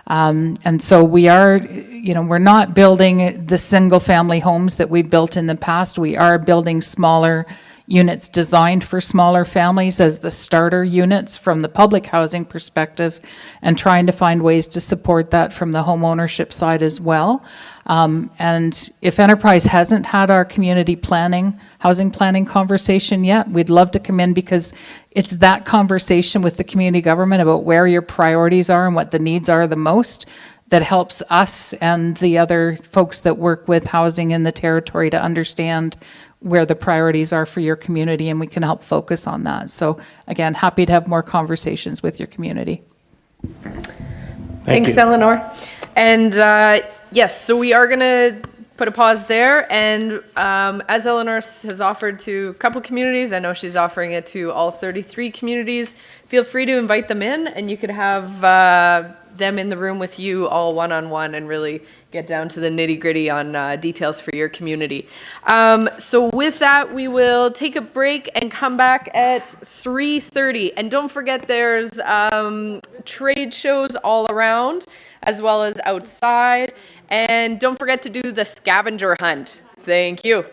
And so we're not building the single-family homes that we built in the past. We are building smaller units designed for smaller families as the starter units from the public housing perspective, and trying to find ways to support that from the home ownership side as well. And if Enterprise hasn't had our community planning, housing planning conversation yet, we'd love to come in, because it's that conversation with the community government about where your priorities are and what the needs are the most that helps us and the other folks that work with housing in the territory to understand where the priorities are for your community, and we can help focus on that. So again, happy to have more conversations with your community. Thanks, Eleanor. And yes, so we are going to put a pause there. And as Eleanor has offered to a couple communities, I know she's offering it to all 33 communities. Feel free to invite them in, and you could have them in the room with you all one-on-one and really get down to the nitty-gritty on details for your community. So with that, we will take a break and come back at 3:30. And don't forget, there's trade shows all around, as well as outside. And don't forget to do the scavenger hunt. Thank you.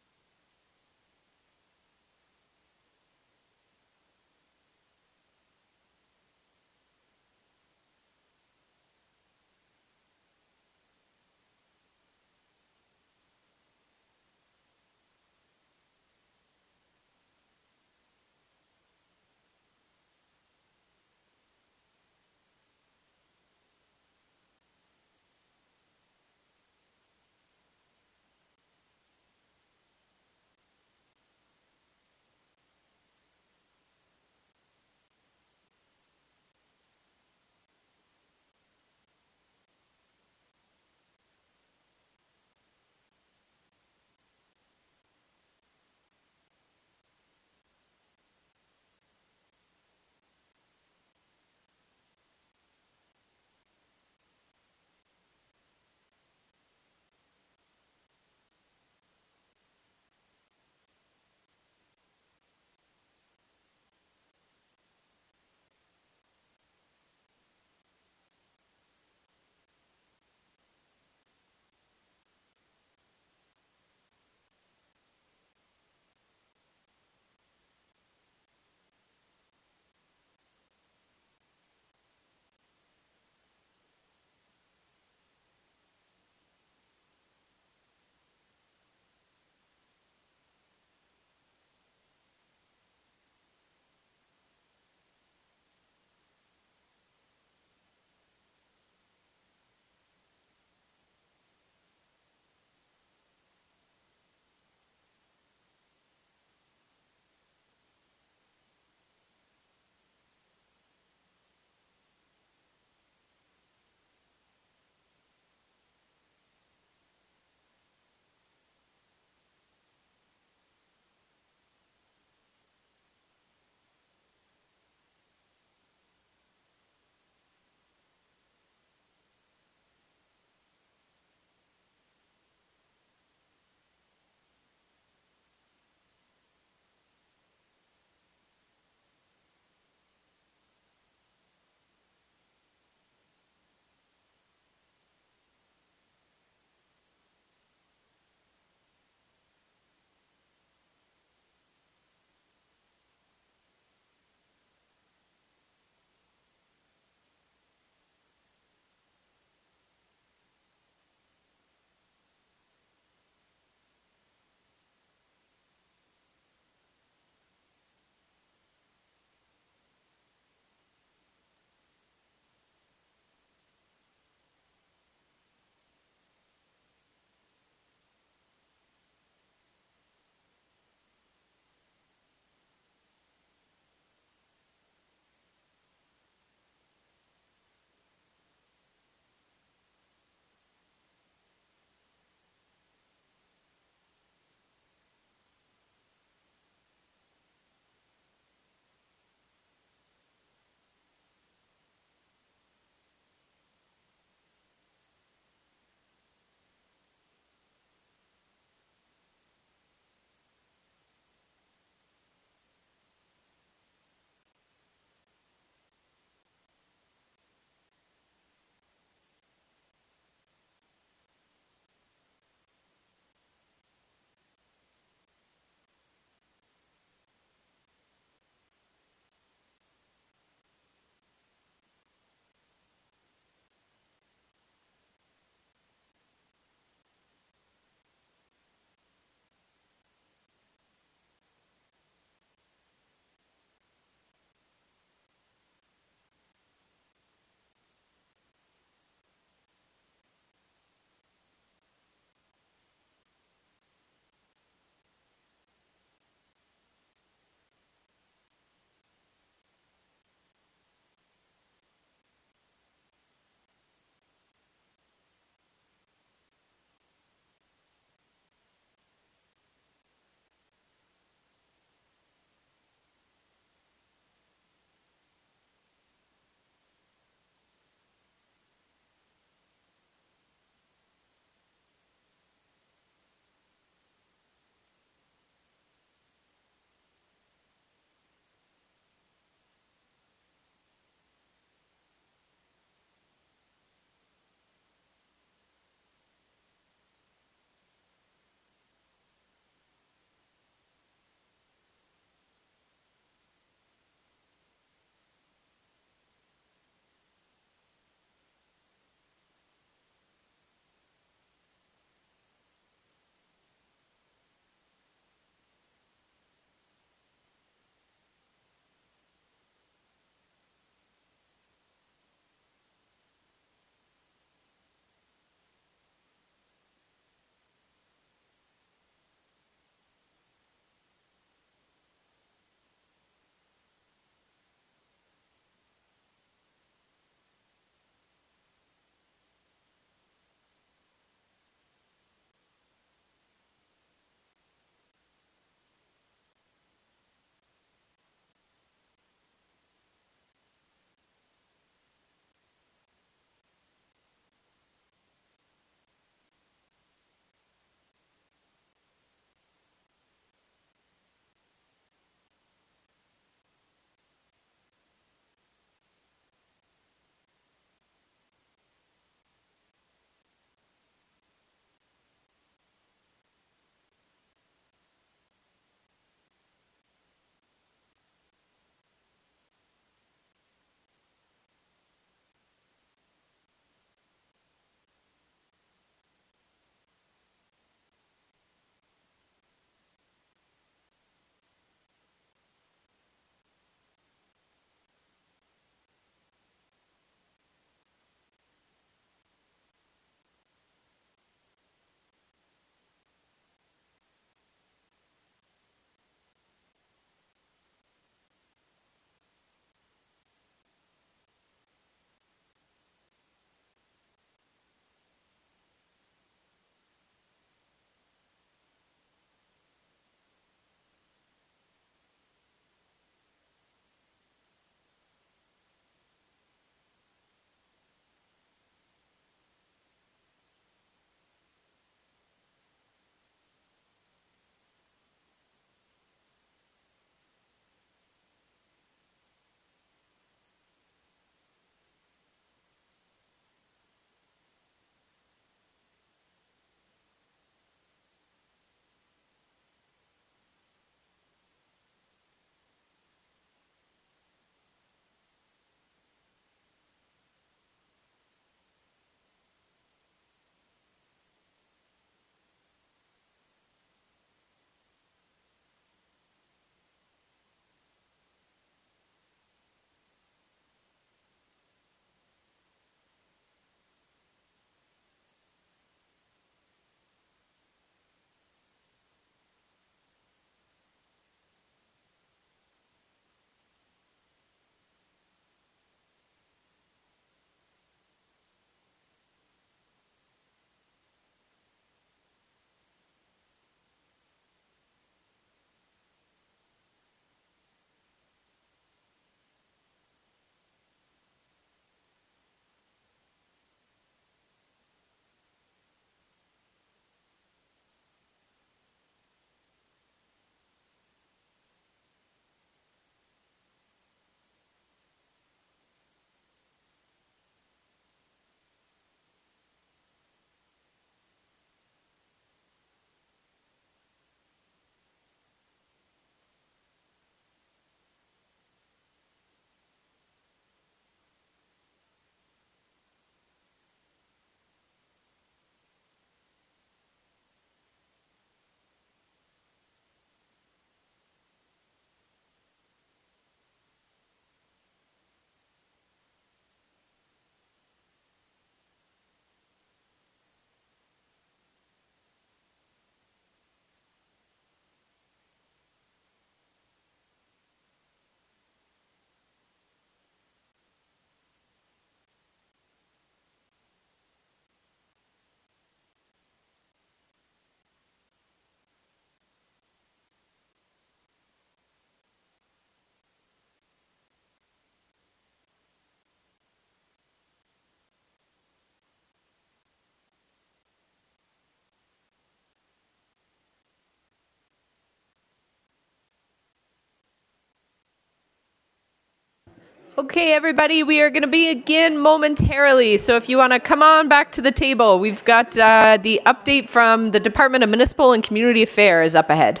Okay, everybody, we are going to begin momentarily. So if you want to come on back to the table, we've got the update from the Department of Municipal and Community Affairs up ahead.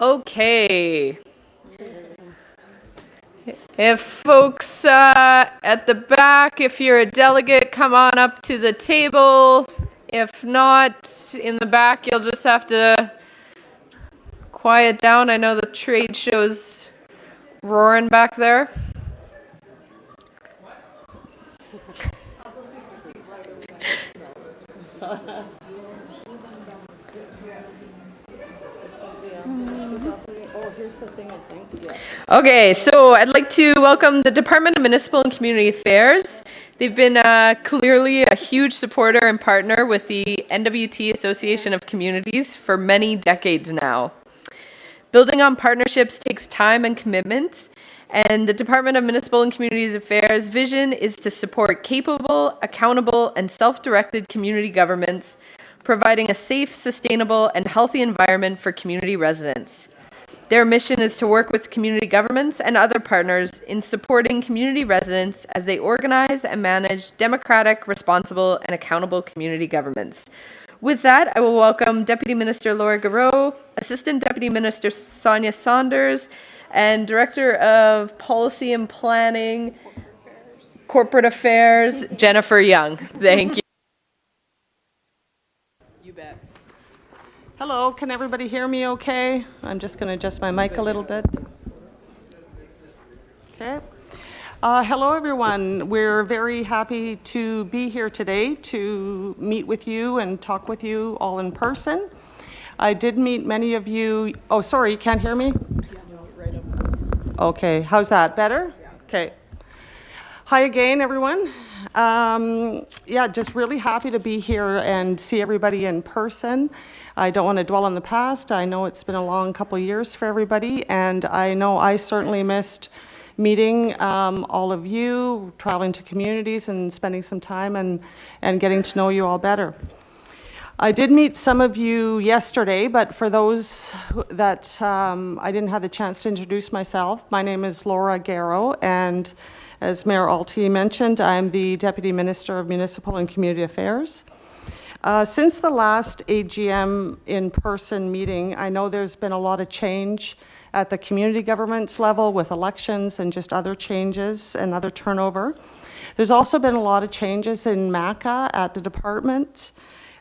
Okay. If folks at the back, if you're a delegate, come on up to the table. If not, in the back, you'll just have to quiet down. I know the trade show's roaring back there. Okay, so I'd like to welcome the Department of Municipal and Community Affairs. They've been clearly a huge supporter and partner with the NWT Association of Communities for many decades now. Building on partnerships takes time and commitment, and the Department of Municipal and Community Affairs' vision is to support capable, accountable, and self-directed community governments, providing a safe, sustainable, and healthy environment for community residents. Their mission is to work with community governments and other partners in supporting community residents as they organize and manage democratic, responsible, and accountable community governments. With that, I will welcome Deputy Minister Laura Garreau, Assistant Deputy Minister Sonia Saunders, and Director of Policy and Planning, Corporate Affairs, Jennifer Young. Thank you. You bet. Hello, can everybody hear me okay? I'm just going to adjust my mic a little bit. Okay. Hello, everyone. We're very happy to be here today to meet with you and talk with you all in person. I did meet many of you. Oh, sorry, you can't hear me? Okay, how's that? Better? Okay. Hi again, everyone. Yeah, just really happy to be here and see everybody in person. I don't want to dwell on the past. I know it's been a long couple of years for everybody, and I know I certainly missed meeting all of you, traveling to communities and spending some time and getting to know you all better. I did meet some of you yesterday, but for those that I didn't have the chance to introduce myself, my name is Laura Garreau, and as Mayor Alty mentioned, I'm the Deputy Minister of Municipal and Community Affairs. Since the last AGM in-person meeting, I know there's been a lot of change at the community government level with elections and just other changes and other turnover. There's also been a lot of changes in MACA at the department.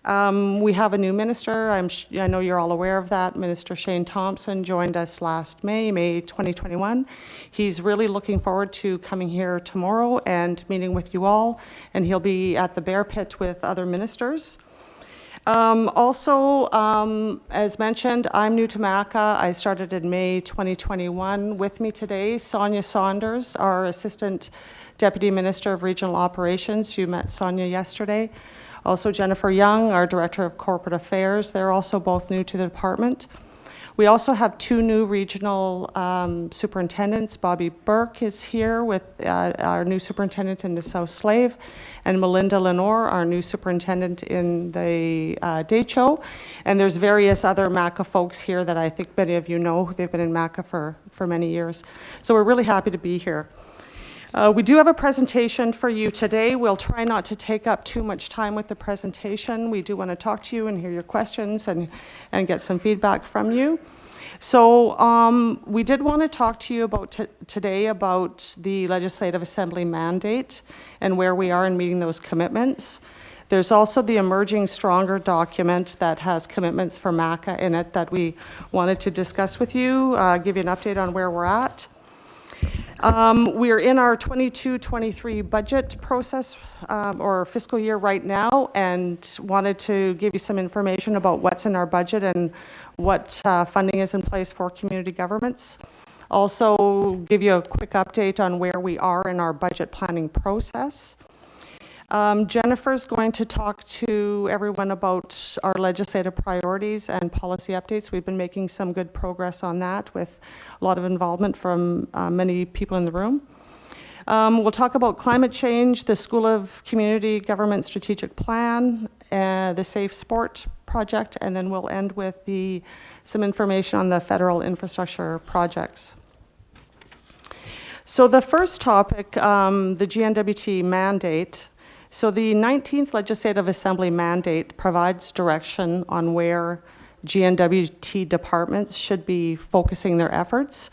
We have a new minister. I know you're all aware of that. Minister Shane Thompson joined us last May 2021. He's really looking forward to coming here tomorrow and meeting with you all, and he'll be at the Bear Pit with other ministers. Also, as mentioned, I'm new to MACA. I started in May 2021. With me today, Sonia Saunders, our Assistant Deputy Minister of Regional Operations. You met Sonia yesterday. Also Jennifer Young, our Director of Corporate Affairs. They're also both new to the department. We also have two new regional superintendents. Bobby Burke is here with our new superintendent in the South Slave, and Melinda Lenore, our new superintendent in the Decho. And there's various other MACA folks here that I think many of you know. They've been in MACA for many years. So we're really happy to be here. We do have a presentation for you today. We'll try not to take up too much time with the presentation. We do want to talk to you and hear your questions and get some feedback from you. So we did want to talk to you about today about the Legislative Assembly mandate and where we are in meeting those commitments. There's also the Emerging Stronger document that has commitments for MACA in it that we wanted to discuss with you, give you an update on where we're at. We're in our 22-23 budget process or fiscal year right now, and wanted to give you some information about what's in our budget and what funding is in place for community governments. Also give you a quick update on where we are in our budget planning process. Jennifer's going to talk to everyone about our legislative priorities and policy updates. We've been making some good progress on that with a lot of involvement from many people in the room. We'll talk about climate change, the School of Community Government Strategic Plan, the Safe Sport Project, and then we'll end with some information on the federal infrastructure projects. So the first topic, the GNWT mandate. So the 19th Legislative Assembly mandate provides direction on where GNWT departments should be focusing their efforts.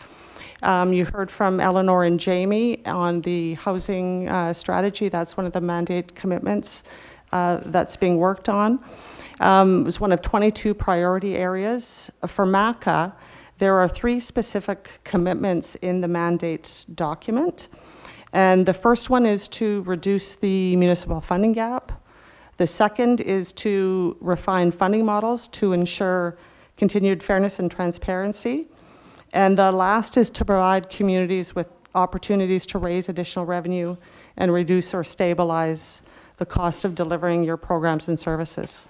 You heard from Eleanor and Jamie on the housing strategy. That's one of the mandate commitments that's being worked on. It was one of 22 priority areas. For MACA, there are 3 specific commitments in the mandate document. And the first one is to reduce the municipal funding gap. The second is to refine funding models to ensure continued fairness and transparency. And the last is to provide communities with opportunities to raise additional revenue and reduce or stabilize the cost of delivering your programs and services.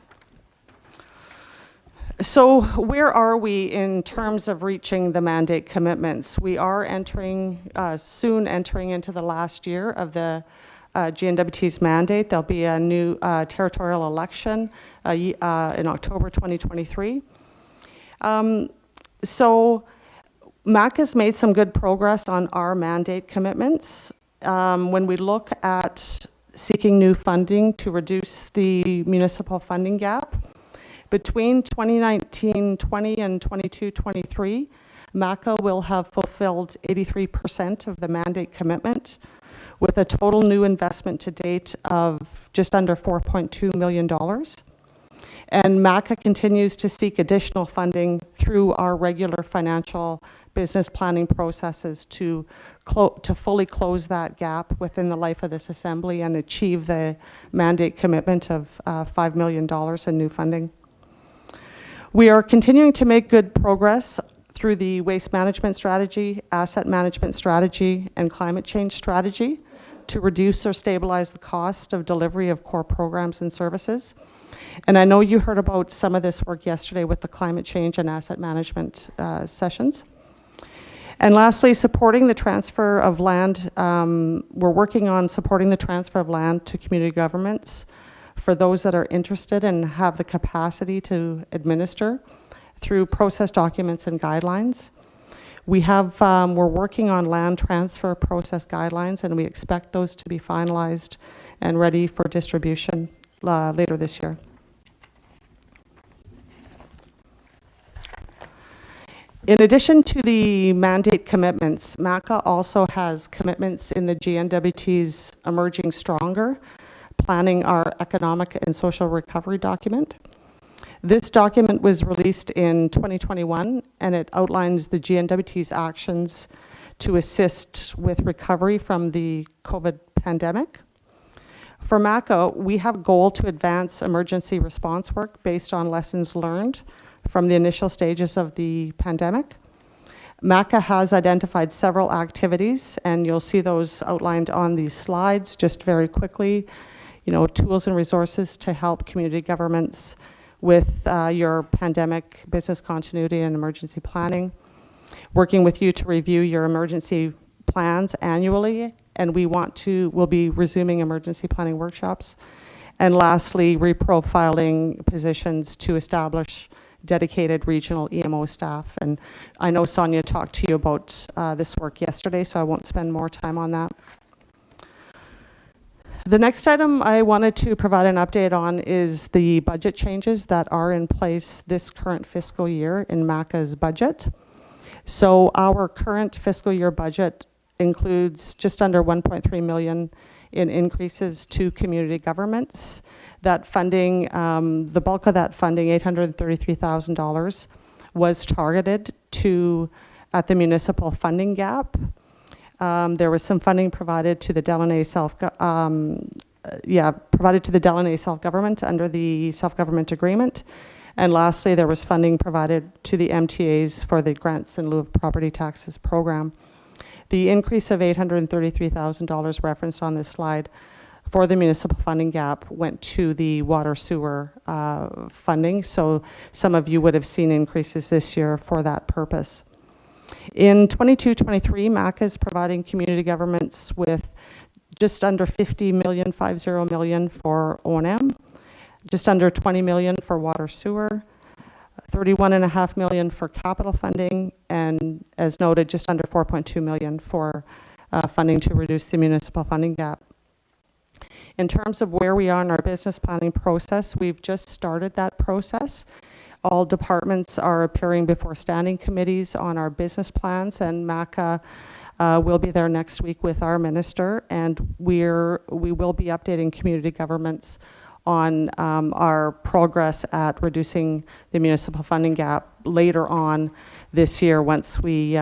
So where are we in terms of reaching the mandate commitments? We are soon entering into the last year of the GNWT's mandate. There'll be a new territorial election in October 2023. So MAC has made some good progress on our mandate commitments. When we look at seeking new funding to reduce the municipal funding gap, between 2019-20 and 22-23, MACA will have fulfilled 83% of the mandate commitment, with a total new investment to date of just under $4.2 million. And MACA continues to seek additional funding through our regular financial business planning processes to fully close that gap within the life of this assembly and achieve the mandate commitment of $5 million in new funding. We are continuing to make good progress through the waste management strategy, asset management strategy, and climate change strategy to reduce or stabilize the cost of delivery of core programs and services. And I know you heard about some of this work yesterday with the climate change and asset management sessions. And lastly, supporting the transfer of land. We're working on supporting the transfer of land to community governments for those that are interested and have the capacity to administer through process documents and guidelines. We're working on land transfer process guidelines, and we expect those to be finalized and ready for distribution later this year. In addition to the mandate commitments, MACA also has commitments in the GNWT's Emerging Stronger, Planning Our Economic and Social Recovery document. This document was released in 2021, and it outlines the GNWT's actions to assist with recovery from the COVID pandemic. For MACA, we have a goal to advance emergency response work based on lessons learned from the initial stages of the pandemic. MACA has identified several activities, and you'll see those outlined on these slides just very quickly. Tools and resources to help community governments with your pandemic business continuity and emergency planning. Working with you to review your emergency plans annually, and we'll be resuming emergency planning workshops. And lastly, reprofiling positions to establish dedicated regional EMO staff. And I know Sonia talked to you about this work yesterday, so I won't spend more time on that. The next item I wanted to provide an update on is the budget changes that are in place this current fiscal year in MACA's budget. So our current fiscal year budget includes just under $1.3 million in increases to community governments. That funding, the bulk of that funding, $833,000, was targeted at the municipal funding gap. There was some funding provided to the Delaney provided to the Delaney self-government under the self-government agreement. And lastly, there was funding provided to the MTAs for the grants in lieu of property taxes program. The increase of $833,000 referenced on this slide for the municipal funding gap went to the water sewer funding. So some of you would have seen increases this year for that purpose. In 22-23, MAC is providing community governments with just under 50 million for O&M, just under 20 million for water sewer, 31.5 million for capital funding, and as noted, just under 4.2 million for funding to reduce the municipal funding gap. In terms of where we are in our business planning process, we've just started that process. All departments are appearing before standing committees on our business plans, and MACA will be there next week with our minister, and we will be updating community governments on our progress at reducing the municipal funding gap later on this year once we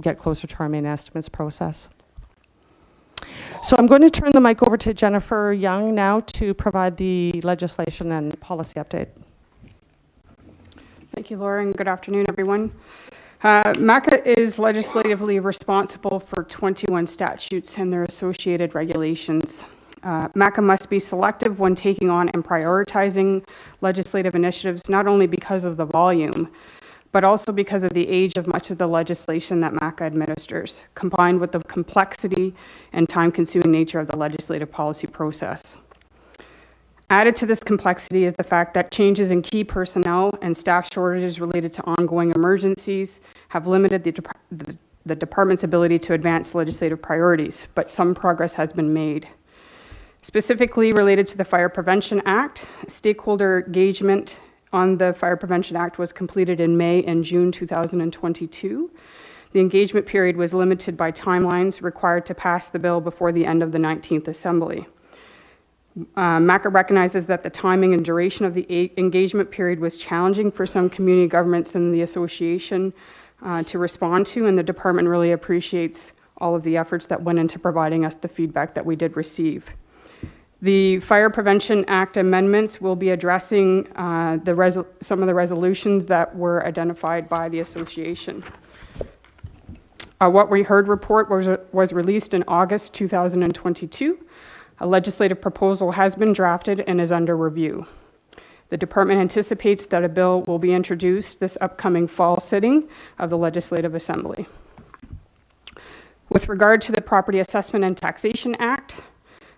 get closer to our main estimates process. So I'm going to turn the mic over to Jennifer Young now to provide the legislation and policy update. Thank you, Laura, and good afternoon, everyone. MACA is legislatively responsible for 21 statutes and their associated regulations. MACA must be selective when taking on and prioritizing legislative initiatives, not only because of the volume, but also because of the age of much of the legislation that MACA administers, combined with the complexity and time-consuming nature of the legislative policy process. Added to this complexity is the fact that changes in key personnel and staff shortages related to ongoing emergencies have limited the department's ability to advance legislative priorities, but some progress has been made. Specifically related to the Fire Prevention Act, stakeholder engagement on the Fire Prevention Act was completed in May and June 2022. The engagement period was limited by timelines required to pass the bill before the end of the 19th Assembly. MACA recognizes that the timing and duration of the engagement period was challenging for some community governments in the association to respond to, and the department really appreciates all of the efforts that went into providing us the feedback that we did receive. The Fire Prevention Act amendments will be addressing some of the resolutions that were identified by the association. What We Heard report was released in August 2022. A legislative proposal has been drafted and is under review. The department anticipates that a bill will be introduced this upcoming fall sitting of the Legislative Assembly. With regard to the Property Assessment and Taxation Act,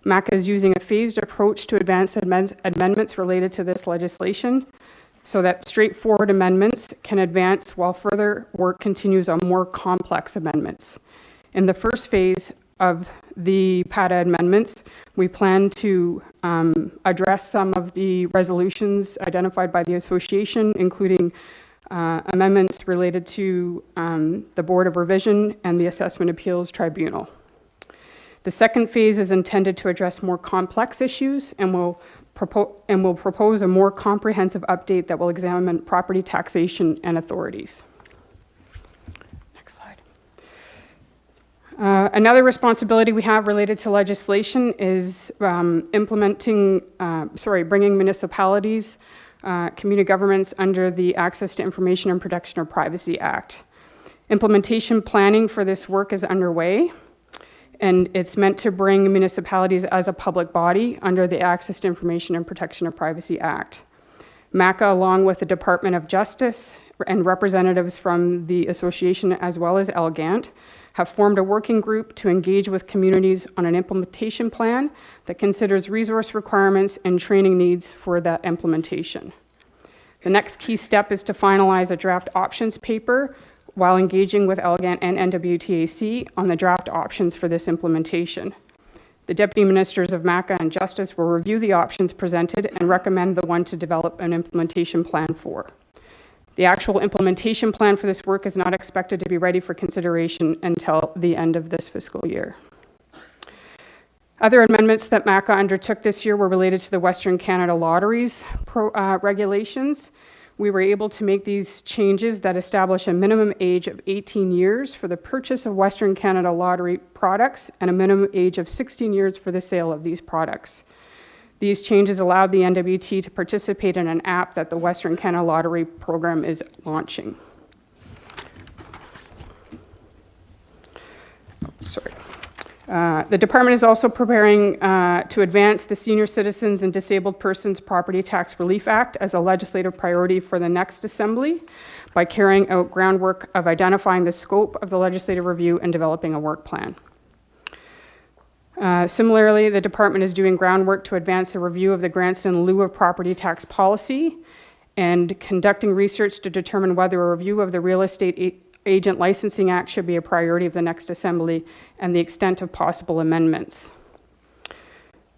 MACA is using a phased approach to advance amendments related to this legislation so that straightforward amendments can advance while further work continues on more complex amendments. In the first phase of the PATA amendments, we plan to address some of the resolutions identified by the association, including amendments related to the Board of Revision and the Assessment Appeals Tribunal. The second phase is intended to address more complex issues and will propose a more comprehensive update that will examine property taxation and authorities. Next slide. Another responsibility we have related to legislation is bringing municipalities, community governments under the Access to Information and Protection of Privacy Act. Implementation planning for this work is underway, and it's meant to bring municipalities as a public body under the Access to Information and Protection of Privacy Act. MACA, along with the Department of Justice and representatives from the association as well as Elgant, have formed a working group to engage with communities on an implementation plan that considers resource requirements and training needs for that implementation. The next key step is to finalize a draft options paper while engaging with Elgant and NWTAC on the draft options for this implementation. The Deputy Ministers of MACA and Justice will review the options presented and recommend the one to develop an implementation plan for. The actual implementation plan for this work is not expected to be ready for consideration until the end of this fiscal year. Other amendments that MACA undertook this year were related to the Western Canada Lotteries regulations. we were able to make these changes that establish a minimum age of 18 years for the purchase of Western Canada Lottery products and a minimum age of 16 years for the sale of these products. These changes allowed the NWT to participate in an app that the Western Canada Lottery program is launching. Sorry. The department is also preparing to advance the Senior Citizens and Disabled Persons Property Tax Relief Act as a legislative priority for the next Assembly by carrying out groundwork of identifying the scope of the legislative review and developing a work plan. Similarly, the department is doing groundwork to advance a review of the grants in lieu of property tax policy and conducting research to determine whether a review of the Real Estate Agent Licensing Act should be a priority of the next Assembly and the extent of possible amendments.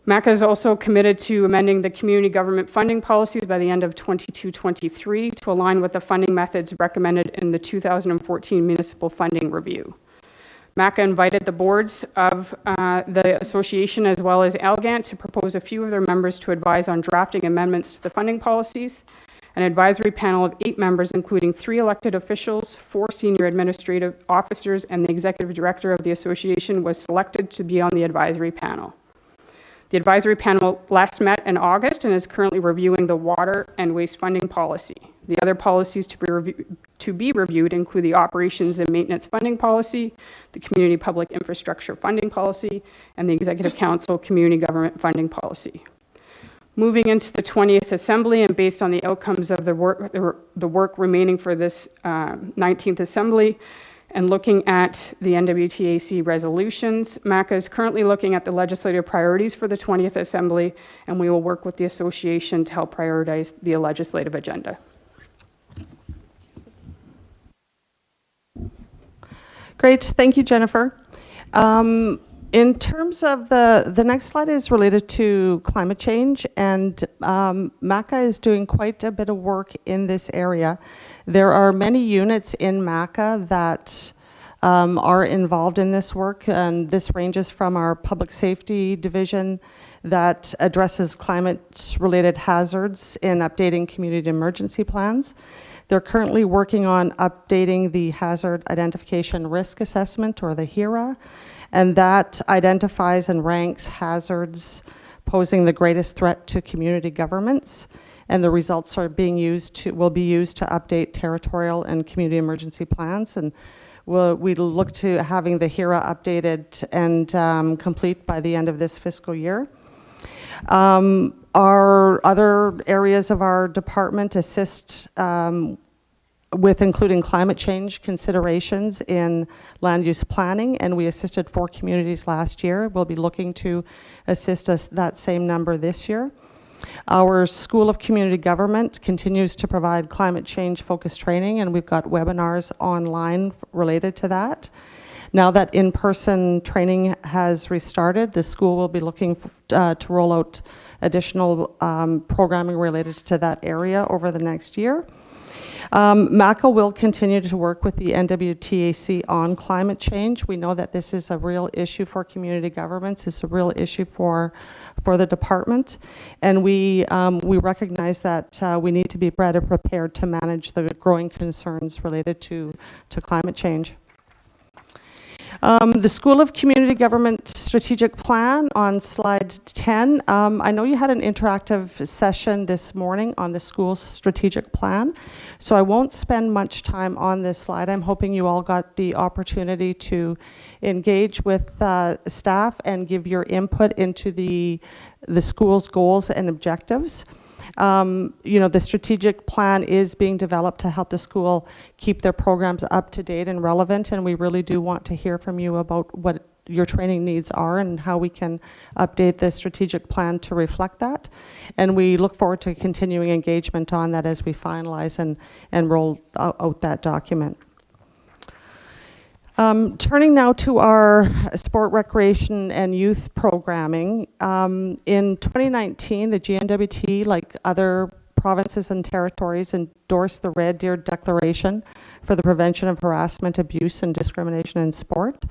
MACA is also committed to amending the community government funding policies by the end of 22-23 to align with the funding methods recommended in the 2014 municipal funding review. MACA invited the boards of the association as well as Algant to propose a few of their members to advise on drafting amendments to the funding policies. An advisory panel of 8 members, including 3 elected officials, 4 senior administrative officers, and the executive director of the association, was selected to be on the advisory panel. The advisory panel last met in August and is currently reviewing the water and waste funding policy. The other policies to be reviewed include the operations and maintenance funding policy, the community public infrastructure funding policy, and the executive council community government funding policy. Moving into the 20th Assembly and based on the outcomes of the work remaining for this 19th Assembly and looking at the NWTAC resolutions, MACA is currently looking at the legislative priorities for the 20th Assembly, and we will work with the association to help prioritize the legislative agenda. Great, thank you, Jennifer. In terms of the next slide is related to climate change, and MACA is doing quite a bit of work in this area. There are many units in MACA that are involved in this work, and this ranges from our public safety division that addresses climate-related hazards in updating community emergency plans. They're currently working on updating the Hazard Identification Risk Assessment, or the HIRA, and that identifies and ranks hazards posing the greatest threat to community governments, and the results will be used to update territorial and community emergency plans, and we look to having the HIRA updated and complete by the end of this fiscal year. Our other areas of our department assist with including climate change considerations in land use planning, and we assisted 4 communities last year. We'll be looking to assist us that same number this year. Our School of Community Government continues to provide climate change focused training, and we've got webinars online related to that. Now that in-person training has restarted, the school will be looking to roll out additional programming related to that area over the next year. MACA will continue to work with the NWTAC on climate change. We know that this is a real issue for community governments. It's a real issue for the department, and we recognize that we need to be better prepared to manage the growing concerns related to climate change. The School of Community Government Strategic Plan on slide 10. I know you had an interactive session this morning on the school's strategic plan, so I won't spend much time on this slide. I'm hoping you all got the opportunity to engage with staff and give your input into the school's goals and objectives. The strategic plan is being developed to help the school keep their programs up to date and relevant, and we really do want to hear from you about what your training needs are and how we can update the strategic plan to reflect that. And we look forward to continuing engagement on that as we finalize and roll out that document. Turning now to our sport, recreation, and youth programming. In 2019, the GNWT, like other provinces and territories, endorsed the Red Deer Declaration for the prevention of harassment, abuse, and discrimination in sport.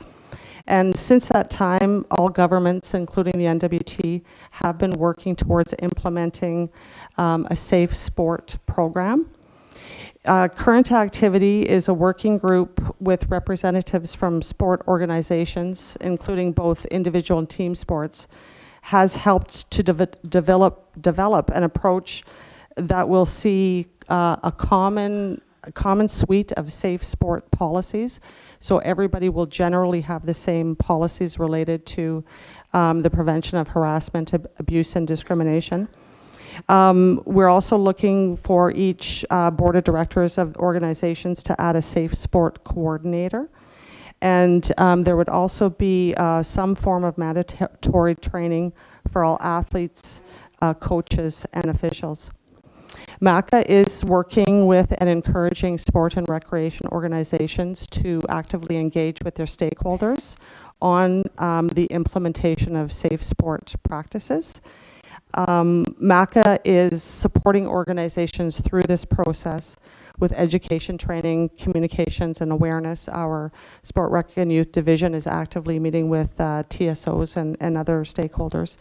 And since that time, all governments, including the NWT, have been working towards implementing a safe sport program. Current activity is a working group with representatives from sport organizations, including both individual and team sports, has helped to develop an approach that will see a common suite of safe sport policies. So everybody will generally have the same policies related to the prevention of harassment, abuse, and discrimination. We're also looking for each board of directors of organizations to add a safe sport coordinator. And there would also be some form of mandatory training for all athletes, coaches, and officials. MACA is working with and encouraging sport and recreation organizations to actively engage with their stakeholders on the implementation of safe sport practices. MACA is supporting organizations through this process with education, training, communications, and awareness. Our Sport, Rec, and Youth Division is actively meeting with TSOs and other stakeholders.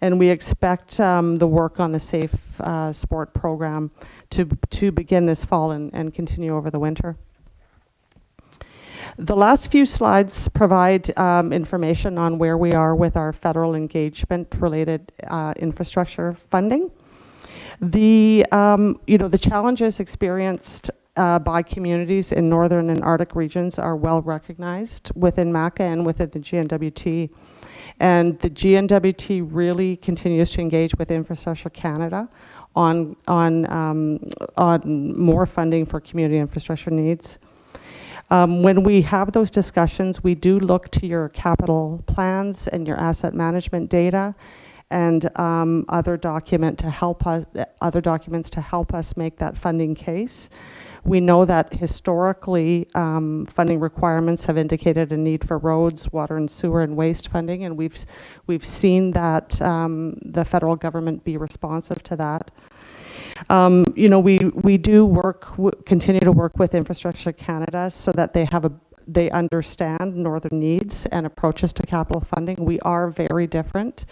And we expect the work on the Safe Sport program to begin this fall and continue over the winter. The last few slides provide information on where we are with our federal engagement-related infrastructure funding. The challenges experienced by communities in northern and Arctic regions are well recognized within MACA and within the GNWT. And the GNWT really continues to engage with Infrastructure Canada on more funding for community infrastructure needs. When we have those discussions, we do look to your capital plans and your asset management data and other documents to help us make that funding case. We know that historically funding requirements have indicated a need for roads, water and sewer, and waste funding, and we've seen that the federal government be responsive to that. We do continue to work with Infrastructure Canada so that they understand northern needs and approaches to capital funding. We are very different,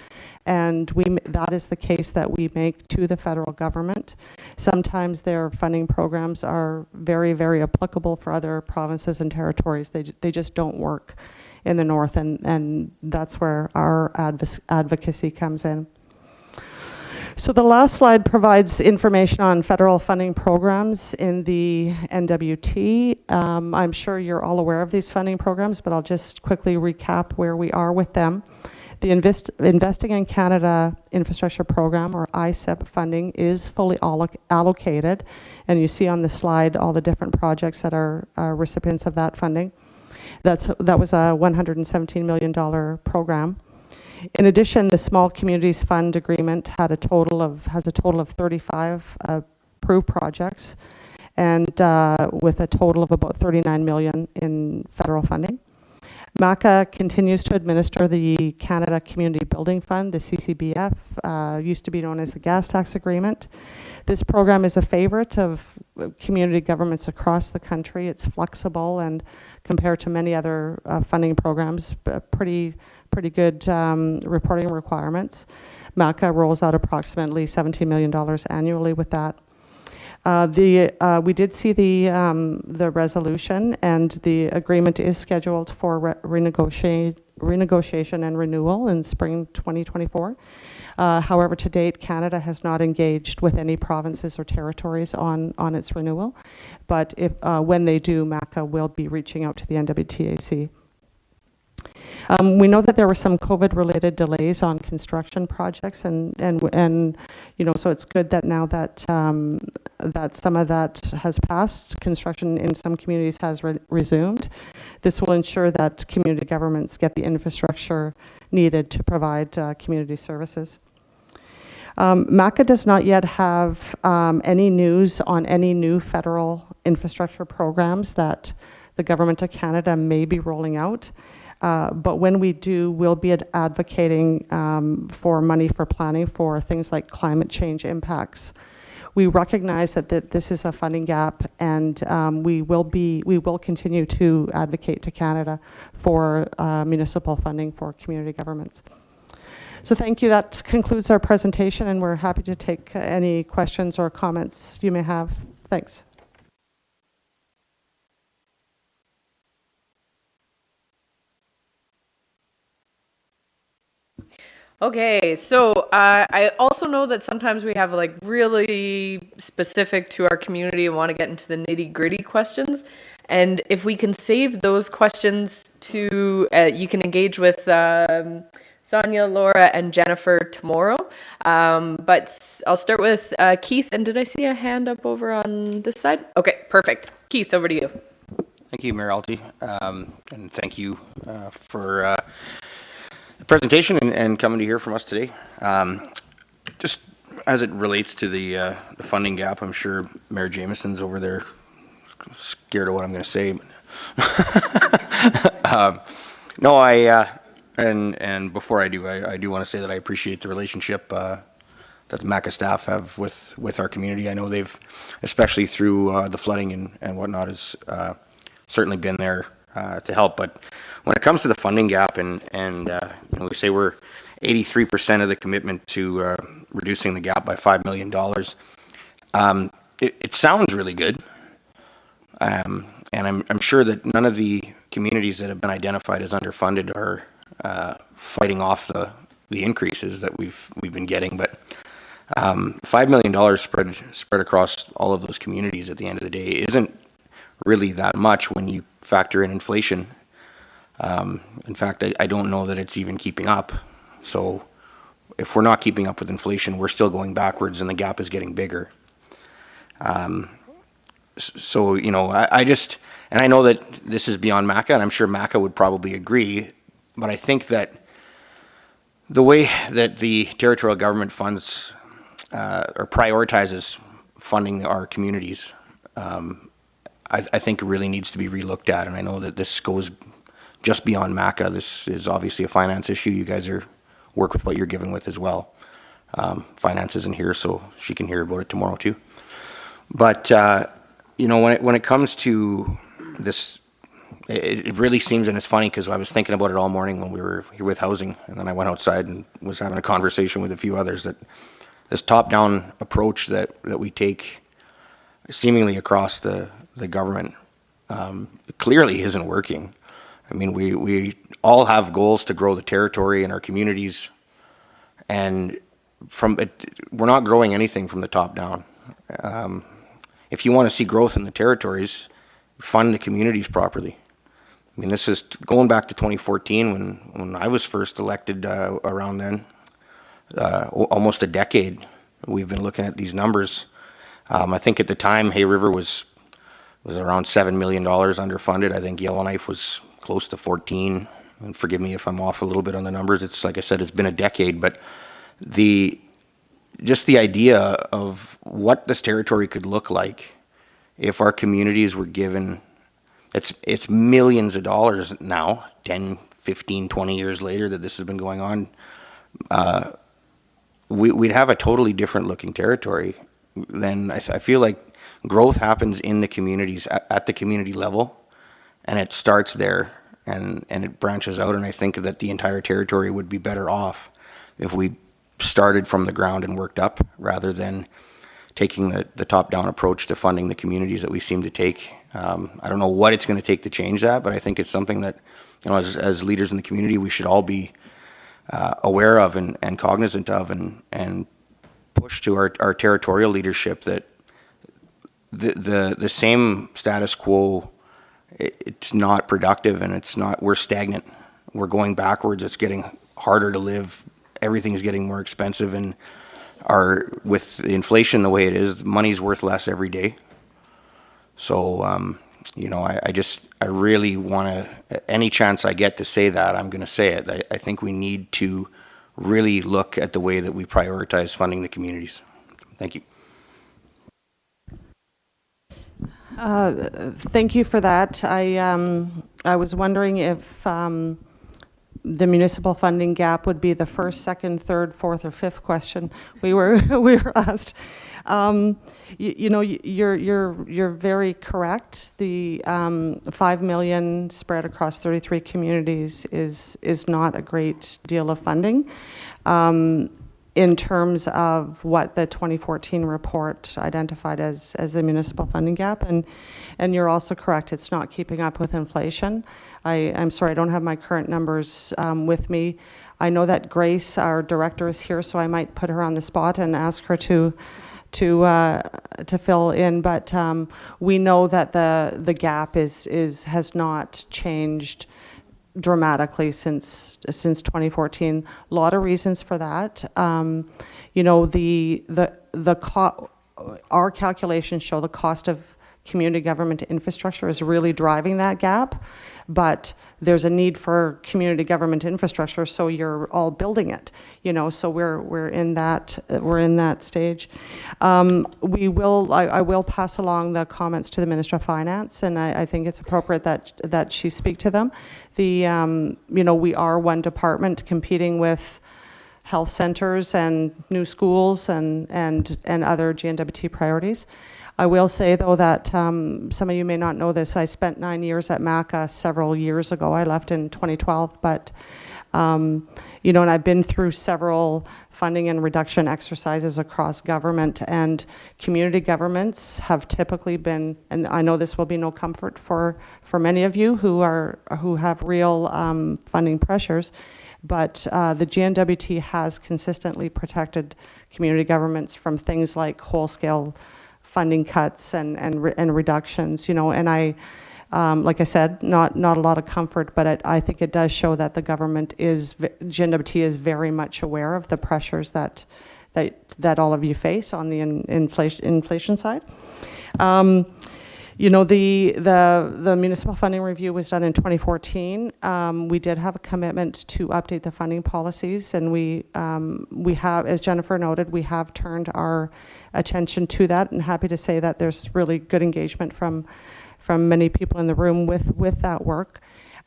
and that is the case that we make to the federal government. Sometimes their funding programs are very, very applicable for other provinces and territories. They just don't work in the north, and that's where our advocacy comes in. So the last slide provides information on federal funding programs in the NWT. I'm sure you're all aware of these funding programs, but I'll just quickly recap where we are with them. The Investing in Canada Infrastructure Program, or ICIP funding, is fully allocated, and you see on the slide all the different projects that are recipients of that funding. That was a $117 million program. In addition, the Small Communities Fund agreement has a total of 35 approved projects, and with a total of about $39 million in federal funding. MACA continues to administer the Canada Community Building Fund, the CCBF, used to be known as the gas tax agreement. This program is a favorite of community governments across the country. It's flexible and compared to many other funding programs, pretty good reporting requirements. MACA rolls out approximately $17 million annually with that. We did see the resolution, and the agreement is scheduled for renegotiation and renewal in spring 2024. However, to date, Canada has not engaged with any provinces or territories on its renewal, but when they do, MACA will be reaching out to the NWTAC. We know that there were some COVID-related delays on construction projects, and so it's good that now that some of that has passed, construction in some communities has resumed. This will ensure that community governments get the infrastructure needed to provide community services. MACA does not yet have any news on any new federal infrastructure programs that the Government of Canada may be rolling out. But when we do, we'll be advocating for money for planning for things like climate change impacts. We recognize that this is a funding gap, and we will continue to advocate to Canada for municipal funding for community governments. So thank you. That concludes our presentation, and we're happy to take any questions or comments you may have. Thanks. Okay, so I also know that sometimes we have like really specific to our community and want to get into the nitty gritty questions. And if we can save those questions to, you can engage with Sonia, Laura, and Jennifer tomorrow. But I'll start with Keith. And did I see a hand up over on this side? Okay, perfect. Keith, over to you. Thank you, Mayor Alty, and thank you for the presentation and coming to hear from us today. Just as it relates to the funding gap, I'm sure Mayor Jameson's over there scared of what I'm going to say. No, and before I do, I do want to say that I appreciate the relationship that the MACA staff have with our community. I know they've, especially through the flooding and whatnot, has certainly been there to help. But when it comes to the funding gap, and you know, we say we're 83% of the commitment to reducing the gap by $5 million, it sounds really good. And I'm sure that none of the communities that have been identified as underfunded are fighting off the increases that we've been getting. But $5 million spread across all of those communities at the end of the day isn't really that much when you factor in inflation. In fact, I don't know that it's even keeping up. So if we're not keeping up with inflation, we're still going backwards and the gap is getting bigger. So, you know, I just, and I know that this is beyond MACA, and I'm sure MACA would probably agree, but I think that the way that the territorial government funds or prioritizes funding our communities, I think it really needs to be relooked at. And I know that this goes just beyond MACA. This is obviously a finance issue. You guys work with what you're giving with as well. Finance isn't here, so she can hear about it tomorrow too. But you know, when it comes to this, it really seems, and it's funny because I was thinking about it all morning when we were here with housing, and then I went outside and was having a conversation with a few others, that this top-down approach that we take seemingly across the government clearly isn't working. I mean, we all have goals to grow the territory in our communities, and we're not growing anything from the top down. If you want to see growth in the territories, fund the communities properly. I mean, this is going back to 2014 when I was first elected around then, almost a decade. We've been looking at these numbers. I think at the time, Hay River was around $7 million underfunded. I think Yellowknife was close to 14. And forgive me if I'm off a little bit on the numbers. It's like I said, it's been a decade, but just the idea of what this territory could look like if our communities were given, it's millions of dollars now, 10, 15, 20 years later that this has been going on. We'd have a totally different looking territory. Then I feel like growth happens in the communities at the community level, and it starts there and it branches out. And I think that the entire territory would be better off if we started from the ground and worked up rather than taking the top-down approach to funding the communities that we seem to take. I don't know what it's going to take to change that, but I think it's something that, you know, as leaders in the community, we should all be aware of and cognizant of, and push to our territorial leadership that the same status quo, it's not productive, and we're stagnant. We're going backwards. It's getting harder to live. Everything's getting more expensive, and with inflation the way it is, money's worth less every day. So, you know, I really want to, any chance I get to say that, I'm going to say it. I think we need to really look at the way that we prioritize funding the communities. Thank you. Thank you for that. I was wondering if the municipal funding gap would be the first, second, third, fourth, or fifth question we were asked. You know, you're very correct. The $5 million spread across 33 communities is not a great deal of funding. In terms of what the 2014 report identified as the municipal funding gap, and you're also correct, it's not keeping up with inflation. I'm sorry, I don't have my current numbers with me. I know that Grace, our director, is here, so I might put her on the spot and ask her to fill in. But we know that the gap has not changed dramatically since 2014. A lot of reasons for that. You know, our calculations show the cost of community government infrastructure is really driving that gap, but there's a need for community government infrastructure, so you're all building it, you know, so we're in that stage. I will pass along the comments to the Minister of Finance, and I think it's appropriate that she speak to them. You know, we are one department competing with health centers and new schools and other GNWT priorities. I will say, though, that some of you may not know this. I spent 9 years at MACA several years ago. I left in 2012, but you know, and I've been through several funding and reduction exercises across government, and community governments have typically been, and I know this will be no comfort for many of you who have real funding pressures, but the GNWT has consistently protected community governments from things like whole-scale funding cuts and reductions, you know, and like I said, not a lot of comfort, but I think it does show that the government GNWT is very much aware of the pressures that all of you face on the inflation side. You know, the municipal funding review was done in 2014. We did have a commitment to update the funding policies, and we have, as Jennifer noted, we have turned our attention to that, and happy to say that there's really good engagement from many people in the room with that work.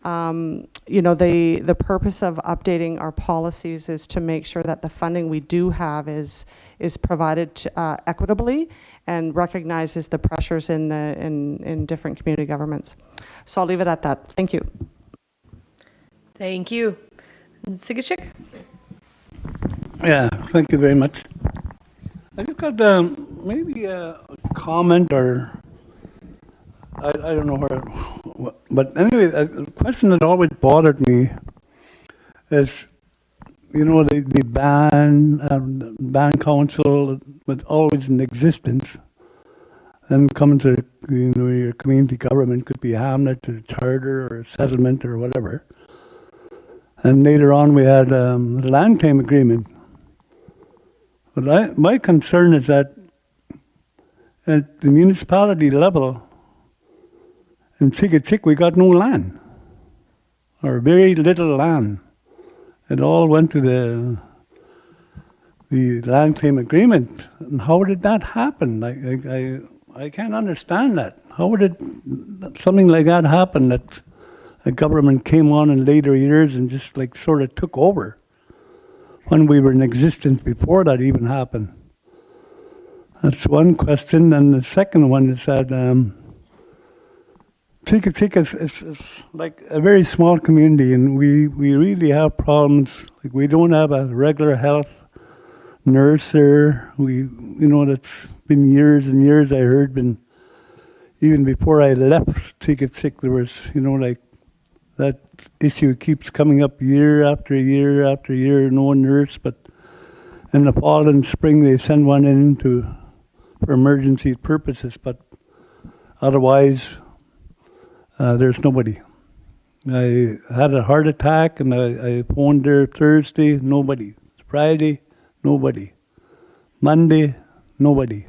You know, the purpose of updating our policies is to make sure that the funding we do have is provided equitably and recognizes the pressures in different community governments. So I'll leave it at that. Thank you. Thank you. Sigachik? Yeah, thank you very much. I just got maybe a comment, or I don't know where, but anyway, a question that always bothered me is, you know, the band council was always in existence, and coming to, you know, your community government could be hamlet or charter or settlement or whatever. And later on we had the land claim agreement. But my concern is that at the municipality level in Sigachik we got no land, or very little land. It all went to the land claim agreement. And how did that happen? I can't understand that. How did something like that happen, that a government came on in later years and just like sort of took over when we were in existence before that even happened? That's one question. And the second one is that Sigachik is like a very small community, and we really have problems. Like, we don't have a regular health nurse there. You know, that's been years and years. I heard, even before I left Sigachik, there was, you know, like, that issue keeps coming up year after year after year. No nurse, but in the fall and spring they send one in for emergency purposes, but otherwise there's nobody. I had a heart attack and I phoned there Thursday, nobody. Friday, nobody. Monday, nobody.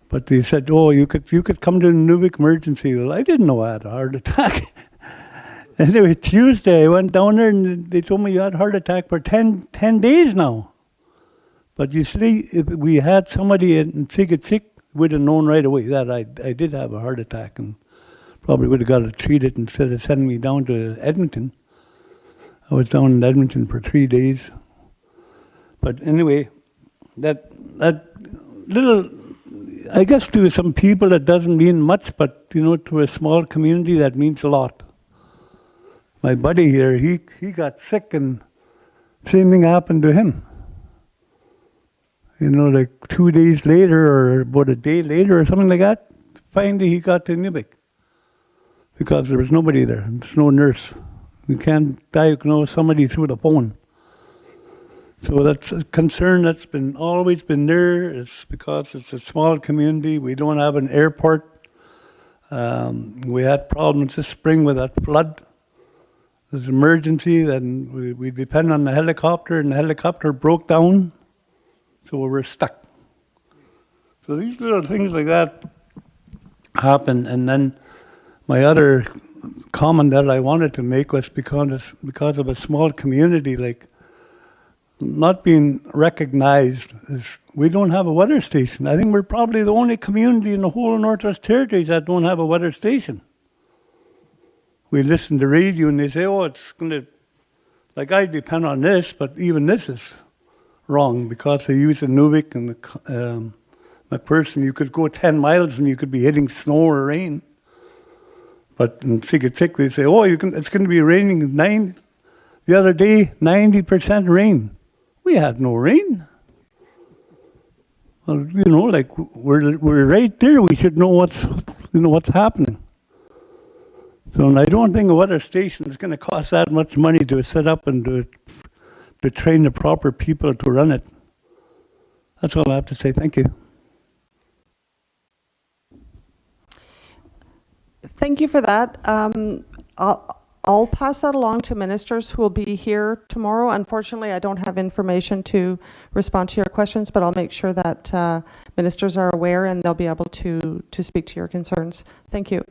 But they said, oh, you could come to the Nuvik emergency. Well, I didn't know I had a heart attack. Anyway, Tuesday I went down there and they told me you had a heart attack for 10 days now. But you see, if we had somebody in Sigachik, we'd have known right away that I did have a heart attack, and probably would have got it treated instead of sending me down to Edmonton. I was down in Edmonton for 3 days. But anyway, that little, I guess to some people that doesn't mean much, but you know, to a small community that means a lot. My buddy here, he got sick and same thing happened to him. You know, like 2 days later or about a day later or something like that, finally he got to Nubik. Because there was nobody there, there's no nurse. We can't diagnose somebody through the phone. So that's a concern that's always been there. It's because it's a small community. We don't have an airport. We had problems this spring with that flood. There's an emergency, then we depend on the helicopter, and the helicopter broke down, so we were stuck. So these little things like that happen. And then my other comment that I wanted to make was because of a small community, like not being recognized, we don't have a weather station. I think we're probably the only community in the whole Northwest Territories that don't have a weather station. We listen to radio and they say, oh, it's going to, like I depend on this, but even this is wrong because they use a Nuvik and McPherson. You could go 10 miles and you could be hitting snow or rain. But in Sigatik, they say, oh, it's going to be raining the other day, 90% rain. We had no rain. Well, you know, like we're right there. We should know what's happening. So and I don't think a weather station is going to cost that much money to set up and to train the proper people to run it. That's all I have to say. Thank you. Thank you for that. I'll pass that along to ministers who will be here tomorrow. Unfortunately, I don't have information to respond to your questions, but I'll make sure that ministers are aware and they'll be able to speak to your concerns. Thank you.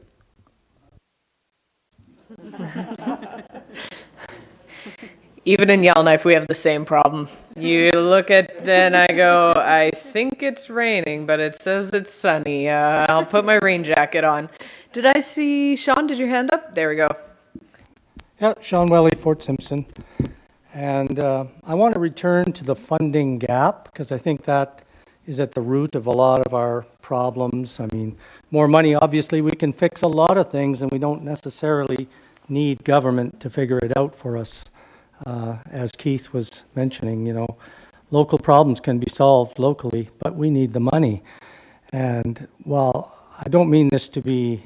Even in Yellowknife, we have the same problem. You look at, then I go, I think it's raining, but it says it's sunny. I'll put my rain jacket on. Did I see, Sean, did your hand up? There we go. Yeah, Sean Welly, Fort Simpson. And I want to return to the funding gap because I think that is at the root of a lot of our problems. I mean, more money, obviously, we can fix a lot of things and we don't necessarily need government to figure it out for us. As Keith was mentioning, you know, local problems can be solved locally, but we need the money. And while I don't mean this to be,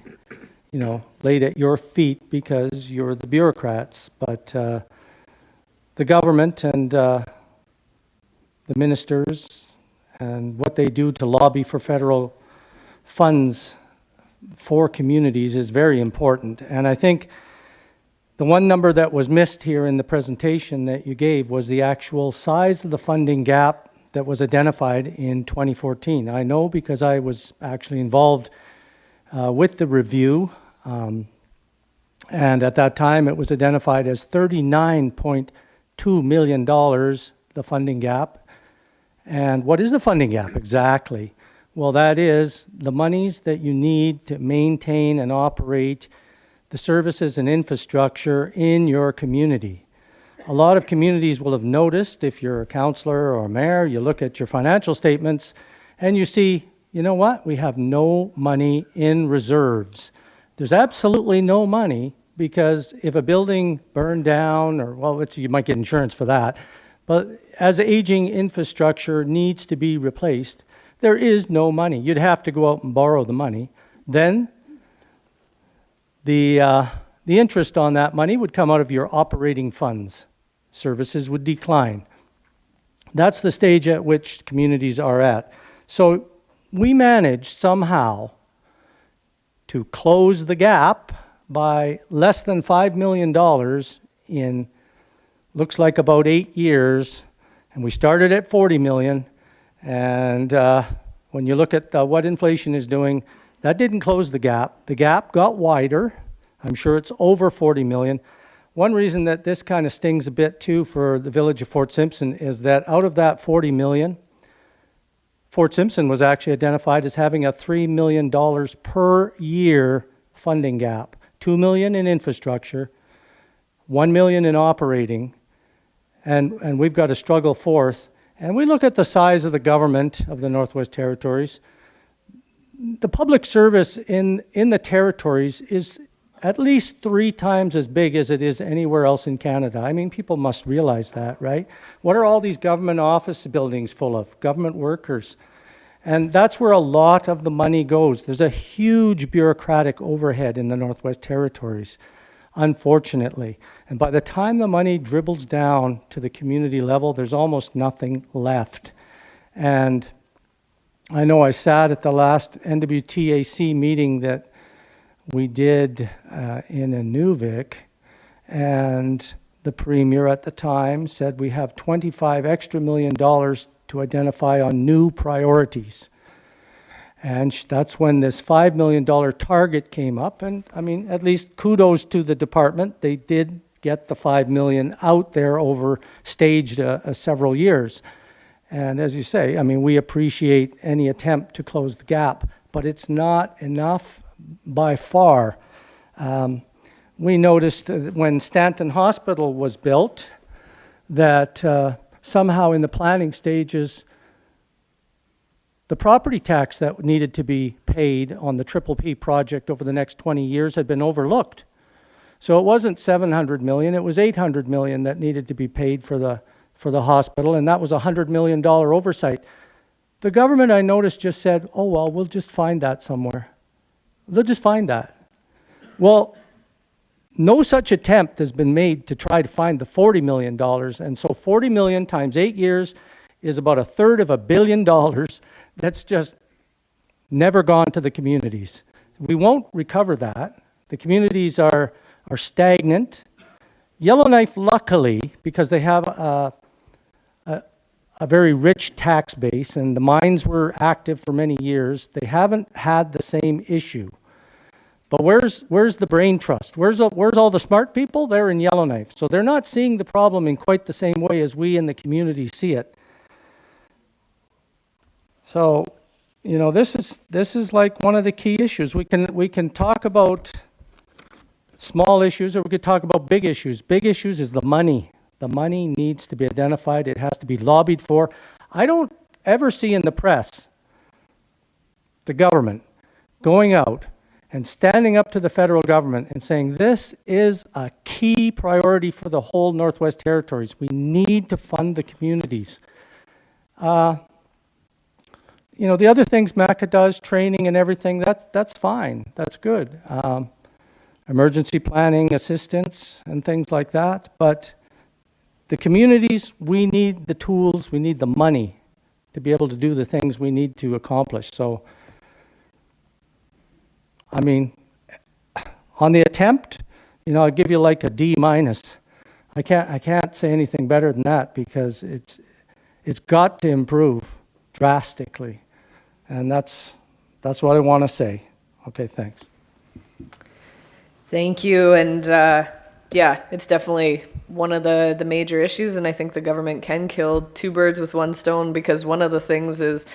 you know, laid at your feet because you're the bureaucrats, but the government and the ministers and what they do to lobby for federal funds for communities is very important. And I think the one number that was missed here in the presentation that you gave was the actual size of the funding gap that was identified in 2014. I know because I was actually involved with the review, and at that time it was identified as $39.2 million, the funding gap. And what is the funding gap exactly? Well, that is the monies that you need to maintain and operate the services and infrastructure in your community. A lot of communities will have noticed, if you're a councillor or a mayor, you look at your financial statements and you see, you know what, we have no money in reserves. There's absolutely no money because if a building burned down, or well, you might get insurance for that, but as aging infrastructure needs to be replaced, there is no money. You'd have to go out and borrow the money. Then the interest on that money would come out of your operating funds. Services would decline. That's the stage at which communities are at. So we managed somehow to close the gap by less than $5 million in, looks like about 8 years. And we started at 40 million. And when you look at what inflation is doing, that didn't close the gap. The gap got wider. I'm sure it's over 40 million. One reason that this kind of stings a bit too for the village of Fort Simpson is that out of that 40 million, Fort Simpson was actually identified as having a $3 million per year funding gap. 2 million in infrastructure, 1 million in operating, and we've got to struggle forth. And we look at the size of the government of the Northwest Territories. The public service in the territories is at least 3 times as big as it is anywhere else in Canada. I mean, people must realize that, right? What are all these government office buildings full of? Government workers. And that's where a lot of the money goes. There's a huge bureaucratic overhead in the Northwest Territories. unfortunately. And by the time the money dribbles down to the community level, there's almost nothing left. And I know I sat at the last NWTAC meeting that we did in Inuvik, and the premier at the time said we have $25 extra million to identify on new priorities. And that's when this $5 million target came up. And I mean, at least kudos to the department. They did get the $5 million out there over staged several years. And as you say, I mean, we appreciate any attempt to close the gap, but it's not enough by far. We noticed when Stanton Hospital was built that somehow in the planning stages, the property tax that needed to be paid on the Triple P project over the next 20 years had been overlooked. So it wasn't $700 million, it was $800 million that needed to be paid for the hospital, and that was a $100 million oversight. The government, I noticed, just said, oh, well, we'll just find that somewhere. They'll just find that. Well, no such attempt has been made to try to find the $40 million, and so 40 million times 8 years is about a third of $1 billion that's just never gone to the communities. We won't recover that. The communities are stagnant. Yellowknife, luckily, because they have a very rich tax base and the mines were active for many years, they haven't had the same issue. But where's the brain trust? Where's all the smart people? They're in Yellowknife. So they're not seeing the problem in quite the same way as we in the community see it. So, you know, this is like one of the key issues. We can talk about small issues or we could talk about big issues. Big issues is the money. The money needs to be identified. It has to be lobbied for. I don't ever see in the press the government going out and standing up to the federal government and saying this is a key priority for the whole Northwest Territories. We need to fund the communities. You know, the other things MACA does, training and everything, that's fine. That's good. Emergency planning assistance and things like that. But the communities, we need the tools, we need the money to be able to do the things we need to accomplish. So, I mean, on the attempt, you know, I'll give you like a D minus. I can't say anything better than that because it's got to improve drastically. And that's what I want to say. Okay, thanks. Thank you. And yeah, it's definitely one of the major issues. And I think the government can kill two birds with one stone, because one of the things is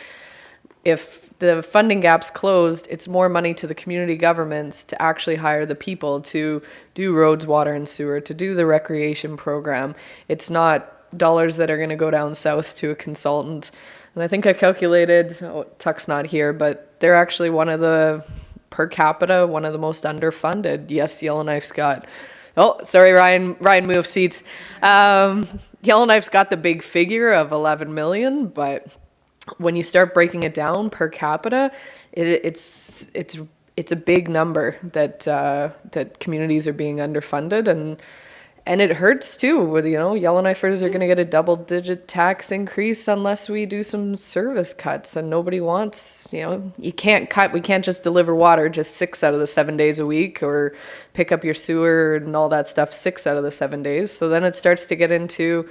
if the funding gap's closed, it's more money to the community governments to actually hire the people to do roads, water, and sewer, to do the recreation program. It's not dollars that are going to go down south to a consultant. And I think I calculated, Tuck's not here, but they're actually one of the, per capita, one of the most underfunded. Yes, Yellowknife's got, oh, sorry, Ryan moved seats. Yellowknife's got the big figure of 11 million, but when you start breaking it down per capita, it's a big number that communities are being underfunded, and it hurts too. With, you know, Yellowknifers are going to get a double-digit tax increase unless we do some service cuts, and nobody wants, you know, we can't just deliver water just 6 out of the 7 days a week, or pick up your sewer and all that stuff 6 out of the 7 days. So then it starts to get into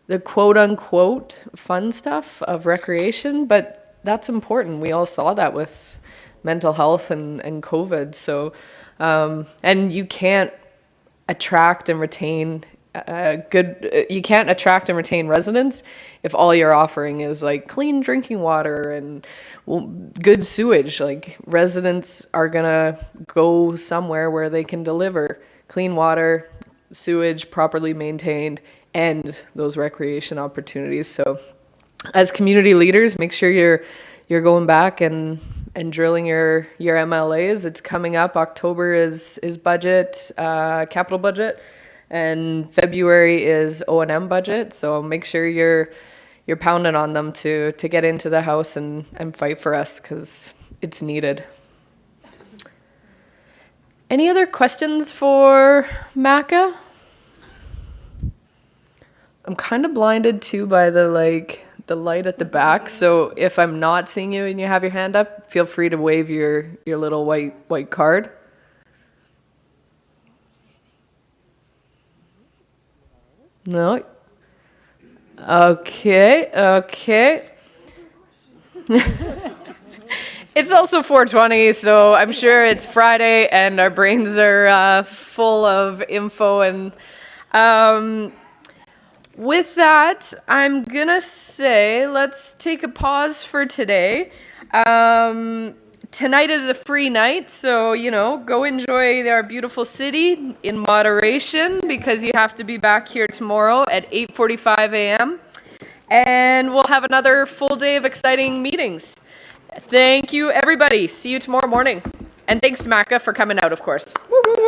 the quote-unquote fun stuff of recreation, but that's important. We all saw that with mental health and COVID. So, and you can't attract and retain you can't attract and retain residents if all you're offering is like clean drinking water and good sewage. Like, residents are gonna go somewhere where they can deliver clean water, sewage properly maintained, and those recreation opportunities. So as community leaders, make sure you're going back and drilling your MLAs. It's coming up. October is budget, capital budget, and February is O&M budget. So make sure you're pounding on them to get into the House and fight for us, because it's needed. Any other questions for Maka? I'm kind of blinded too by the light at the back, so if I'm not seeing you and you have your hand up, feel free to wave your little white card. No. Okay. It's also 4:20, so I'm sure it's Friday and our brains are full of info. And with that, I'm gonna say let's take a pause for today. Tonight is a free night, so, go enjoy our beautiful city in moderation, because you have to be back here tomorrow at 8:45 a.m. And we'll have another full day of exciting meetings. Thank you, everybody. See you tomorrow morning. And thanks to Maka for coming out, of course.